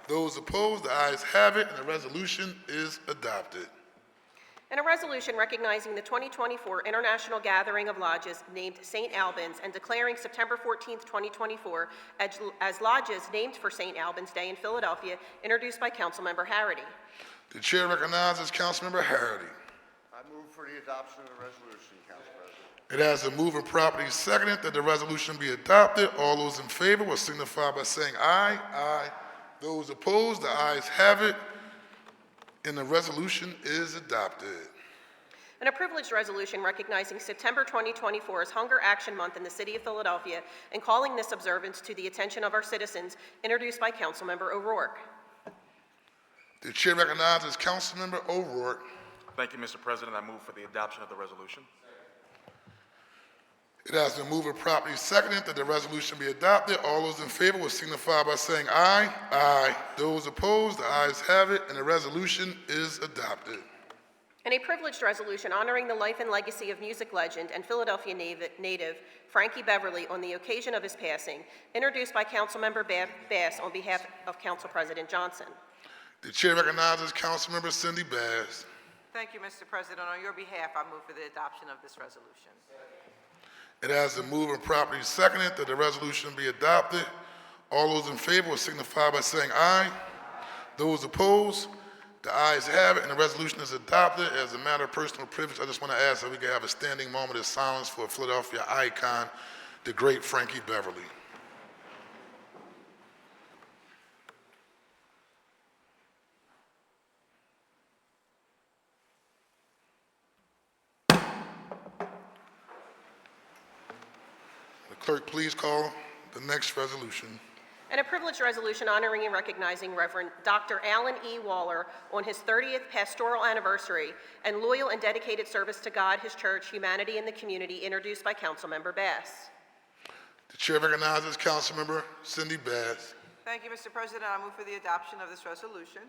Those opposed, the ayes have it, and the resolution is adopted. And a resolution recognizing the 2024 International Gathering of Lodges named St. Albans and declaring September 14th, 2024 as lodges named for St. Albans Day in Philadelphia, introduced by Councilmember Harity. The chair recognizes Councilmember Harity. I move for the adoption of the resolution, Council President. It has been moved and properly seconded that the resolution be adopted. All those in favor will signify by saying aye. Aye. Those opposed, the ayes have it, and the resolution is adopted. And a privileged resolution recognizing September 2024 as Hunger Action Month in the city of Philadelphia and calling this observance to the attention of our citizens, introduced by Councilmember O'Rourke. The chair recognizes Councilmember O'Rourke. Thank you, Mr. President. I move for the adoption of the resolution. It has been moved and properly seconded that the resolution be adopted. All those in favor will signify by saying aye. Aye. Those opposed, the ayes have it, and the resolution is adopted. And a privileged resolution honoring the life and legacy of music legend and Philadelphia native Frankie Beverly on the occasion of his passing, introduced by Councilmember Bass on behalf of Council President Johnson. The chair recognizes Councilmember Cindy Bass. Thank you, Mr. President. On your behalf, I move for the adoption of this resolution. It has been moved and properly seconded that the resolution be adopted. All those in favor will signify by saying aye. Those opposed, the ayes have it, and the resolution is adopted. As a matter of personal privilege, I just want to ask that we can have a standing moment of silence for a Philadelphia icon, the great Frankie Beverly. Clerk, please call the next resolution. And a privileged resolution honoring and recognizing Reverend Dr. Alan E. Waller on his 30th pastoral anniversary and loyal and dedicated service to God, His church, humanity, and the community, introduced by Councilmember Bass. The chair recognizes Councilmember Cindy Bass. Thank you, Mr. President. I move for the adoption of this resolution.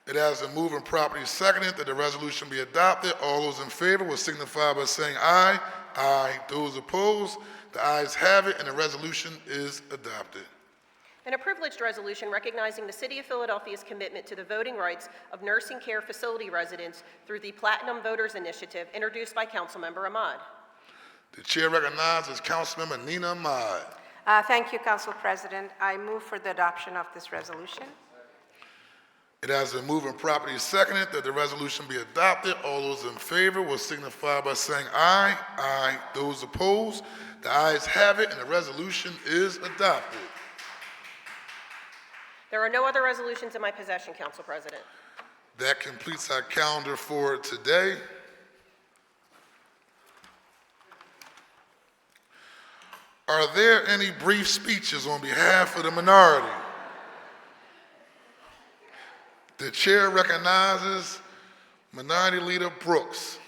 It has been moved and properly seconded that the resolution be adopted. All those in favor will signify by saying aye. Aye. Those opposed, the ayes have it, and the resolution is adopted. And a privileged resolution recognizing the City of Philadelphia's commitment to the voting rights of nursing care facility residents through the Platinum Voters Initiative, introduced by Councilmember Ahmad. The chair recognizes Councilmember Nina Ahmad. Thank you, Council President. I move for the adoption of this resolution. It has been moved and properly seconded that the resolution be adopted. All those in favor will signify by saying aye. Aye. Those opposed, the ayes have it, and the resolution is adopted. There are no other resolutions in my possession, Council President. That completes our calendar for today. Are there any brief speeches on behalf of the minority? The chair recognizes Minority Leader Brooks.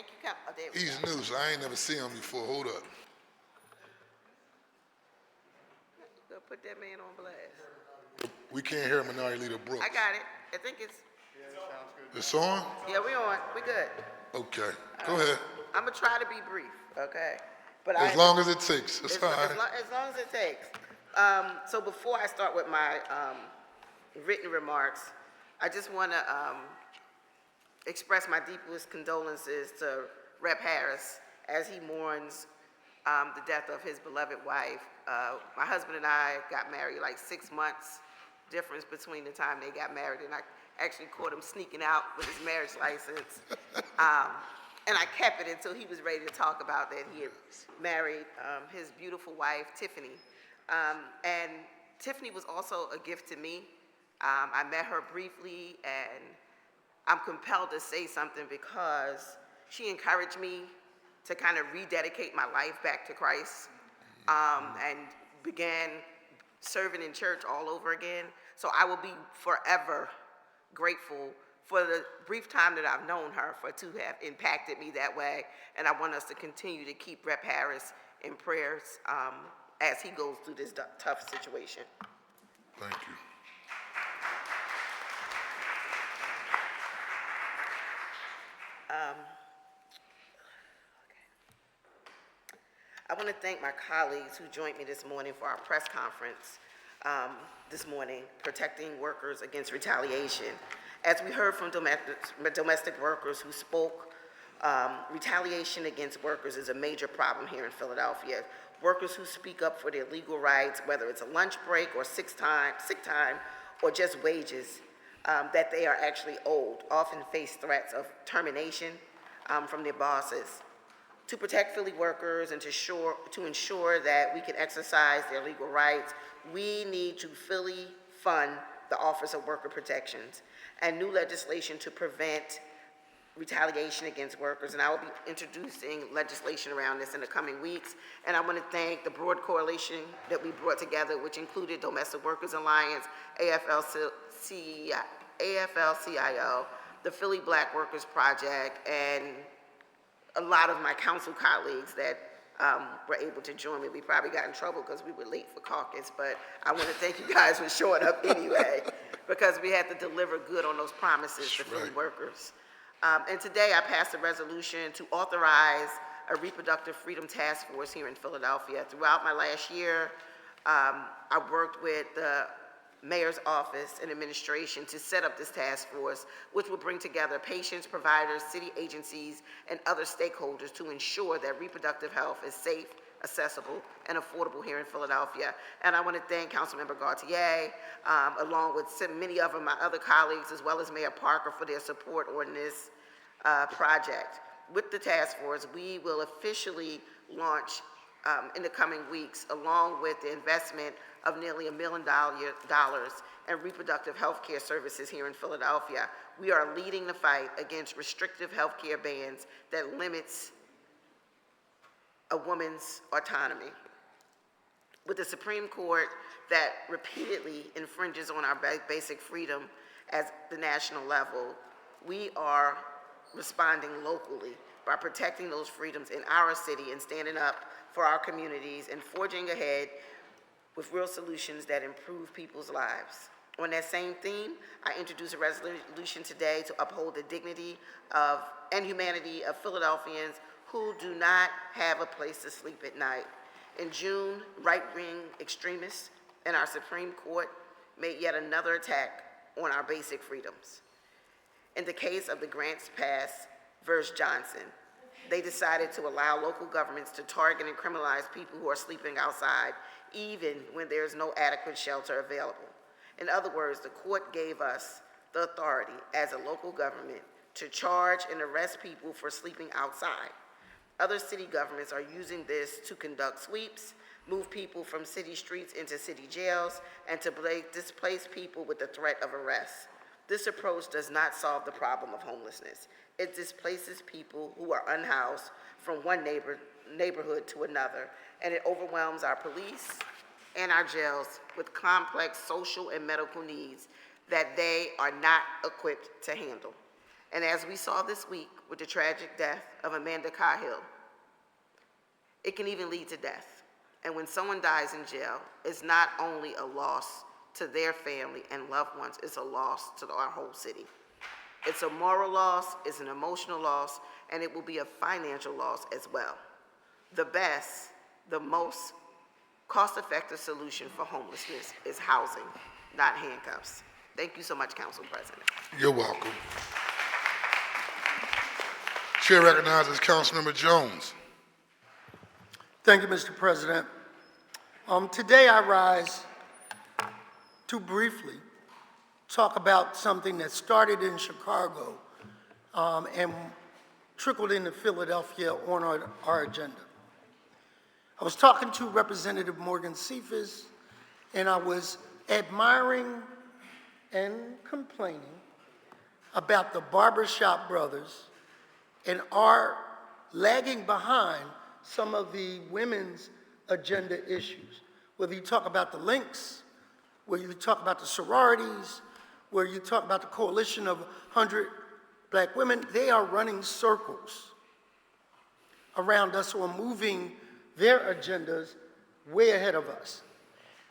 Thank you, oh, there we He's go. new, so I ain't never seen him before. Hold up. Go put that man on blast. We can't hear Minority Leader Brooks. I got it. I think it's, It's on? yeah, we on. We good. Okay. Go ahead. I'm gonna try to be brief, okay? But As long as it takes. It's as, all as, right. lo- as long as it takes. So before I start with my written remarks, I just want to express my deepest condolences to Rep. Harris as he mourns the death of his beloved wife. My husband and I got married like 6 months difference between the time they got married, and I actually caught him sneaking out with his marriage license. And I kept it until he was ready to talk about that. He had married his beautiful wife, Tiffany. And Tiffany was also a gift to me. I met her briefly, and I'm compelled to say something because she encouraged me to kind of rededicate my life back to Christ, and began serving in church all over again. So I will be forever grateful for the brief time that I've known her to have impacted me that way. And I want us to continue to keep Rep. Harris in prayers as he goes through this tough situation. Thank you. I want to thank my colleagues who joined me this morning for our press conference this morning, protecting workers against retaliation. As we heard from domestic workers who spoke, retaliation against workers is a major problem here in Philadelphia. Workers who speak up for their legal rights, whether it's a lunch break or sick time, or just wages that they are actually owed, often face threats of termination from their bosses. To protect Philly workers and to ensure that we can exercise their legal rights, we need to fully fund the Office of Worker Protections and new legislation to prevent retaliation against workers. And I will be introducing legislation around this in the coming weeks. And I want to thank the broad coalition that we brought together, which included Domestic Workers Alliance, AFL-CIO, the Philly Black Workers Project, and a lot of my council colleagues that were able to join me. We probably got in trouble because we were late for caucus, but I want to thank you guys for showing up anyway, because we had to deliver good on those promises to Philly workers. And today I passed a resolution to authorize a reproductive freedom task force here in Philadelphia. Throughout my last year, I worked with the mayor's office and administration to set up this task force, which will bring together patients, providers, city agencies, and other stakeholders to ensure that reproductive health is safe, accessible, and affordable here in Philadelphia. And I want to thank Councilmember Gautier, along with many of my other colleagues, as well as Mayor Parker, for their support on this project. With the task force, we will officially launch in the coming weeks, along with the investment of nearly $1 million in reproductive health care services here in Philadelphia. We are leading the fight against restrictive health care bans that limits a woman's autonomy. With the Supreme Court that repeatedly infringes on our basic freedom at the national level, we are responding locally by protecting those freedoms in our city and standing up for our communities and forging ahead with real solutions that improve people's lives. On that same theme, I introduced a resolution today to uphold the dignity and humanity of Philadelphians who do not have a place to sleep at night. In June, right-wing extremists in our Supreme Court made yet another attack on our basic freedoms. In the case of the Grants Pass versus Johnson, they decided to allow local governments to target and criminalize people who are sleeping outside, even when there's no adequate shelter available. In other words, the court gave us the authority as a local government to charge and arrest people for sleeping outside. Other city governments are using this to conduct sweeps, move people from city streets into city jails, and to displace people with the threat of arrest. This approach does not solve the problem of homelessness. It displaces people who are unhoused from one neighborhood to another, and it overwhelms our police and our jails with complex social and medical needs that they are not equipped to handle. And as we saw this week with the tragic death of Amanda Cahill, it can even lead to death. And when someone dies in jail, it's not only a loss to their family and loved ones, it's a loss to our whole city. It's a moral loss, it's an emotional loss, and it will be a financial loss as well. The best, the most cost-effective solution for homelessness is housing, not handcuffs. Thank you so much, Council President. You're welcome. Chair recognizes Councilmember Jones. Thank you, Mr. President. Today I rise to briefly talk about something that started in Chicago and trickled into Philadelphia on our agenda. I was talking to Representative Morgan Cephas, and I was admiring and complaining about the barbershop brothers and our lagging behind some of the women's agenda issues. Whether you talk about the links, whether you talk about the sororities, where you talk about the coalition of 100 black women, they are running circles around us or moving their agendas way ahead of us.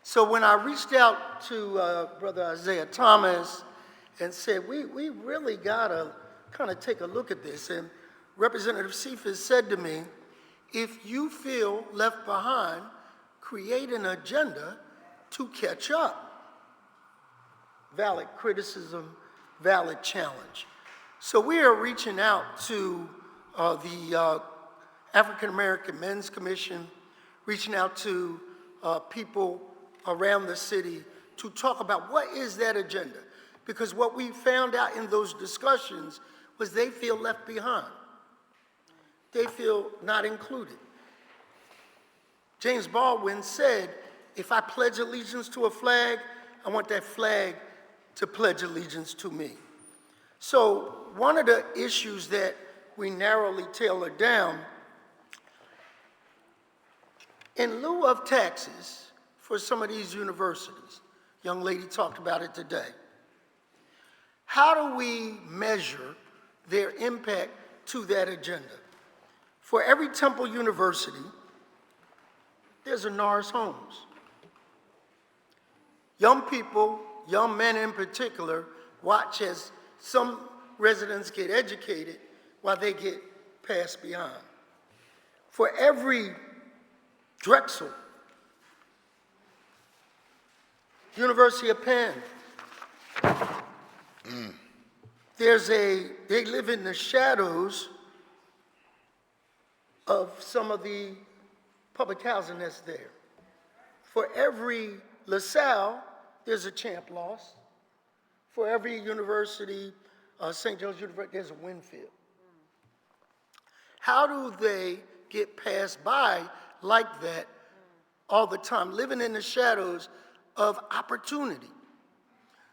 So when I reached out to Brother Isaiah Thomas and said, we really gotta kind of take a look at this, and Representative Cephas said to me, if you feel left behind, create an agenda to catch up. Valid criticism, valid challenge. So we are reaching out to the African American Men's Commission, reaching out to people around the city to talk about what is that agenda. Because what we found out in those discussions was they feel left behind. They feel not included. James Baldwin said, if I pledge allegiance to a flag, I want that flag to pledge allegiance to me. So one of the issues that we narrowly tailored down, in lieu of taxes for some of these universities, young lady talked about it today, how do we measure their impact to that agenda? For every Temple University, there's a Norris Holmes. Young people, young men in particular, watch as some residents get educated while they get passed behind. For every Drexel, University of Penn, they live in the shadows of some of the public housing that's there. For every LaSalle, there's a Champ Loss. For every university, St. Joe's University, there's a Winfield. How do they get passed by like that all the time, living in the shadows of opportunity?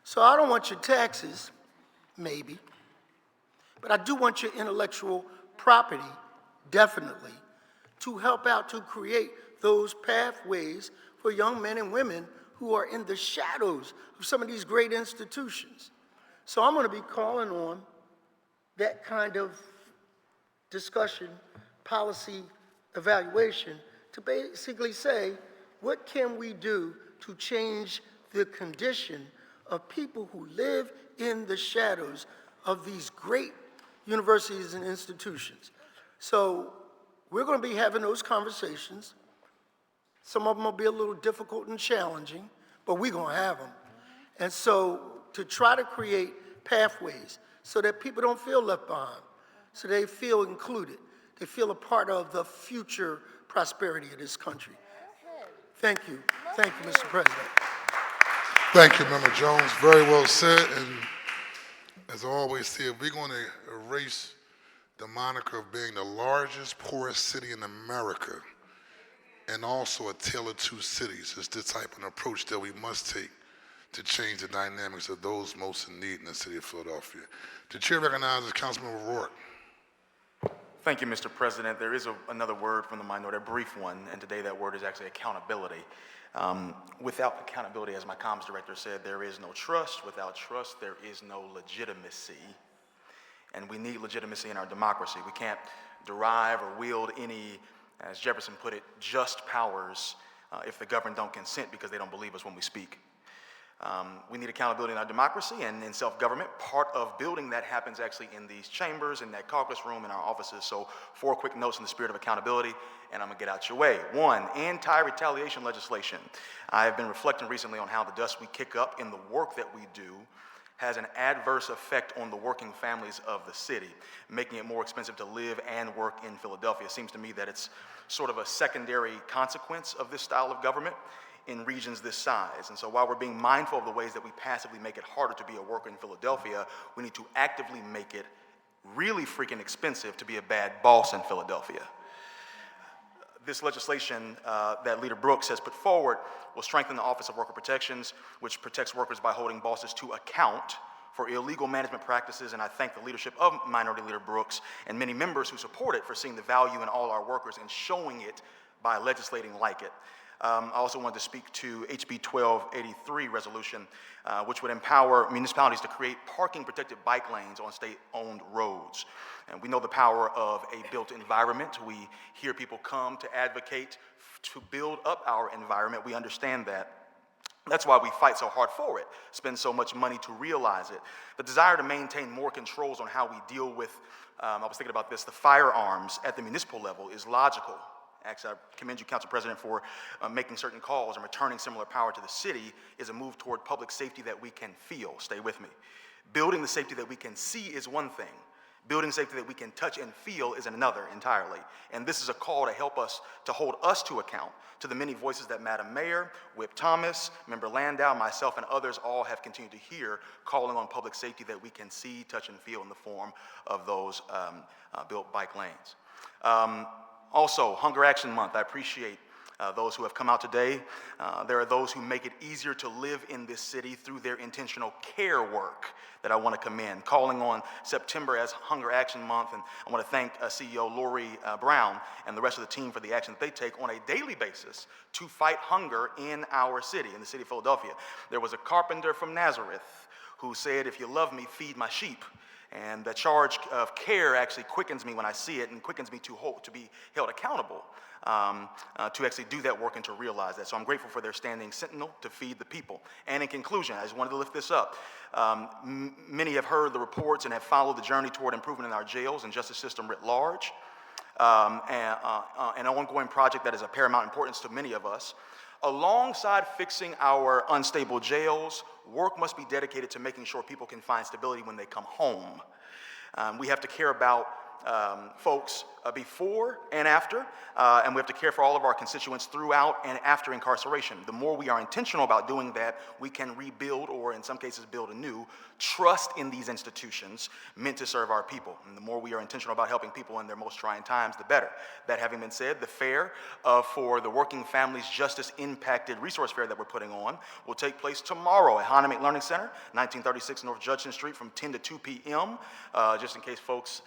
So I don't want your taxes, maybe, but I do want your intellectual property, definitely, to help out to create those pathways for young men and women who are in the shadows of some of these great institutions. So I'm going to be calling on that kind of discussion, policy evaluation, to basically say, what can we do to change the condition of people who live in the shadows of these great universities and institutions? So we're going to be having those conversations. Some of them will be a little difficult and challenging, but we're going to have them. And so to try to create pathways so that people don't feel left behind, so they feel included, they feel a part of the future prosperity of this country. Thank you. Thank you, Mr. President. Thank you, Member Jones. Very well said. And as I always say, if we're going to erase the moniker of being the largest, poorest city in America, and also a tale of two cities, it's the type of approach that we must take to change the dynamics of those most in need in the city of Philadelphia. The chair recognizes Councilman O'Rourke. Thank you, Mr. President. There is another word from the minority, a brief one, and today that word is actually accountability. Without accountability, as my comms director said, there is no trust. Without trust, there is no legitimacy. and we need legitimacy in our democracy. We can't derive or wield any, as Jefferson put it, just powers if the governed don't consent because they don't believe us when we speak. We need accountability in our democracy and in self-government. Part of building that happens actually in these chambers, in that caucus room, in our offices. So 4 quick notes in the spirit of accountability, and I'm gonna get out your way. 1, anti-retaliation legislation. I have been reflecting recently on how the dust we kick up in the work that we do has an adverse effect on the working families of the city, making it more expensive to live and work in Philadelphia. It seems to me that it's sort of a secondary consequence of this style of government in regions this size. And so while we're being mindful of the ways that we passively make it harder to be a worker in Philadelphia, we need to actively make it really freaking expensive to be a bad boss in Philadelphia. This legislation that Leader Brooks has put forward will strengthen the Office of Worker Protections, which protects workers by holding bosses to account for illegal management practices, and I thank the leadership of Minority Leader Brooks and many members who support it for seeing the value in all our workers and showing it by legislating like it. I also wanted to speak to HB 1283 resolution, which would empower municipalities to create parking protected bike lanes on state-owned roads. And we know the power of a built environment. We hear people come to advocate to build up our environment. We understand that. That's why we fight so hard for it, spend so much money to realize it. The desire to maintain more controls on how we deal with, I was thinking about this, the firearms at the municipal level is logical. Actually, I commend you, Council President, for making certain calls and returning similar power to the city is a move toward public safety that we can feel. Stay with me. Building the safety that we can see is one thing. Building safety that we can touch and feel is another entirely. And this is a call to help us, to hold us to account, to the many voices that Madam Mayor, Whip Thomas, Member Landau, myself, and others all have continued to hear, calling on public safety that we can see, touch, and feel in the form of those built bike lanes. Also, Hunger Action Month. I appreciate those who have come out today. There are those who make it easier to live in this city through their intentional care work that I want to commend, calling on September as Hunger Action Month. And I want to thank CEO Lori Brown and the rest of the team for the action that they take on a daily basis to fight hunger in our city, in the city of Philadelphia. There was a carpenter from Nazareth who said, "If you love me, feed my sheep." And the charge of care actually quickens me when I see it and quickens me to be held accountable to actually do that work and to realize that. So I'm grateful for their standing sentinel to feed the people. And in conclusion, I just wanted to lift this up. Many have heard the reports and have followed the journey toward improvement in our jails and justice system writ large. An ongoing project that is of paramount importance to many of us. Alongside fixing our unstable jails, work must be dedicated to making sure people can find stability when they come home. We have to care about folks before and after, and we have to care for all of our constituents throughout and after incarceration. The more we are intentional about doing that, we can rebuild, or in some cases build anew, trust in these institutions meant to serve our people. And the more we are intentional about helping people in their most trying times, the better. That having been said, the fair for the Working Families Justice Impacted Resource Fair that we're putting on will take place tomorrow at Hahnemann Learning Center, 1936 North Judson Street from 10 to 2 p.m. Just in case folks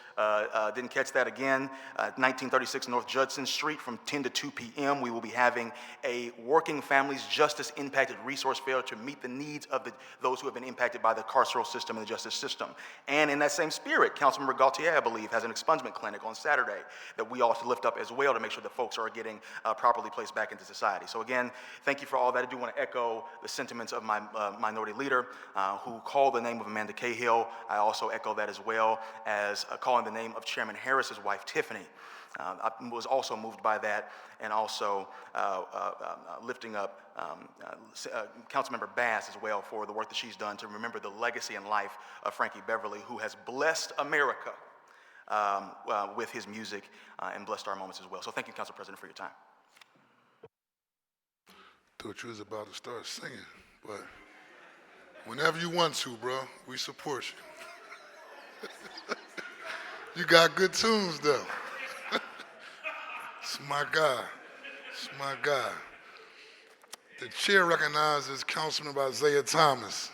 didn't catch that again, 1936 North Judson Street from 10 to 2 p.m. We will be having a Working Families Justice Impacted Resource Fair to meet the needs of those who have been impacted by the carceral system and the justice system. And in that same spirit, Councilmember Gaultier, I believe, has an expungement clinic on Saturday that we ought to lift up as well to make sure that folks are getting properly placed back into society. So again, thank you for all that. I do want to echo the sentiments of my minority leader who called the name of Amanda Cahill. I also echo that as well as calling the name of Chairman Harris's wife, Tiffany. I was also moved by that, and also lifting up Councilmember Bass as well for the work that she's done to remember the legacy and life of Frankie Beverly, who has blessed America with his music and blessed our moments as well. So thank you, Council President, for your time. Thought you was about to start singing, but whenever you want to, bro, we support you. You got good tunes, though. It's my guy. It's my guy. The chair recognizes Councilman Isaiah Thomas.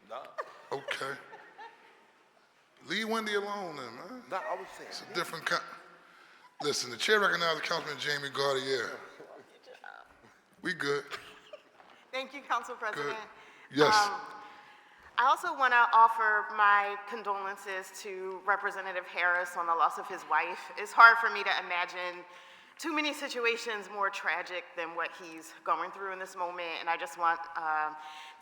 No. Okay. Leave Wendy alone then, man. No, I was saying. It's a different kind. Listen, the chair recognizes Councilman Jamie Gaultier. We good. Thank you, Council President. Yes. I also want to offer my condolences to Representative Harris on the loss of his wife. It's hard for me to imagine too many situations more tragic than what he's going through in this moment, and I just want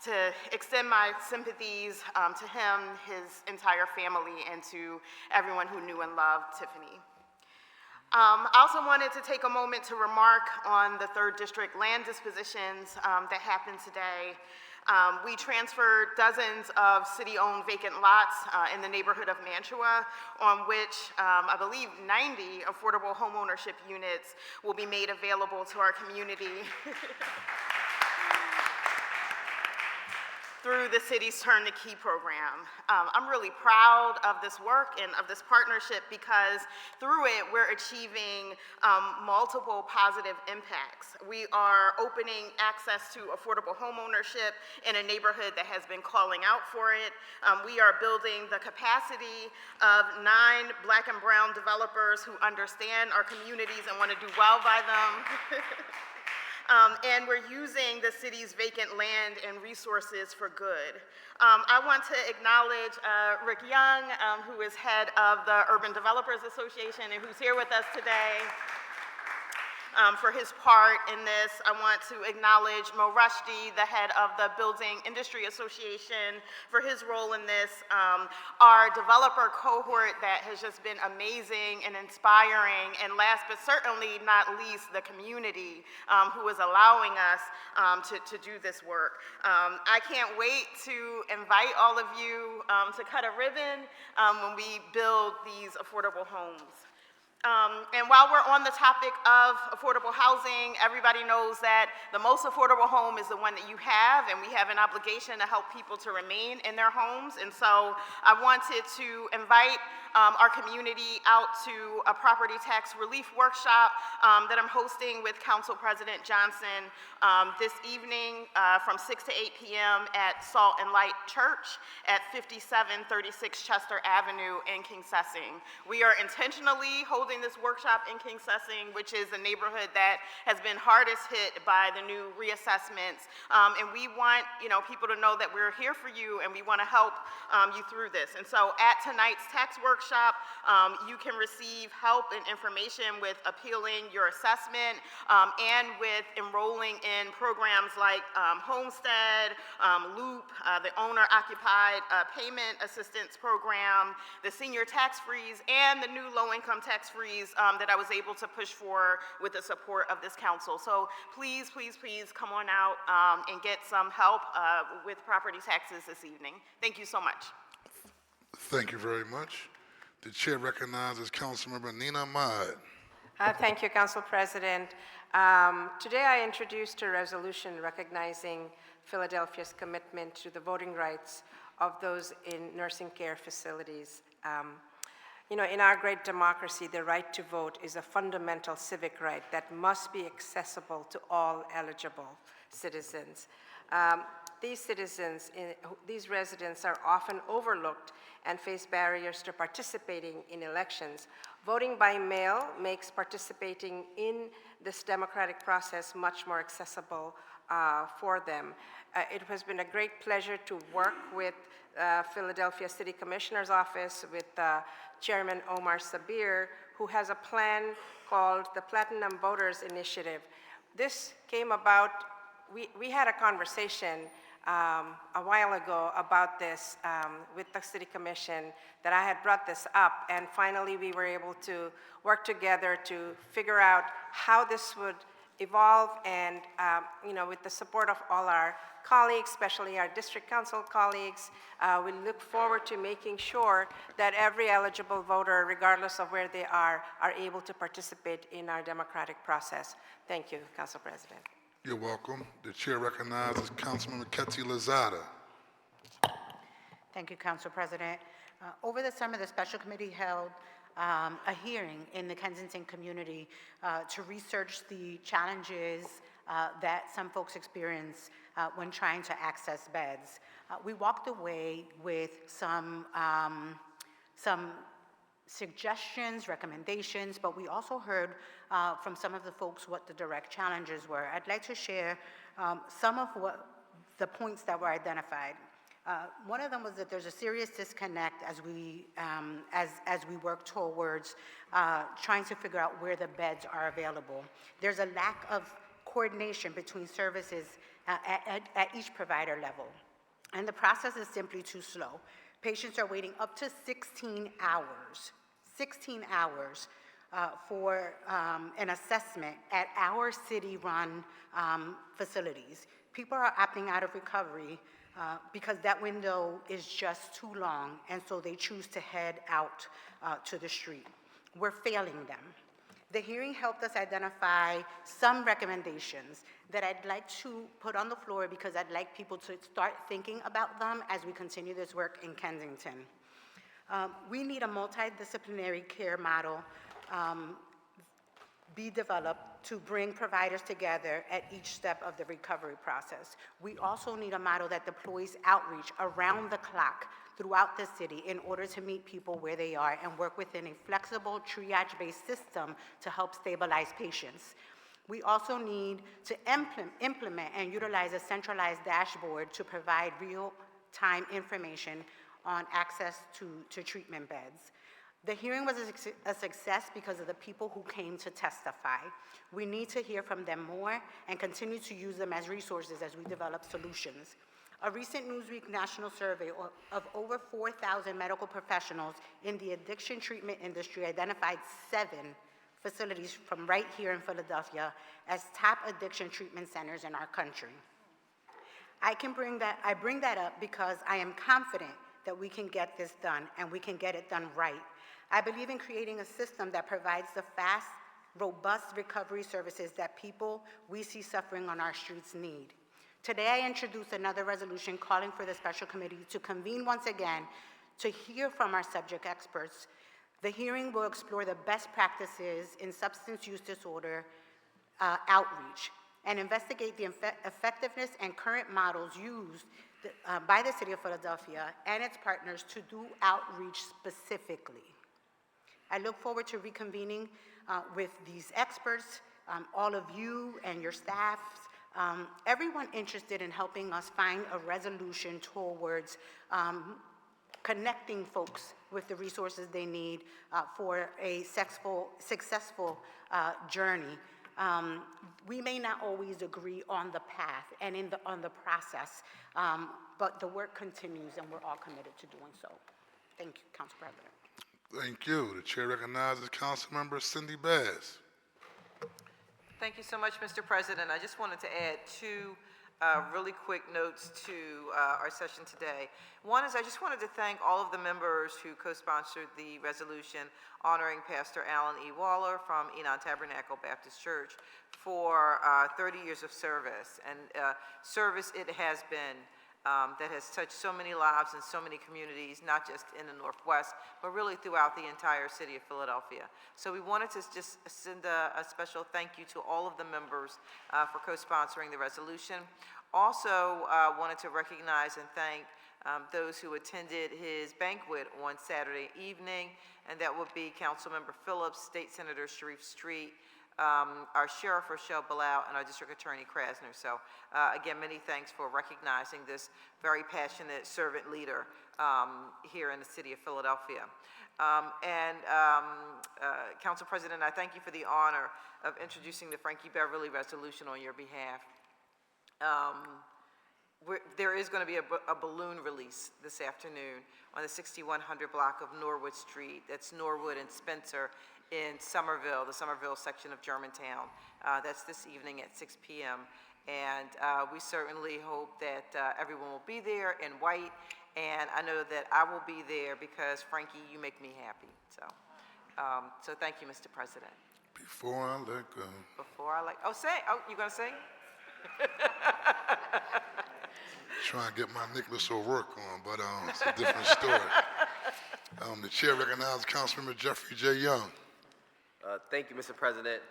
to extend my sympathies to him, his entire family, and to everyone who knew and loved Tiffany. I also wanted to take a moment to remark on the 3rd District land dispositions that happened today. We transferred dozens of city-owned vacant lots in the neighborhood of Mantua, on which I believe 90 affordable homeownership units will be made available to our community through the city's Turn the Key program. I'm really proud of this work and of this partnership because through it, we're achieving multiple positive impacts. We are opening access to affordable homeownership in a neighborhood that has been calling out for it. We are building the capacity of 9 Black and brown developers who understand our communities and want to do well by them. And we're using the city's vacant land and resources for good. I want to acknowledge Rick Young, who is head of the Urban Developers Association and who's here with us today. For his part in this. I want to acknowledge Mo Rushdie, the head of the Building Industry Association, for his role in this. Our developer cohort that has just been amazing and inspiring, and last but certainly not least, the community who is allowing us to do this work. I can't wait to invite all of you to cut a ribbon when we build these affordable homes. And while we're on the topic of affordable housing, everybody knows that the most affordable home is the one that you have, and we have an obligation to help people to remain in their homes. And so I wanted to invite our community out to a property tax relief workshop that I'm hosting with Council President Johnson this evening from 6 to 8 p.m. at Salt and Light Church at 5736 Chester Avenue in Kingsessing. We are intentionally holding this workshop in Kingsessing, which is a neighborhood that has been hardest hit by the new reassessments. And we want people to know that we're here for you and we want to help you through this. And so at tonight's tax workshop, you can receive help and information with appealing your assessment and with enrolling in programs like Homestead, LOOP, the Owner-Occupied Payment Assistance Program, the Senior Tax Freeze, and the new low-income tax freeze that I was able to push for with the support of this council. So please, please, please come on out and get some help with property taxes this evening. Thank you so much. Thank you very much. The chair recognizes Councilmember Nina Ahmad. Thank you, Council President. Today I introduced a resolution recognizing Philadelphia's commitment to the voting rights of those in nursing care facilities. In our great democracy, the right to vote is a fundamental civic right that must be accessible to all eligible citizens. These residents are often overlooked and face barriers to participating in elections. Voting by mail makes participating in this democratic process much more accessible for them. It has been a great pleasure to work with Philadelphia City Commissioner's Office with Chairman Omar Sabir, who has a plan called the Platinum Voters Initiative. This came about, we had a conversation a while ago about this with the City Commission, that I had brought this up, and finally we were able to work together to figure out how this would evolve, and with the support of all our colleagues, especially our district council colleagues, we look forward to making sure that every eligible voter, regardless of where they are able to participate in our democratic process. Thank you, Council President. You're welcome. The chair recognizes Councilmember Ketty Lozada. Thank you, Council President. Over the summer, the special committee held a hearing in the Kensington community to research the challenges that some folks experience when trying to access beds. We walked away with some suggestions, recommendations, but we also heard from some of the folks what the direct challenges were. I'd like to share some of the points that were identified. One of them was that there's a serious disconnect as we work towards trying to figure out where the beds are available. There's a lack of coordination between services at each provider level, and the process is simply too slow. Patients are waiting up to 16 hours for an assessment at our city-run facilities. People are opting out of recovery because that window is just too long, and so they choose to head out to the street. We're failing them. The hearing helped us identify some recommendations that I'd like to put on the floor because I'd like people to start thinking about them as we continue this work in Kensington. We need a multidisciplinary care model be developed to bring providers together at each step of the recovery process. We also need a model that deploys outreach around the clock throughout the city in order to meet people where they are and work within a flexible triage-based system to help stabilize patients. We also need to implement and utilize a centralized dashboard to provide real-time information on access to treatment beds. The hearing was a success because of the people who came to testify. We need to hear from them more and continue to use them as resources as we develop solutions. A recent Newsweek national survey of over 4,000 medical professionals in the addiction treatment industry identified 7 facilities from right here in Philadelphia as top addiction treatment centers in our country. I bring that up because I am confident that we can get this done and we can get it done right. I believe in creating a system that provides the fast, robust recovery services that people we see suffering on our streets need. Today I introduce another resolution calling for the special committee to convene once again to hear from our subject experts. The hearing will explore the best practices in substance use disorder outreach and investigate the effectiveness and current models used by the City of Philadelphia and its partners to do outreach specifically. I look forward to reconvening with these experts, all of you and your staffs, everyone interested in helping us find a resolution towards connecting folks with the resources they need for a successful journey. We may not always agree on the path and on the process, but the work continues and we're all committed to doing so. Thank you, Council President. Thank you. The chair recognizes Councilmember Cindy Bass. Thank you so much, Mr. President. I just wanted to add 2 really quick notes to our session today. One is I just wanted to thank all of the members who co-sponsored the resolution honoring Pastor Alan E. Waller from Enon Tabernacle Baptist Church for 30 years of service. And service it has been that has touched so many lives in so many communities, not just in the Northwest, but really throughout the entire city of Philadelphia. So we wanted to just send a special thank you to all of the members for co-sponsoring the resolution. Also wanted to recognize and thank those who attended his banquet on Saturday evening, and that would be Councilmember Phillips, State Senator Sharif Street, our Sheriff Rochelle Bilal, and our District Attorney Krasner. So again, many thanks for recognizing this very passionate servant leader here in the city of Philadelphia. Council President, I thank you for the honor of introducing the Frankie Beverly resolution on your behalf. There is going to be a balloon release this afternoon on the 6100 block of Norwood Street. That's Norwood and Spencer in Somerville, the Somerville section of Germantown. That's this evening at 6 p.m. And we certainly hope that everyone will be there in white. And I know that I will be there because, Frankie, you make me happy. So thank you, Mr. President. Before I let go. You going to sing? Trying to get my Nicholas O'Rourke on, but it's a different story. The chair recognizes Councilmember Jeffrey J. Young. Thank you, Mr. President.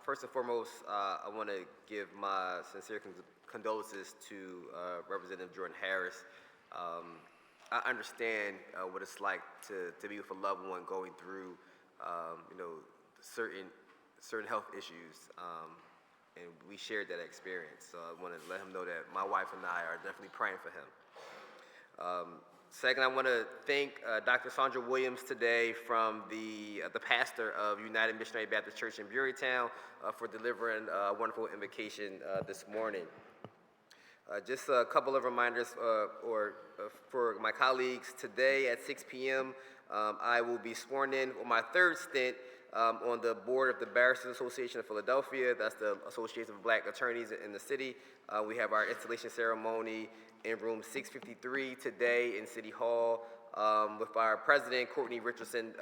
First and foremost, I want to give my sincere condolences to Representative Jordan Harris. I understand what it's like to be with a loved one going through, certain health issues, and we shared that experience. So I want to let him know that my wife and I are definitely praying for him. Second, I want to thank Dr. Sandra Williams today from the pastor of United Missionary Baptist Church in Burytown for delivering a wonderful invocation this morning. Just a couple of reminders for my colleagues. Today at 6 p.m., I will be sworn in on my third stint on the board of the Barristers Association of Philadelphia. That's the Association of Black Attorneys in the city. We have our installation ceremony in room 653 today in City Hall with our president, Courtney Richardson,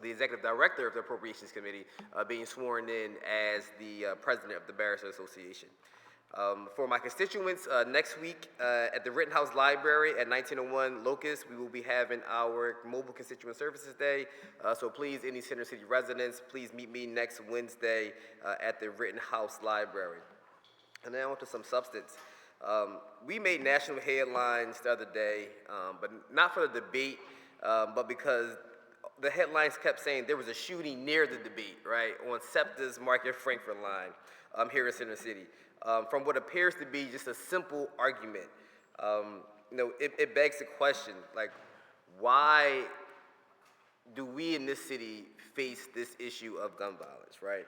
the executive director of the Appropriations Committee, being sworn in as the president of the Barristers Association. For my constituents, next week at the Rittenhouse Library at 1901 Locust, we will be having our Mobile Constituent Services Day. So please, any Center City residents, please meet me next Wednesday at the Rittenhouse Library. And now on to some substance. We made national headlines the other day, but not for the debate, but because the headlines kept saying there was a shooting near the debate, right, on SEPTA's Market Frankfurt line here in Center City. From what appears to be just a simple argument, it begs the question, like, why do we in this city face this issue of gun violence, right?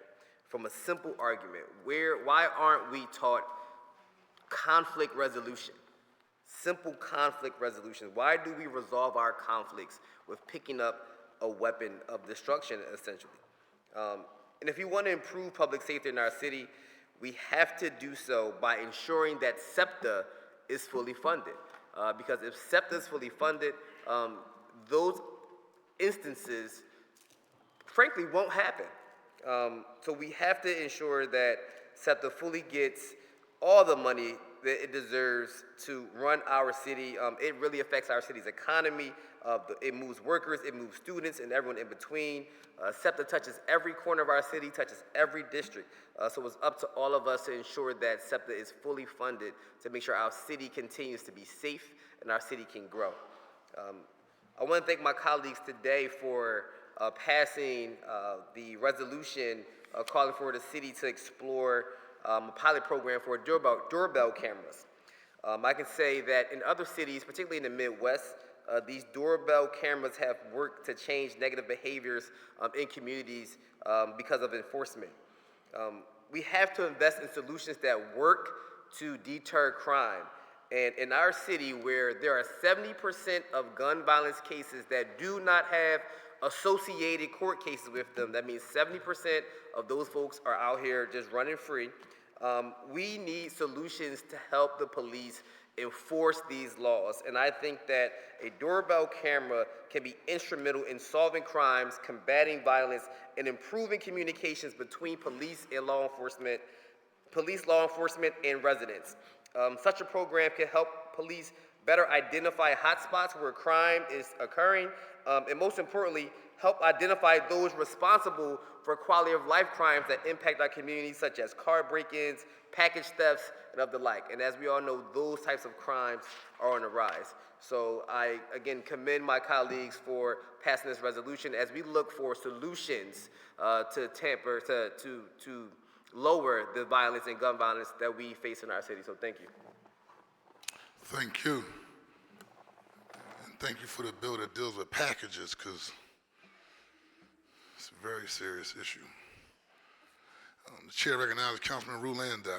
From a simple argument, why aren't we taught conflict resolution? Simple conflict resolution. Why do we resolve our conflicts with picking up a weapon of destruction, essentially? And if you want to improve public safety in our city, we have to do so by ensuring that SEPTA is fully funded. Because if SEPTA is fully funded, those instances, frankly, won't happen. So we have to ensure that SEPTA fully gets all the money that it deserves to run our city. It really affects our city's economy. It moves workers, it moves students, and everyone in between. SEPTA touches every corner of our city, touches every district. So it's up to all of us to ensure that SEPTA is fully funded to make sure our city continues to be safe and our city can grow. I want to thank my colleagues today for passing the resolution calling for the city to explore a pilot program for doorbell cameras. I can say that in other cities, particularly in the Midwest, these doorbell cameras have worked to change negative behaviors in communities because of enforcement. We have to invest in solutions that work to deter crime. And in our city, where there are 70% of gun violence cases that do not have associated court cases with them, that means 70% of those folks are out here just running free. We need solutions to help the police enforce these laws. And I think that a doorbell camera can be instrumental in solving crimes, combating violence, and improving communications between police, law enforcement, and residents. Such a program can help police better identify hotspots where crime is occurring, and most importantly, help identify those responsible for quality of life crimes that impact our communities, such as car break-ins, package thefts, and of the like. And as we all know, those types of crimes are on the rise. So I, again, commend my colleagues for passing this resolution as we look for solutions to lower the violence and gun violence that we face in our city. So thank you. Thank you. And thank you for the bill that deals with packages, because it's a very serious issue. The chair recognizes Councilman Rue Landau.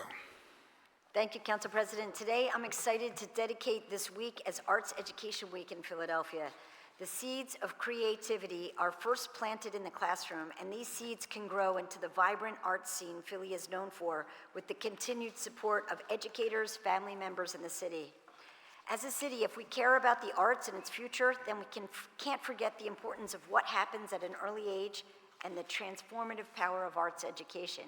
Thank you, Council President. Today, I'm excited to dedicate this week as Arts Education Week in Philadelphia. The seeds of creativity are first planted in the classroom, and these seeds can grow into the vibrant arts scene Philly is known for, with the continued support of educators, family members, and the city. As a city, if we care about the arts and its future, then we can't forget the importance of what happens at an early age and the transformative power of arts education.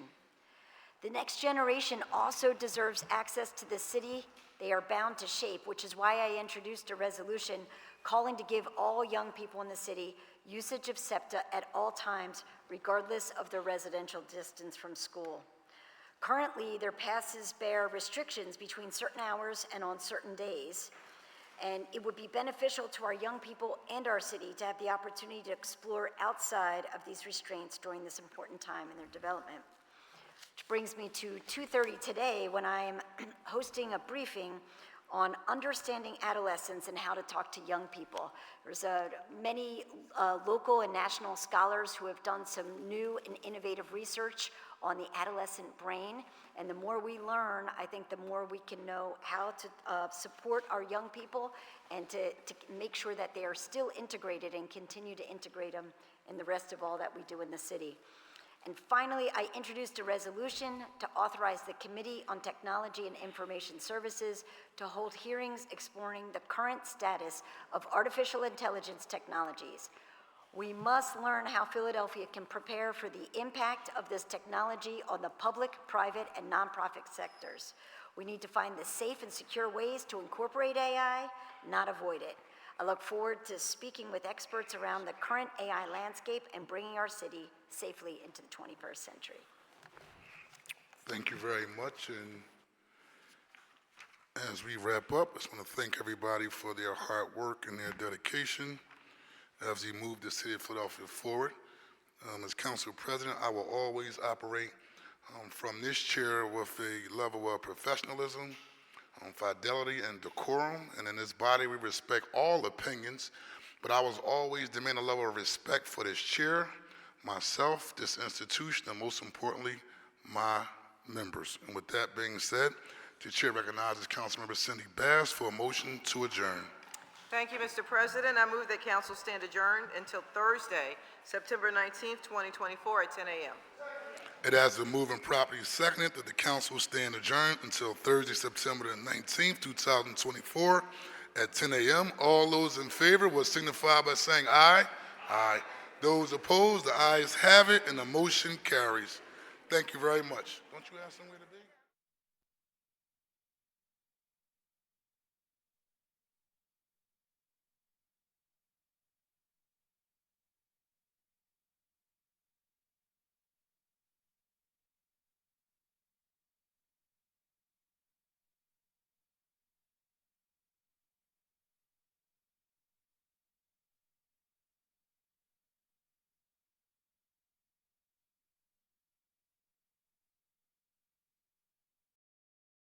The next generation also deserves access to the city they are bound to shape, which is why I introduced a resolution calling to give all young people in the city usage of SEPTA at all times, regardless of their residential distance from school. Currently, their passes bear restrictions between certain hours and on certain days, and it would be beneficial to our young people and our city to have the opportunity to explore outside of these restraints during this important time in their development. Which brings me to 2:30 today, when I am hosting a briefing on understanding adolescence and how to talk to young people. There's many local and national scholars who have done some new and innovative research on the adolescent brain, and the more we learn, I think the more we can know how to support our young people and to make sure that they are still integrated and continue to integrate them in the rest of all that we do in the city. And finally, I introduced a resolution to authorize the Committee on Technology and Information Services to hold hearings exploring the current status of artificial intelligence technologies. We must learn how Philadelphia can prepare for the impact of this technology on the public, private, and nonprofit sectors. We need to find the safe and secure ways to incorporate AI, not avoid it. I look forward to speaking with experts around the current AI landscape and bringing our city safely into the 21st century. Thank you very much. And as we wrap up, I just want to thank everybody for their hard work and their dedication as we move the city of Philadelphia forward. As council president, I will always operate from this chair with a level of professionalism, fidelity, and decorum. And in this body, we respect all opinions, but I was always demand a level of respect for this chair, myself, this institution, and most importantly, my members. And with that being said, the chair recognizes Councilmember Cindy Bass for a motion to adjourn. Thank you, Mr. President. I move that council stand adjourned until Thursday, September 19th, 2024 at 10 a.m. It has been moved and properly seconded that the council stand adjourned until Thursday, September the 19th, 2024 at 10 a.m. All those in favor will signify by saying aye. Aye. Those opposed, the ayes have it, and the motion carries. Thank you very much. Don't you have somewhere to be?